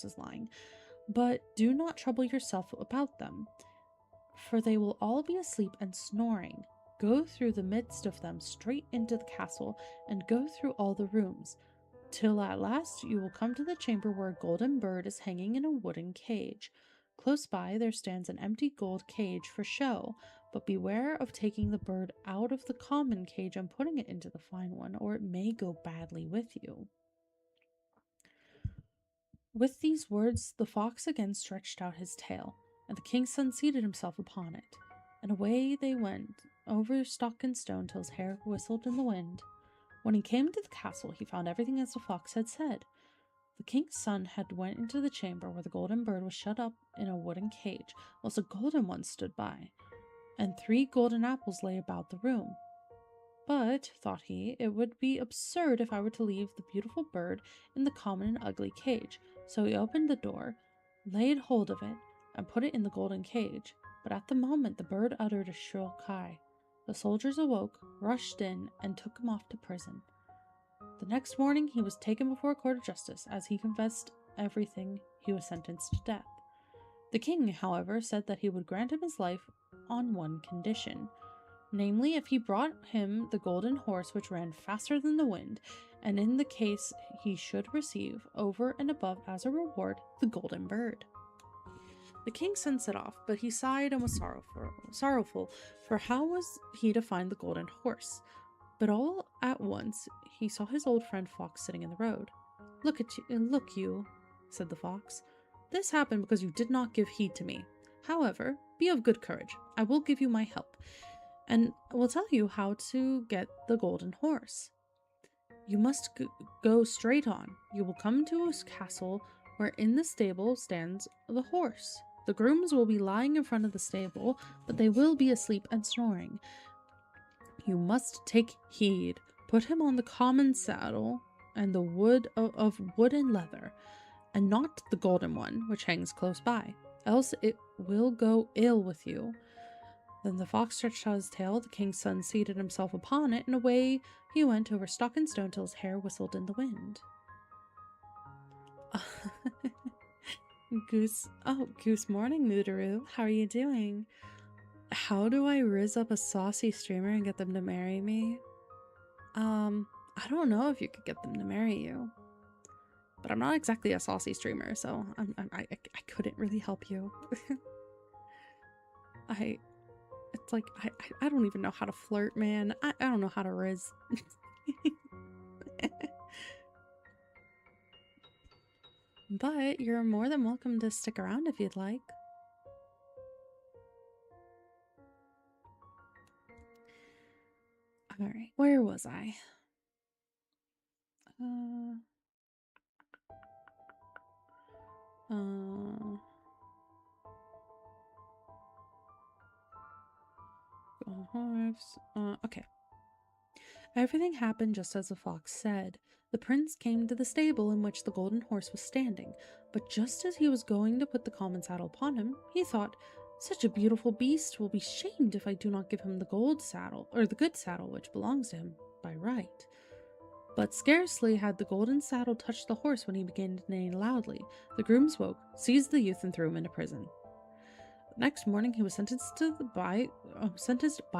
Is lying. But do not trouble yourself about them, for they will all be asleep and snoring. Go through the midst of them straight into the castle, and go through all the rooms, till at last you will come to the chamber where a golden bird is hanging in a wooden cage. Close by there stands an empty gold cage for show, but beware of taking the bird out of the common cage and putting it into the fine one, or it may go badly with you." With these words the fox again stretched out his tail, and the king's son seated himself upon it, and away they went over stock and stone till his hair whistled in the wind. When he came to the castle, he found everything as the fox had said. The king's son had went into the chamber where the golden bird was shut up in a wooden cage, whilst a golden one stood by, and 3 golden apples lay about the room. But, thought he, it would be absurd if I were to leave the beautiful bird in the common and ugly cage. So he opened the door, laid hold of it, and put it in the golden cage. But at the moment the bird uttered a shrill cry. The soldiers awoke, rushed in, and took him off to prison. The next morning he was taken before a court of justice. As he confessed everything, he was sentenced to death. The king, however, said that he would grant him his life on one condition. Namely, if he brought him the golden horse which ran faster than the wind, and in the case he should receive, over and above as a reward, the golden bird. The king's son set off, but he sighed and was sorrowful, for how was he to find the golden horse? But all at once he saw his old friend Fox sitting in the road. Look you, said the fox. This happened because you did not give heed to me. However, be of good courage. I will give you my help, and will tell you how to get the golden horse. You must go straight on. You will come to a castle where in the stable stands the horse. The grooms will be lying in front of the stable, but they will be asleep and snoring. You must take heed. Put him on the common saddle and the wood of wood and leather, and not the golden one which hangs close by, else it will go ill with you. Then the fox stretched out his tail, the king's son seated himself upon it, and away he went over stock and stone till his hair whistled in the wind. Goose morning, Moodaroo. How are you doing? How do I riz up a saucy streamer and get them to marry me? I don't know if you could get them to marry you. But I'm not exactly a saucy streamer, so I couldn't really help you. It's like, I don't even know how to flirt, man. I don't know how to riz. But you're more than welcome to stick around if you'd like. Alright, where was I? Okay. Everything happened just as the fox said. The prince came to the stable in which the golden horse was standing, but just as he was going to put the common saddle upon him, he thought, such a beautiful beast will be shamed if I do not give him the gold saddle, or the good saddle which belongs to him by right. But scarcely had the golden saddle touched the horse when he began to neigh loudly. The grooms woke, seized the youth, and threw him into prison. Next morning he was sentenced by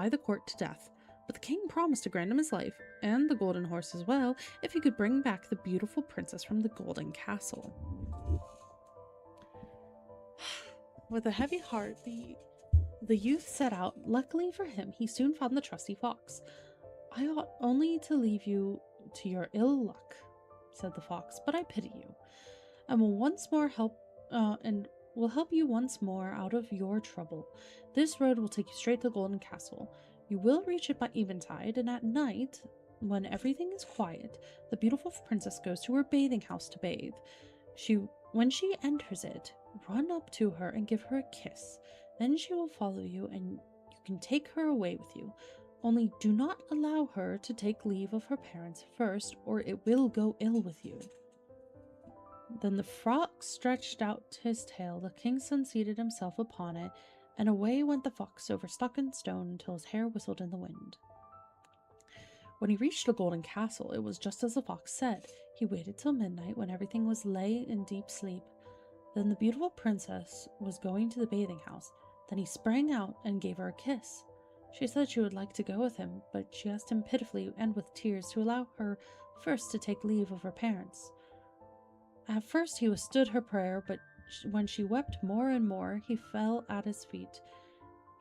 the court to death, but the king promised to grant him his life, and the golden horse as well, if he could bring back the beautiful princess from the golden castle. With a heavy heart, the youth set out. Luckily for him, he soon found the trusty fox. I ought only to leave you to your ill luck, said the fox, but I pity you, and will help you once more out of your trouble. This road will take you straight to the golden castle. You will reach it by eventide, and at night, when everything is quiet, the beautiful princess goes to her bathing house to bathe. When she enters it, run up to her and give her a kiss. Then she will follow you, and you can take her away with you. Only do not allow her to take leave of her parents first, or it will go ill with you. Then the fox stretched out his tail, the king's son seated himself upon it, and away went the fox over stock and stone until his hair whistled in the wind. When he reached the golden castle, it was just as the fox said. He waited till midnight, when everything lay in deep sleep. Then the beautiful princess was going to the bathing house. Then he sprang out and gave her a kiss. She said she would like to go with him, but she asked him pitifully and with tears to allow her first to take leave of her parents. At first he withstood her prayer, but when she wept more and more, he fell at his feet.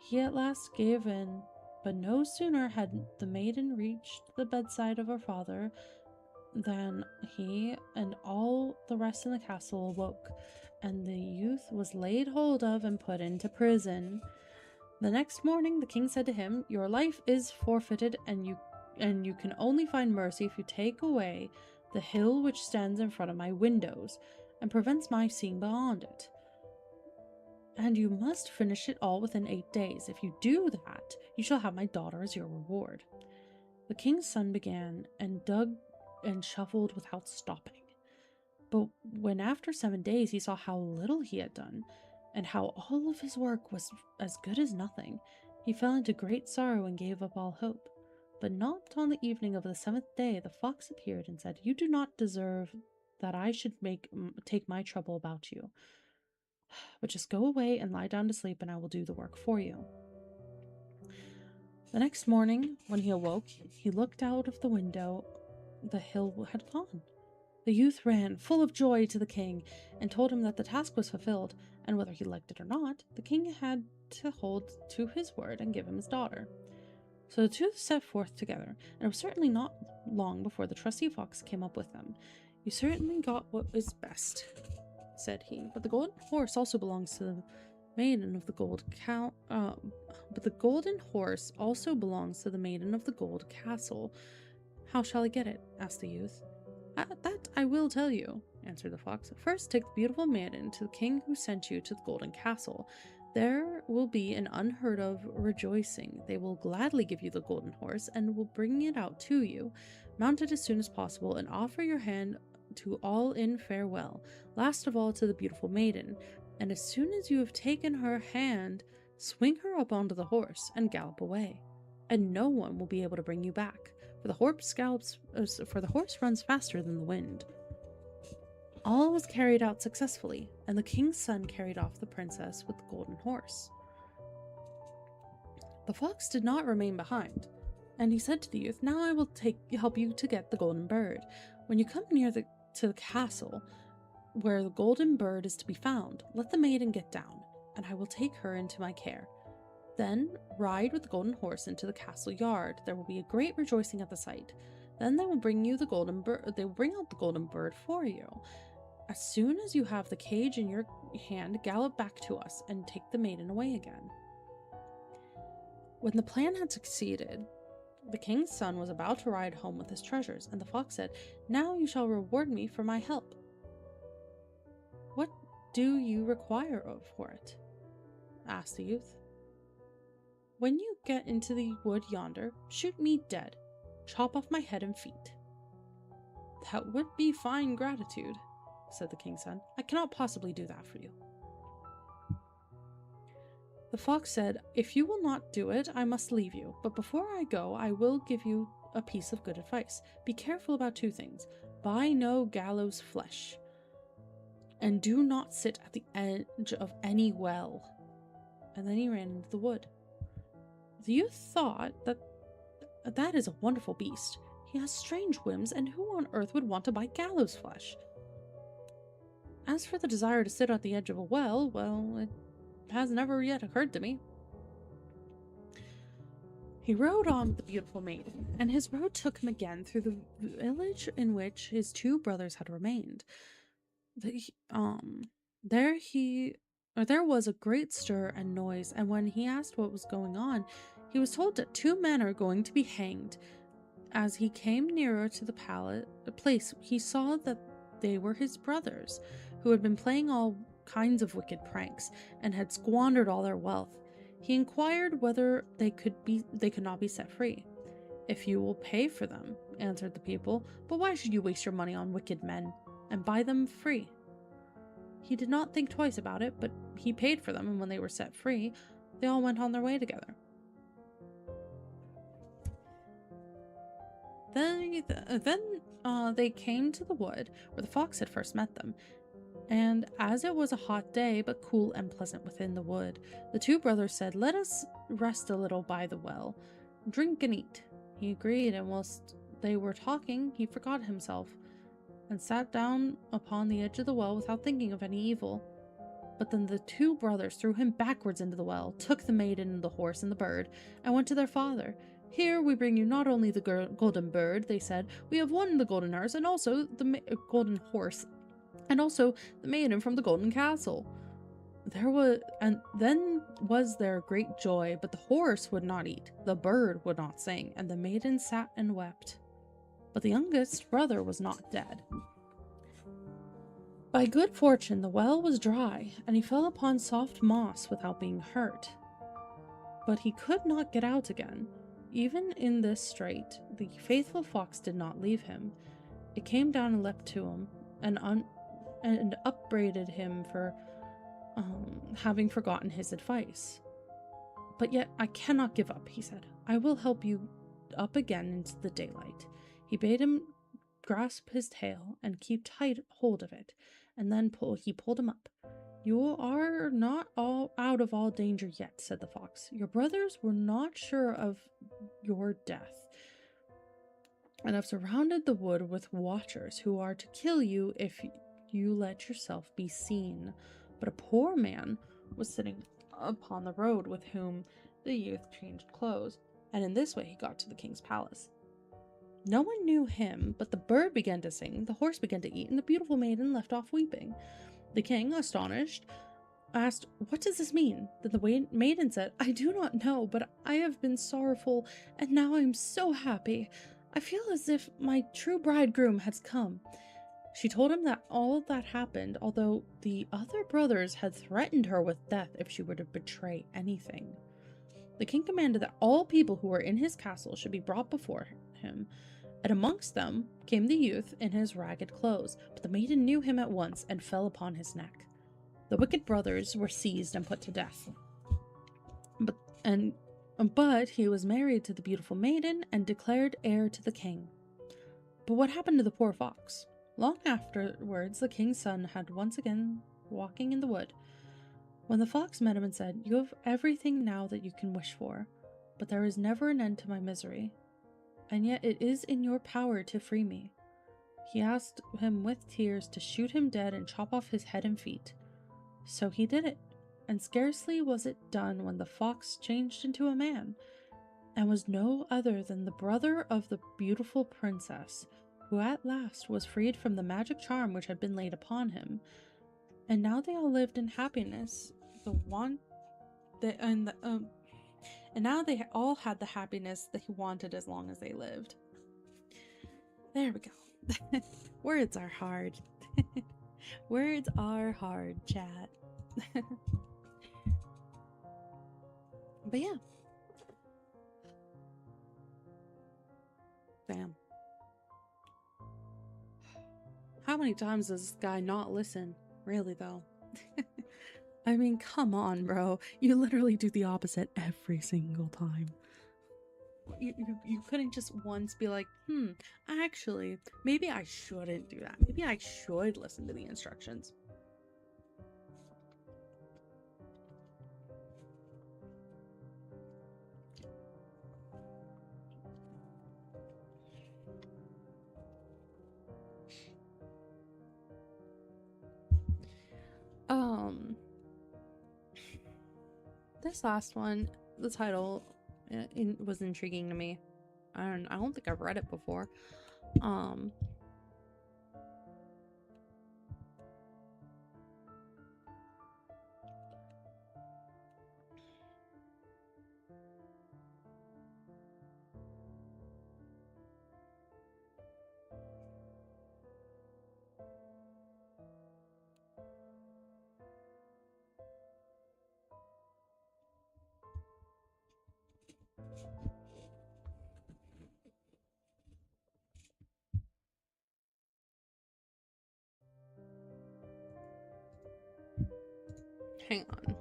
He at last gave in, but no sooner had the maiden reached the bedside of her father than he and all the rest in the castle awoke, and the youth was laid hold of and put into prison. The next morning, the king said to him, "Your life is forfeited, and you can only find mercy if you take away the hill which stands in front of my windows and prevents my seeing beyond it. And you must finish it all within 8 days. If you do that, you shall have my daughter as your reward." The king's son began and dug and shoveled without stopping. But when after 7 days he saw how little he had done, and how all of his work was as good as nothing, he fell into great sorrow and gave up all hope. But not on the evening of the 7th day the fox appeared and said, "You do not deserve that I should take my trouble about you. But just go away and lie down to sleep, and I will do the work for you." The next morning, when he awoke, he looked out of the window. The hill had gone. The youth ran, full of joy, to the king, and told him that the task was fulfilled, and whether he liked it or not, the king had to hold to his word and give him his daughter. So the two set forth together, and it was certainly not long before the trusty fox came up with them. "You certainly got what was best," said he, "but the golden horse also belongs to the maiden of the golden horse also belongs to the maiden of the gold castle. How shall I get it?" asked the youth. "That I will tell you," answered the fox. "First take the beautiful maiden to the king who sent you to the golden castle. There will be an unheard of rejoicing. They will gladly give you the golden horse and will bring it out to you. Mount it as soon as possible and offer your hand to all in farewell, last of all to the beautiful maiden. And as soon as you have taken her hand, swing her up onto the horse and gallop away. And no one will be able to bring you back, for the horse runs faster than the wind." All was carried out successfully, and the king's son carried off the princess with the golden horse. The fox did not remain behind, and he said to the youth, "Now I will help you to get the golden bird. When you come near to the castle where the golden bird is to be found, let the maiden get down, and I will take her into my care. Then ride with the golden horse into the castle yard. There will be a great rejoicing at the sight. Then they will bring you the golden bird. They will bring out the golden bird for you. As soon as you have the cage in your hand, gallop back to us and take the maiden away again." When the plan had succeeded, the king's son was about to ride home with his treasures, and the fox said, "Now you shall reward me for my help. What do you require for it?" asked the youth. "When you get into the wood yonder, shoot me dead. Chop off my head and feet." "That would be fine gratitude," said the king's son. "I cannot possibly do that for you." The fox said, "If you will not do it, I must leave you. But before I go, I will give you a piece of good advice. Be careful about 2 things. Buy no gallows flesh, and do not sit at the edge of any well." And then he ran into the wood. The youth thought that is a wonderful beast. He has strange whims, and who on earth would want to buy gallows flesh? As for the desire to sit at the edge of a well, it has never yet occurred to me. He rode on with the beautiful maiden, and his road took him again through the village in which his 2 brothers had remained. There was a great stir and noise, and when he asked what was going on, he was told that 2 men are going to be hanged. As he came nearer to the place, he saw that they were his brothers, who had been playing all kinds of wicked pranks and had squandered all their wealth. He inquired whether they could not be set free. "If you will pay for them," answered the people. "But why should you waste your money on wicked men and buy them free?" He did not think twice about it, but he paid for them, and when they were set free, they all went on their way together. Then they came to the wood where the fox had first met them, and as it was a hot day, but cool and pleasant within the wood, the 2 brothers said, "Let us rest a little by the well, drink and eat." He agreed, and whilst they were talking, he forgot himself and sat down upon the edge of the well without thinking of any evil. But then the 2 brothers threw him backwards into the well, took the maiden and the horse and the bird, and went to their father. "Here we bring you not only the golden bird," they said, "we have won the golden horse, and also the golden horse, and also the maiden from the golden castle." Then was there great joy, but the horse would not eat, the bird would not sing, and the maiden sat and wept. But the youngest brother was not dead. By good fortune the well was dry, and he fell upon soft moss without being hurt. But he could not get out again. Even in this strait, the faithful fox did not leave him. It came down and leapt to him, and upbraided him for having forgotten his advice. But yet I cannot give up, he said. I will help you up again into the daylight. He bade him grasp his tail and keep tight hold of it, and then he pulled him up. You are not all out of all danger yet, said the fox. Your brothers were not sure of your death, and have surrounded the wood with watchers who are to kill you if you let yourself be seen. But a poor man was sitting upon the road with whom the youth changed clothes, and in this way he got to the king's palace. No one knew him, but the bird began to sing, the horse began to eat, and the beautiful maiden left off weeping. The king, astonished, asked, What does this mean? Then the maiden said, I do not know, but I have been sorrowful, and now I am so happy. I feel as if my true bridegroom has come. She told him that all that happened, although the other brothers had threatened her with death if she were to betray anything. The king commanded that all people who were in his castle should be brought before him, and amongst them came the youth in his ragged clothes, but the maiden knew him at once and fell upon his neck. The wicked brothers were seized and put to death. But he was married to the beautiful maiden and declared heir to the king. But what happened to the poor fox? Long afterwards, the king's son had once again walking in the wood, when the fox met him and said, You have everything now that you can wish for, but there is never an end to my misery, and yet it is in your power to free me. He asked him with tears to shoot him dead and chop off his head and feet. So he did it, and scarcely was it done when the fox changed into a man, and was no other than the brother of the beautiful princess, who at last was freed from the magic charm which had been laid upon him. And now they all lived in happiness. And now they all had the happiness that he wanted as long as they lived. There we go. Words are hard. Words are hard, chat. But yeah. Damn. How many times does this guy not listen? Really, though. I mean, come on, bro. You literally do the opposite every single time. You couldn't just once be like, actually, maybe I shouldn't do that. Maybe I should listen to the instructions. This last one, the title was intriguing to me. I don't think I've read it before. Hang on.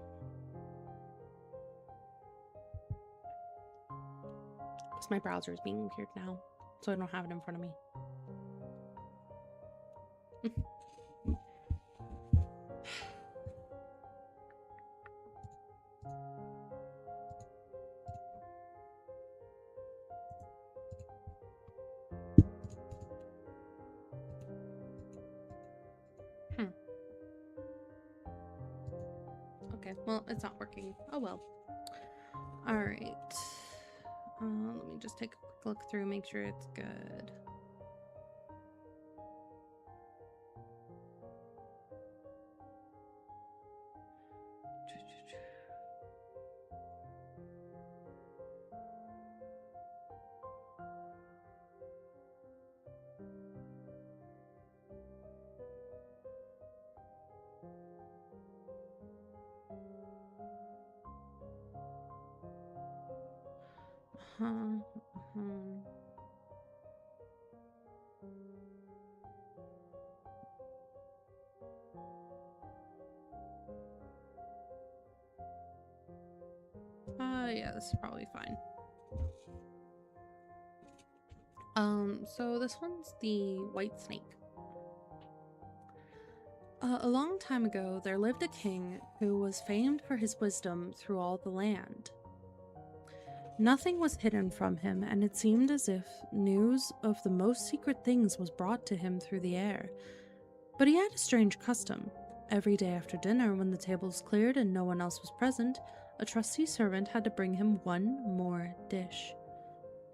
Because my browser is being weird now, so I don't have it in front of me. Okay, well, it's not working. Oh well. Alright. Let me just take a quick look through, make sure it's good. Yeah, this is probably fine. So this one's the white snake. A long time ago, there lived a king who was famed for his wisdom through all the land. Nothing was hidden from him, and it seemed as if news of the most secret things was brought to him through the air. But he had a strange custom. Every day after dinner, when the table was cleared and no one else was present, a trusty servant had to bring him one more dish.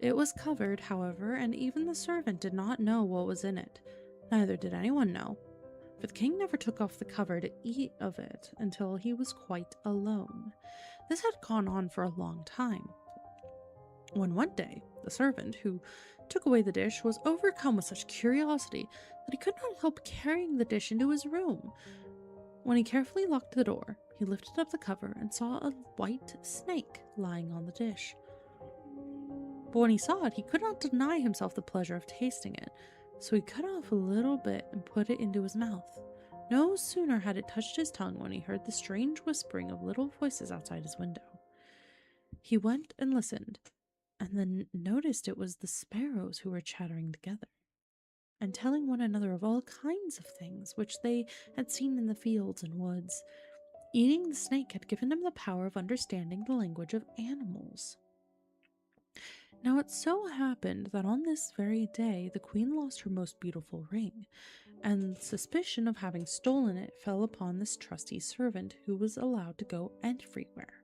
It was covered, however, and even the servant did not know what was in it. Neither did anyone know, for the king never took off the cover to eat of it until he was quite alone. This had gone on for a long time. When one day, the servant who took away the dish was overcome with such curiosity that he could not help carrying the dish into his room. When he carefully locked the door, he lifted up the cover and saw a white snake lying on the dish. But when he saw it, he could not deny himself the pleasure of tasting it, so he cut off a little bit and put it into his mouth. No sooner had it touched his tongue when he heard the strange whispering of little voices outside his window. He went and listened, and then noticed it was the sparrows who were chattering together and telling one another of all kinds of things which they had seen in the fields and woods. Eating the snake had given him the power of understanding the language of animals. Now it so happened that on this very day the queen lost her most beautiful ring, and suspicion of having stolen it fell upon this trusty servant who was allowed to go everywhere.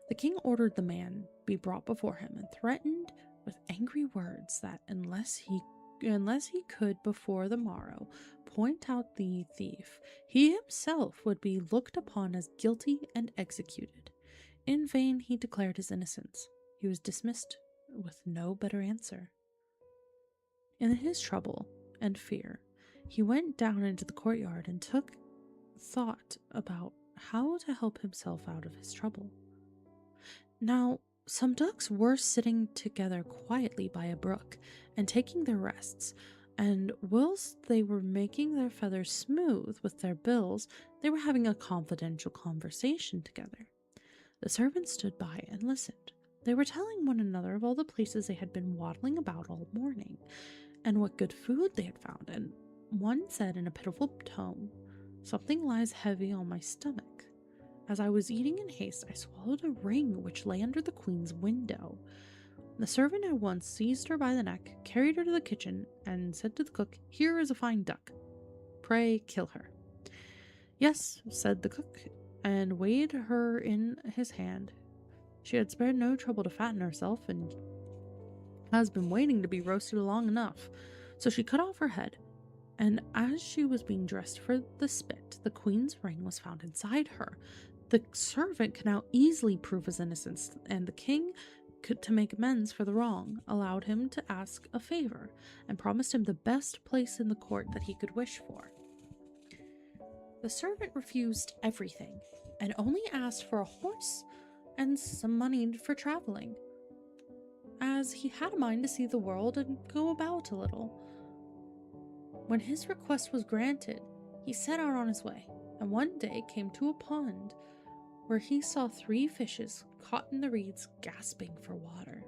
The king ordered the man be brought before him and threatened with angry words that unless he could before the morrow point out the thief, he himself would be looked upon as guilty and executed. In vain he declared his innocence. He was dismissed with no better answer. In his trouble and fear, he went down into the courtyard and took thought about how to help himself out of his trouble. Now, some ducks were sitting together quietly by a brook and taking their rests, and whilst they were making their feathers smooth with their bills, they were having a confidential conversation together. The servant stood by and listened. They were telling one another of all the places they had been waddling about all morning, and what good food they had found, and one said in a pitiful tone, "Something lies heavy on my stomach. As I was eating in haste, I swallowed a ring which lay under the queen's window." The servant at once seized her by the neck, carried her to the kitchen, and said to the cook, "Here is a fine duck. Pray kill her." "Yes," said the cook, and weighed her in his hand. She had spared no trouble to fatten herself, and has been waiting to be roasted long enough. So she cut off her head, and as she was being dressed for the spit, the queen's ring was found inside her. The servant could now easily prove his innocence, and the king, to make amends for the wrong, allowed him to ask a favor, and promised him the best place in the court that he could wish for. The servant refused everything, and only asked for a horse and some money for traveling, as he had a mind to see the world and go about a little. When his request was granted, he set out on his way, and one day came to a pond where he saw 3 fishes caught in the reeds gasping for water.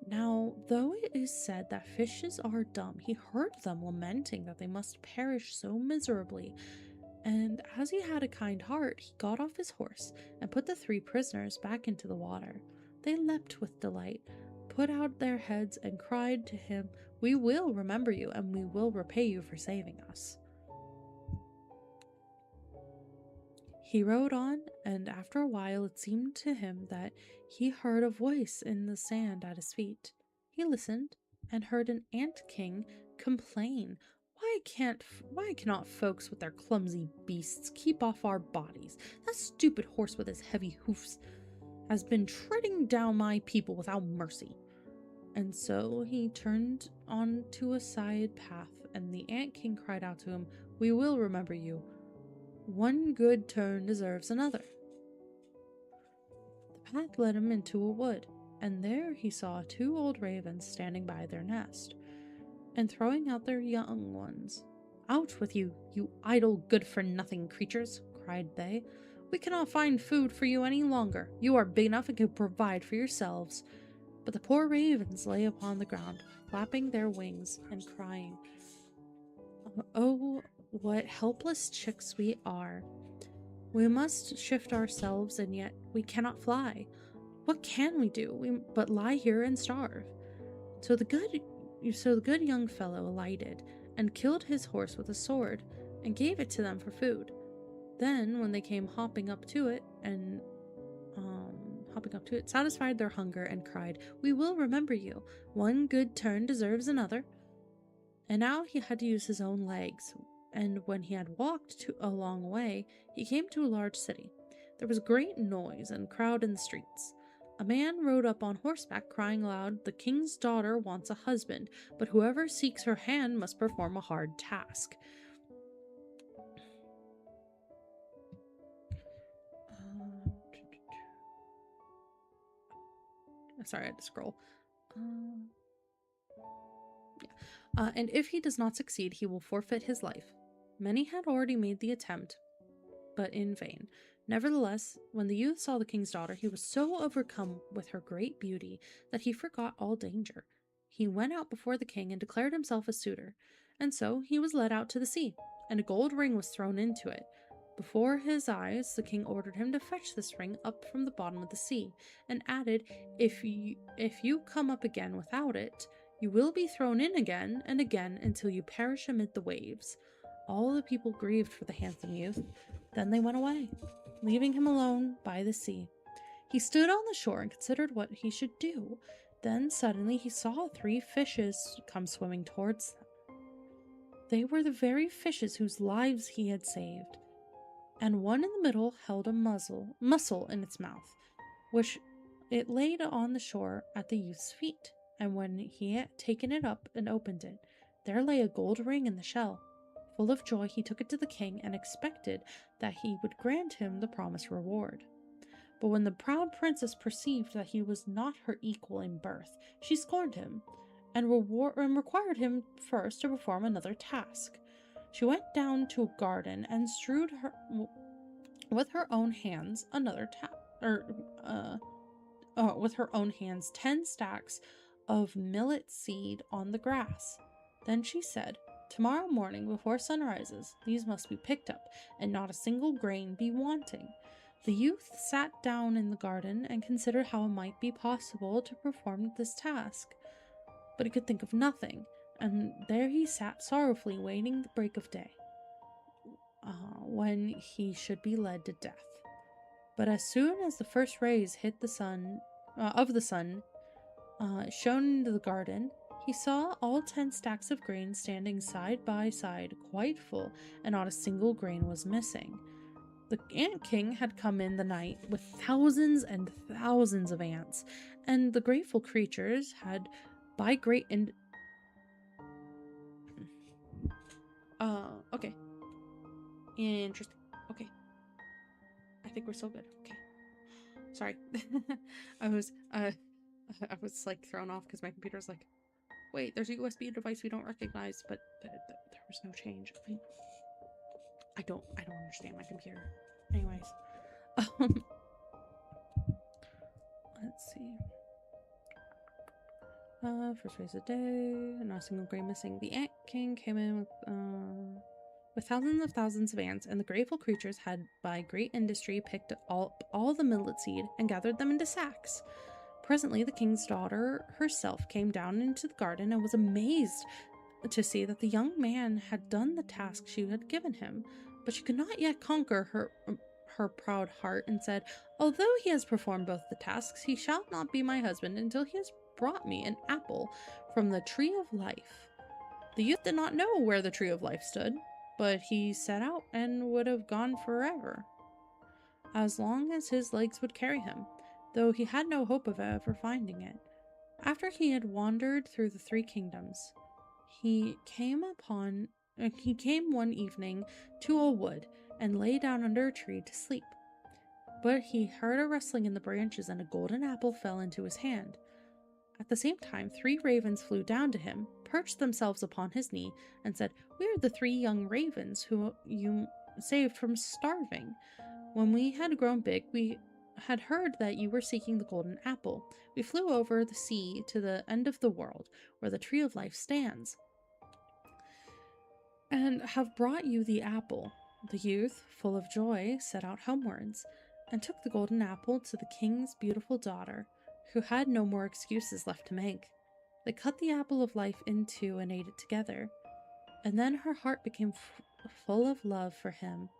Now, though it is said that fishes are dumb, he heard them lamenting that they must perish so miserably, and as he had a kind heart, he got off his horse and put the 3 prisoners back into the water. They leapt with delight, put out their heads, and cried to him, "We will remember you, and we will repay you for saving us." He rode on, and after a while it seemed to him that he heard a voice in the sand at his feet. He listened, and heard an ant king complain, Why cannot folks with their clumsy beasts keep off our bodies? That stupid horse with his heavy hoofs has been treading down my people without mercy." And so he turned on to a side path, and the ant king cried out to him, "We will remember you. One good turn deserves another." The path led him into a wood, and there he saw 2 old ravens standing by their nest, and throwing out their young ones. "Out with you, you idle, good-for-nothing creatures," cried they. "We cannot find food for you any longer. You are big enough and can provide for yourselves." But the poor ravens lay upon the ground, flapping their wings and crying, "Oh, what helpless chicks we are! We must shift ourselves, and yet we cannot fly. What can we do but lie here and starve?" So the good young fellow alighted and killed his horse with a sword and gave it to them for food. Then, when they came hopping up to it, satisfied their hunger and cried, "We will remember you. One good turn deserves another." And now he had to use his own legs, and when he had walked a long way, he came to a large city. There was great noise and crowd in the streets. A man rode up on horseback, crying aloud, "The king's daughter wants a husband, but whoever seeks her hand must perform a hard task." Sorry, I had to scroll. And if he does not succeed, he will forfeit his life. Many had already made the attempt, but in vain. Nevertheless, when the youth saw the king's daughter, he was so overcome with her great beauty that he forgot all danger. He went out before the king and declared himself a suitor, and so he was led out to the sea, and a gold ring was thrown into it. Before his eyes, the king ordered him to fetch this ring up from the bottom of the sea, and added, if you come up again without it, you will be thrown in again and again until you perish amid the waves." All the people grieved for the handsome youth. Then they went away, leaving him alone by the sea. He stood on the shore and considered what he should do. Then suddenly he saw 3 fishes come swimming towards them. They were the very fishes whose lives he had saved, and one in the middle held a mussel in its mouth, which it laid on the shore at the youth's feet. And when he had taken it up and opened it, there lay a gold ring in the shell. Full of joy, he took it to the king and expected that he would grant him the promised reward. But when the proud princess perceived that he was not her equal in birth, she scorned him and required him first to perform another task. She went down to a garden and strewed with her own hands 10 stacks of millet seed on the grass. Then she said, "Tomorrow morning before sun rises, these must be picked up, and not a single grain be wanting." The youth sat down in the garden and considered how it might be possible to perform this task. But he could think of nothing, and there he sat sorrowfully waiting the break of day, when he should be led to death. But as soon as the first rays hit the sun shone into the garden, he saw all 10 stacks of grain standing side by side, quite full, and not a single grain was missing. The ant king had come in the night with thousands and thousands of ants, and the grateful creatures had, by great okay. Interesting. Okay. I think we're so good. Okay. Sorry. I was like thrown off because my computer's like, wait, there's a USB device we don't recognize, but there was no change. I don't understand my computer. Anyways, let's see. First race of the day, not a single grain missing. The ant king came in with thousands of ants, and the grateful creatures had by great industry picked all the millet seed and gathered them into sacks. Presently, the king's daughter herself came down into the garden and was amazed to see that the young man had done the task she had given him, but she could not yet conquer her proud heart and said, "Although he has performed both the tasks, he shall not be my husband until he has brought me an apple from the tree of life." The youth did not know where the tree of life stood, but he set out and would have gone forever, as long as his legs would carry him, though he had no hope of ever finding it. After he had wandered through the 3 kingdoms, he came one evening to a wood and lay down under a tree to sleep. But he heard a rustling in the branches, and a golden apple fell into his hand. At the same time, 3 ravens flew down to him, perched themselves upon his knee, and said, "We are the 3 young ravens who you saved from starving. When we had grown big, we had heard that you were seeking the golden apple. We flew over the sea to the end of the world, where the tree of life stands, and have brought you the apple." The youth, full of joy, set out homewards, and took the golden apple to the king's beautiful daughter, who had no more excuses left to make. They cut the apple of life in two and ate it together, and then her heart became full of love for him,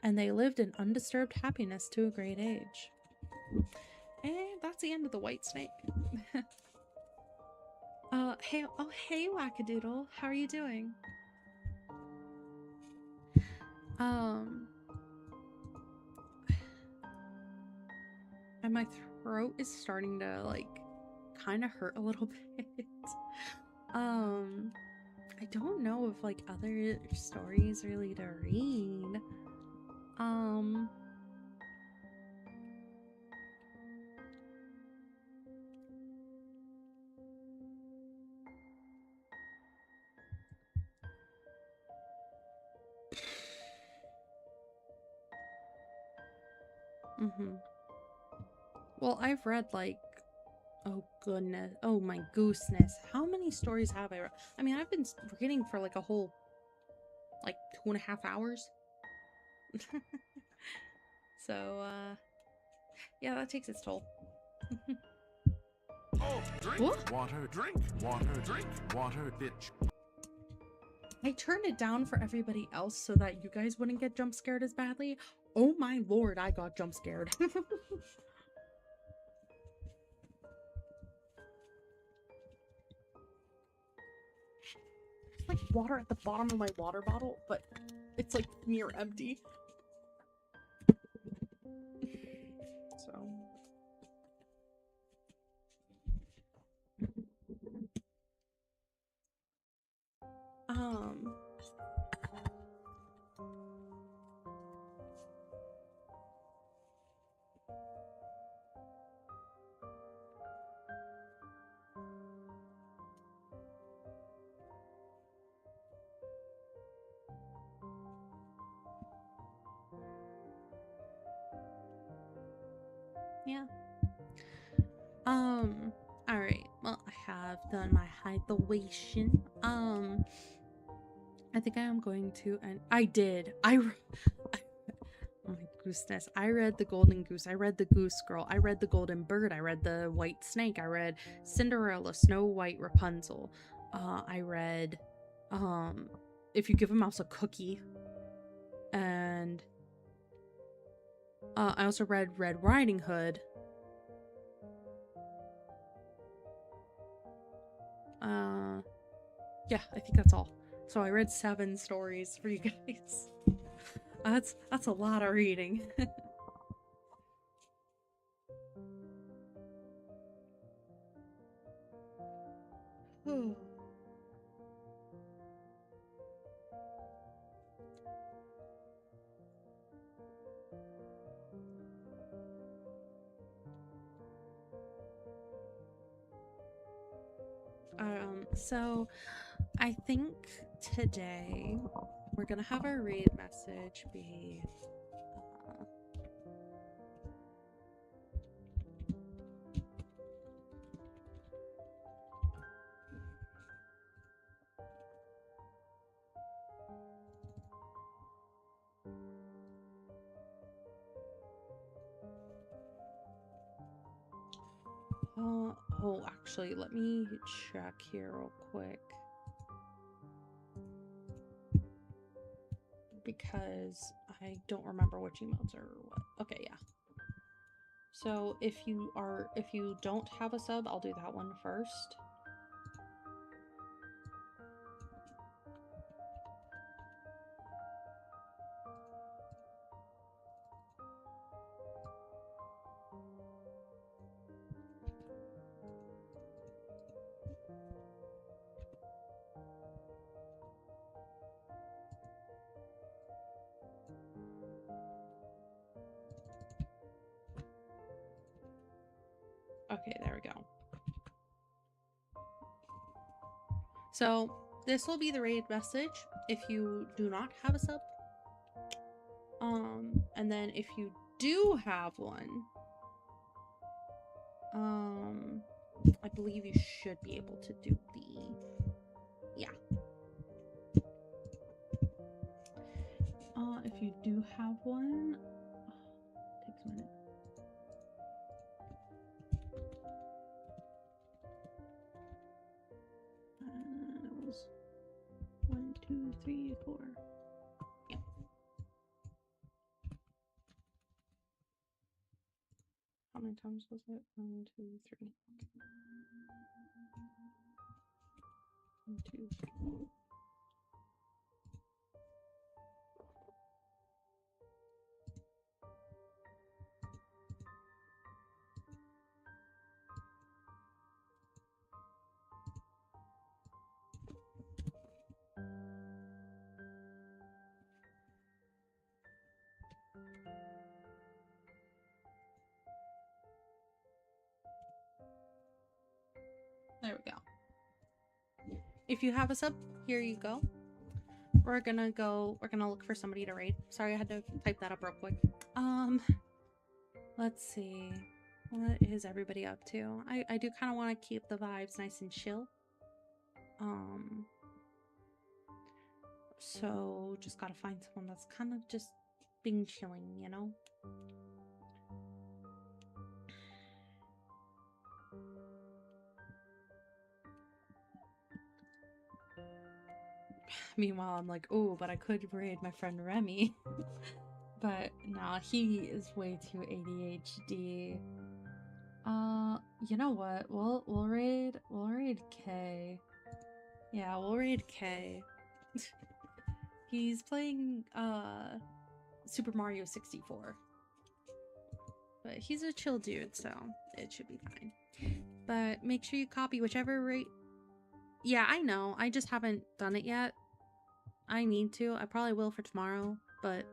and they lived in undisturbed happiness to a great age. And that's the end of the White Snake. Hey, Wackadoodle, how are you doing? And my throat is starting to, like, kind of hurt a little bit. I don't know if, like, other stories really to read. Well, I've read, like, oh goodness, oh my gooseness, how many stories have I read? I mean, I've been reading for like a whole, like, 2.5 hours. So, yeah, that takes its toll. Oh, drink water, drink water, drink water, bitch. I turned it down for everybody else so that you guys wouldn't get jump scared as badly. Oh my lord, I got jump scared. There's like water at the bottom of my water bottle, but it's like near empty. So. Yeah. All right. Well, I have done my hydration. I think I am going to, and I did. Oh my gooseness. I read The Golden Goose. I read The Goose Girl. I read The Golden Bird. I read The White Snake. I read Cinderella, Snow White, Rapunzel. I read, If You Give a Mouse a Cookie. And, I also read Red Riding Hood. Yeah, I think that's all. So I read 7 stories for you guys. That's a lot of reading. So I think today we're gonna have our raid message be oh, actually, let me check here real quick. Because I don't remember which emotes are what. Okay, yeah. So if you don't have a sub, I'll do that one first. Okay, there we go. So this will be the raid message if you do not have a sub. And then if you do have one, I believe you should be able to do the, yeah. If you do have one, takes a minute. It was 1, 2, 3, 4. Yeah. How many times was it? 1, 2, 3. Okay. 1, 2, 3. There we go. If you have a sub, here you go. We're gonna look for somebody to raid. Sorry, I had to type that up real quick. Let's see. What is everybody up to? I do kind of want to keep the vibes nice and chill. So just gotta find someone that's kind of just being chilling, you know? Meanwhile, I'm like, oh, but I could raid my friend Remy. But nah, he is way too ADHD. You know what? We'll raid K. Yeah, we'll raid K. He's playing Super Mario 64. But he's a chill dude, so it should be fine. But make sure you copy whichever raid. Yeah, I know. I just haven't done it yet. I need to. I probably will for tomorrow, but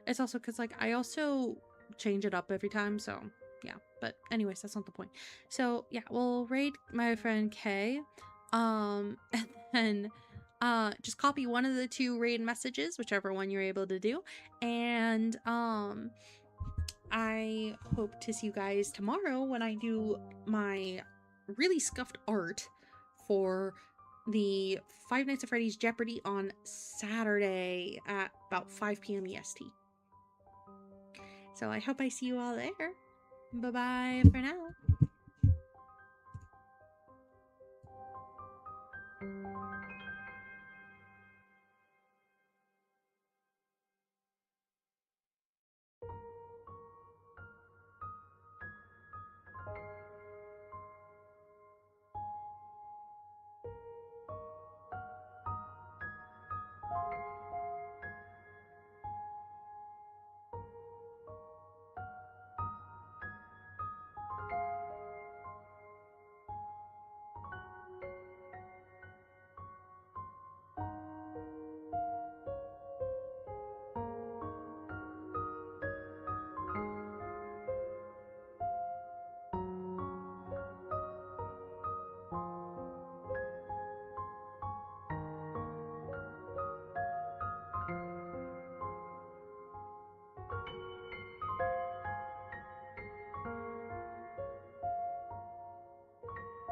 it's also because, like, I also change it up every time, so yeah. But anyways, that's not the point. So yeah, we'll raid my friend Kay, and then just copy one of the 2 raid messages, whichever one you're able to do, and I hope to see you guys tomorrow when I do my really scuffed art for the Five Nights at Freddy's Jeopardy on Saturday at about 5 p.m. EST. So I hope I see you all there. Bye-bye for now.